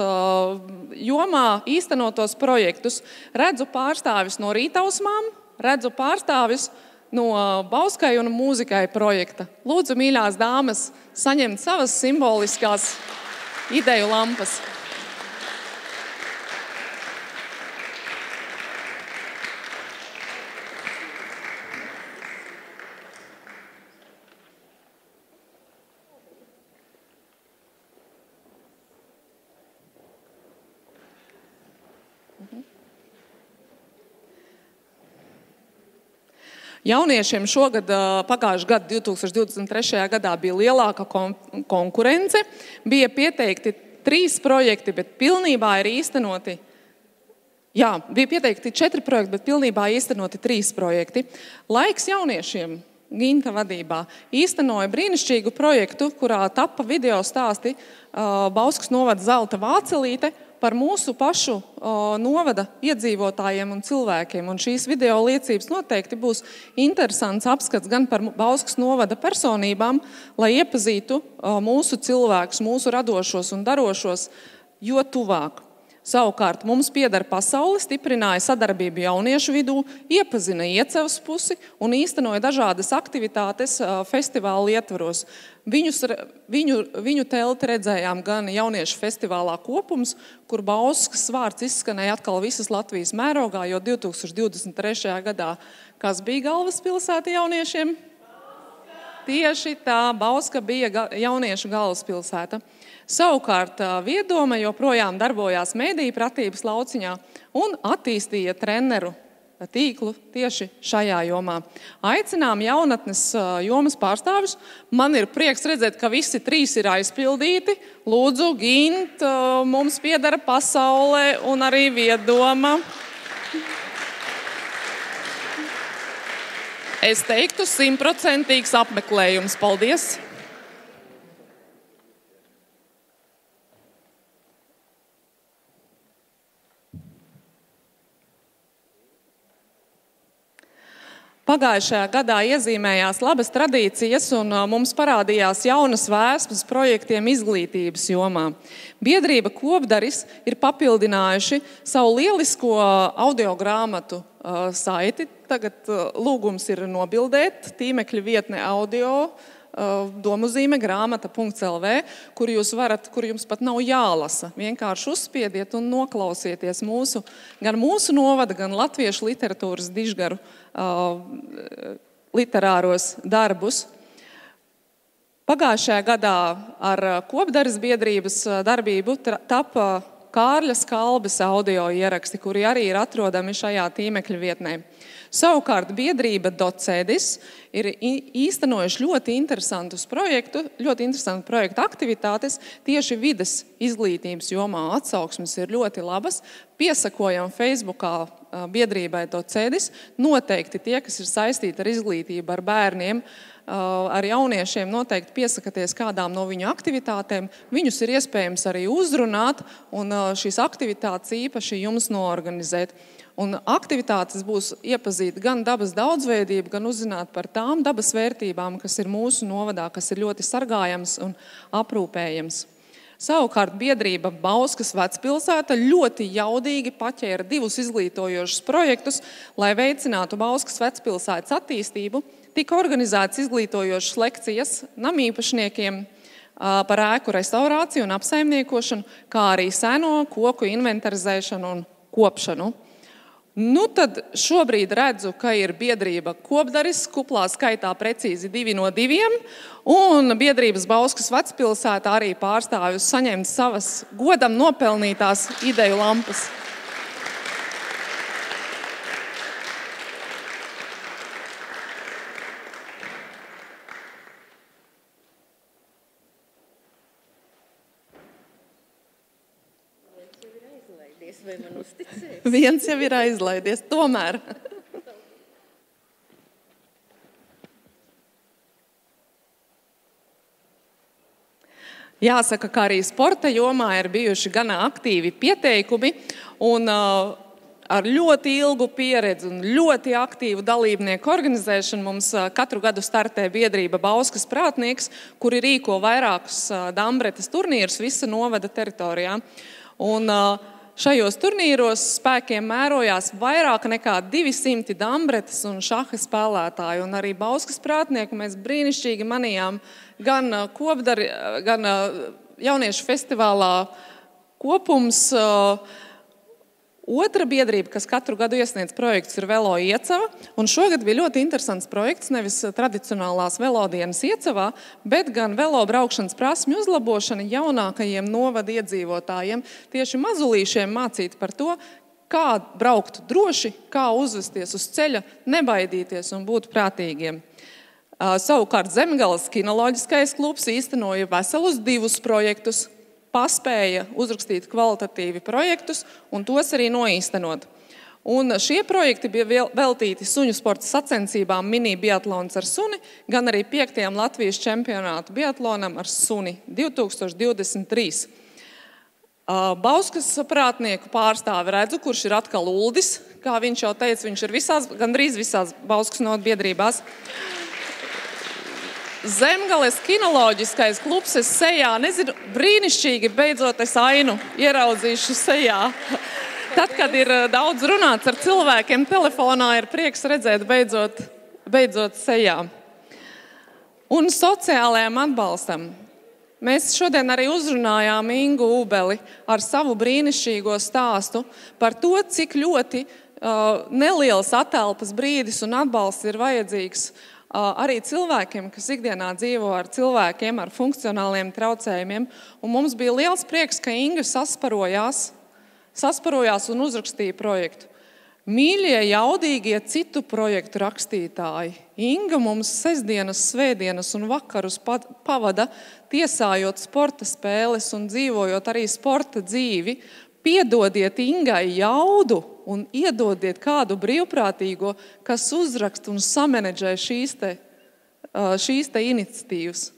jomā īstenotos projektus. Redzu pārstāvis no Rītausmām, redzu pārstāvis no Bauskai un mūzikai projekta. Lūdzu, mīļās dāmas, saņemt savas simboliskās ideju lampas. Jauniešiem šogad, pagājušajā gadā, 2023. gadā, bija lielāka konkurence. Bija pieteikti 3 projekti, bet pilnībā ir īstenoti. Bija pieteikti 4 projekti, bet pilnībā īstenoti 3 projekti. Laiks jauniešiem Ginta vadībā īstenoja brīnišķīgu projektu, kurā tappa video stāsti Bauskas novada Zelta Vācelīte par mūsu pašu novada iedzīvotājiem un cilvēkiem. Un šīs video liecības noteikti būs interesants apskats gan par Bauskas novada personībām, lai iepazītu mūsu cilvēkus, mūsu radošos un darošos, jo tuvāk. Savukārt mums pieder pasaule, stiprināja sadarbību jauniešu vidū, iepazina Iecevas pusi un īstenoja dažādas aktivitātes festivālu ietvaros. Viņu telti redzējām gan jauniešu festivālā Kopums, kur Bauskas vārds izskanēja atkal visas Latvijas mērogā, jo 2023. gadā kas bija galvaspilsēta jauniešiem? Tieši tā, Bauska bija jauniešu galvaspilsēta. Savukārt Viedome joprojām darbojās mediju pratības lauciņā un attīstīja treneru tīklu tieši šajā jomā. Aicinām jaunatnes jomas pārstāvjus. Man ir prieks redzēt, ka visi 3 ir aizpildīti. Lūdzu, Gint, mums piedara pasaule un arī Viedoma. Es teiktu 100% apmeklējums. Paldies! Pagājušajā gadā iezīmējās labas tradīcijas un mums parādījās jaunas vēsmas projektiem izglītības jomā. Biedrība Kopdaris ir papildinājuši savu lielisko audiogrāmatu saiti. Tagad lūgums ir nobildēt tīmekļa vietne audio domuzīme grāmata.lv, kur jums pat nav jālasa. Vienkārši uzspiediet un noklausieties gan mūsu novada, gan latviešu literatūras dižgaru literāros darbus. Pagājušajā gadā ar Kopdaris biedrības darbību tapa Kārļa Skalbes audio ieraksti, kuri arī ir atrodami šajā tīmekļa vietnē. Savukārt biedrība Docēdis ir īstenojuši ļoti interesantu projektu aktivitātes tieši vides izglītības jomā. Atsauksmes ir ļoti labas. Piesakojam Facebookā biedrībai Docēdis. Noteikti tie, kas ir saistīti ar izglītību, ar bērniem, ar jauniešiem, noteikti piesakaties kādām no viņu aktivitātēm. Viņus ir iespējams arī uzrunāt un šīs aktivitātes īpaši jums noorganizēt. Un aktivitātes būs iepazīt gan dabas daudzveidību, gan uzzināt par tām dabas vērtībām, kas ir mūsu novadā, kas ir ļoti sargājams un aprūpējams. Savukārt biedrība Bauskas vecpilsēta ļoti jaudīgi paķēra 2 izglītojošus projektus, lai veicinātu Bauskas vecpilsētas attīstību. Tika organizētas izglītojošas lekcijas namīpašniekiem par ēku restaurāciju un apsaimniekošanu, kā arī seno koku inventarizēšanu un kopšanu. Nu tad šobrīd redzu, ka ir biedrība Kopdaris, kuplā skaitā precīzi 2 no 2, un biedrības Bauskas vecpilsētā arī pārstāvjus saņemt savas godam nopelnītās ideju lampas. Viens jau ir aizlaidies, tomēr. Jāsaka, ka arī sporta jomā ir bijuši gana aktīvi pieteikumi un ar ļoti ilgu pieredzi un ļoti aktīvu dalībnieku organizēšanu mums katru gadu startē biedrība Bauskas prātnieks, kuri rīko vairākus dambretes turnīrus visa novada teritorijā. Un šajos turnīros spēkiem mērojās vairāk nekā 200 dambretes un šaha spēlētāju. Un arī Bauskas prātnieku mēs brīnišķīgi manījām gan Kopdari, gan jauniešu festivālā Kopums. Otra biedrība, kas katru gadu iesniedz projektus, ir Velo Iecava. Un šogad bija ļoti interesants projekts, nevis tradicionālās velodienas Iecavā, bet gan velo braukšanas prasmju uzlabošana jaunākajiem novada iedzīvotājiem. Tieši mazulīšiem mācīt par to, kā braukt droši, kā uzvesties uz ceļa, nebaidīties un būt prātīgiem. Savukārt Zemgales kinoloģiskais klubs īstenoja veselus 2 projektus, paspēja uzrakstīt kvalitatīvi projektus un tos arī noīstenot. Un šie projekti bija veltīti suņu sporta sacensībām mini biatlons ar suni, gan arī 5. Latvijas čempionātu biatlonam ar suni 2023. Bauskas prātnieku pārstāvi redzu, kurš ir atkal Uldis. Kā viņš jau teica, viņš ir gandrīz visās Bauskas notu biedrībās. Zemgales kinoloģiskais klubs es sejā, nezinu, brīnišķīgi beidzot es Ainu ieraudzīšu sejā. Tad, kad ir daudz runāts ar cilvēkiem telefonā, ir prieks redzēt beidzot sejā. Un sociālajam atbalstam. Mēs šodien arī uzrunājām Ingu Ubeli ar savu brīnišķīgo stāstu par to, cik ļoti neliels atelpas brīdis un atbalsts ir vajadzīgs arī cilvēkiem, kas ikdienā dzīvo ar cilvēkiem ar funkcionāliem traucējumiem. Un mums bija liels prieks, ka Inga sasparojās un uzrakstīja projektu. Mīļie, jaudīgie citu projektu rakstītāji, Inga mums sestdienas, svētdienas un vakarus pavada tiesājot sporta spēles un dzīvojot arī sporta dzīvi. Piedodiet Ingai jaudu un iedodiet kādu brīvprātīgo, kas uzrakst un samenedžē šīs te iniciatīvas.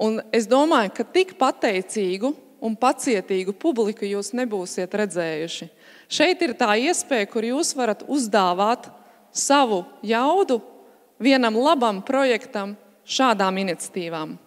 Un es domāju, ka tik pateicīgu un pacietīgu publiku jūs nebūsiet redzējuši. Šeit ir tā iespēja, kur jūs varat uzdāvāt savu jaudu vienam labam projektam šādām iniciatīvām.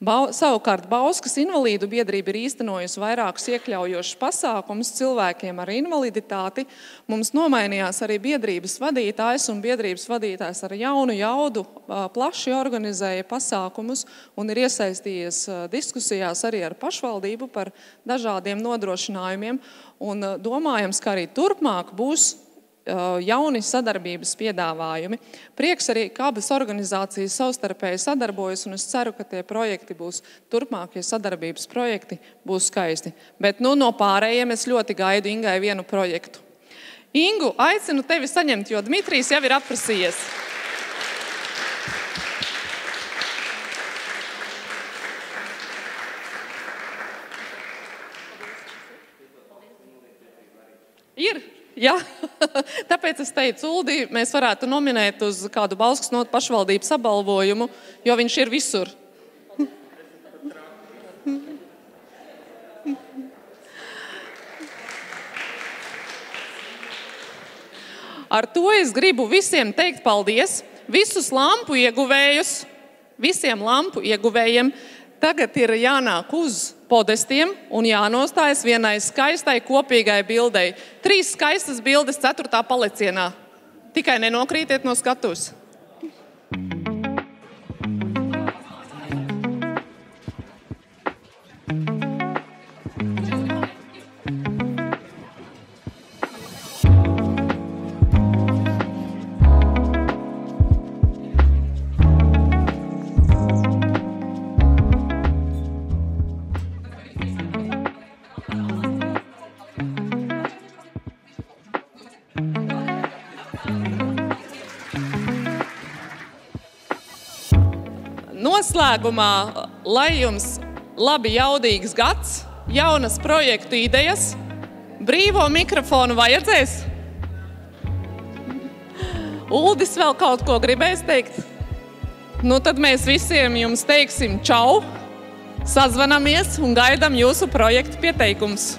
Savukārt Bauskas invalīdu biedrība ir īstenojusi vairākus iekļaujošus pasākumus cilvēkiem ar invaliditāti. Mums nomainījās arī biedrības vadītājs, un biedrības vadītājs ar jaunu jaudu plaši organizēja pasākumus un ir iesaistījies diskusijās arī ar pašvaldību par dažādiem nodrošinājumiem. Un domājams, ka arī turpmāk būs jauni sadarbības piedāvājumi. Prieks arī, ka abas organizācijas savstarpēji sadarbojas, un es ceru, ka tie projekti būs turpmākie sadarbības projekti, būs skaisti. Bet no pārējiem es ļoti gaidu Ingai vienu projektu. Ingu, aicinu tevi saņemt, jo Dmitrijs jau ir atprasījies. Ir? Jā, tāpēc es teicu, Uldi, mēs varētu nominēt uz kādu Bauskas notu pašvaldības apbalvojumu, jo viņš ir visur. Ar to es gribu visiem teikt paldies, visus lampu ieguvējus, visiem lampu ieguvējiem. Tagad ir jānāk uz podestiem un jānostājas vienai skaistai kopīgai bildei. 3 skaistas bildes 4. palicienā. Tikai nenokrītiet no skatuves. Noslēgumā, lai jums labi jaudīgs gads, jaunas projektu idejas, brīvo mikrofonu vajadzēs? Uldis vēl kaut ko gribēs teikt? Nu tad mēs visiem jums teiksim čau, sazvanamies un gaidām jūsu projektu pieteikumus.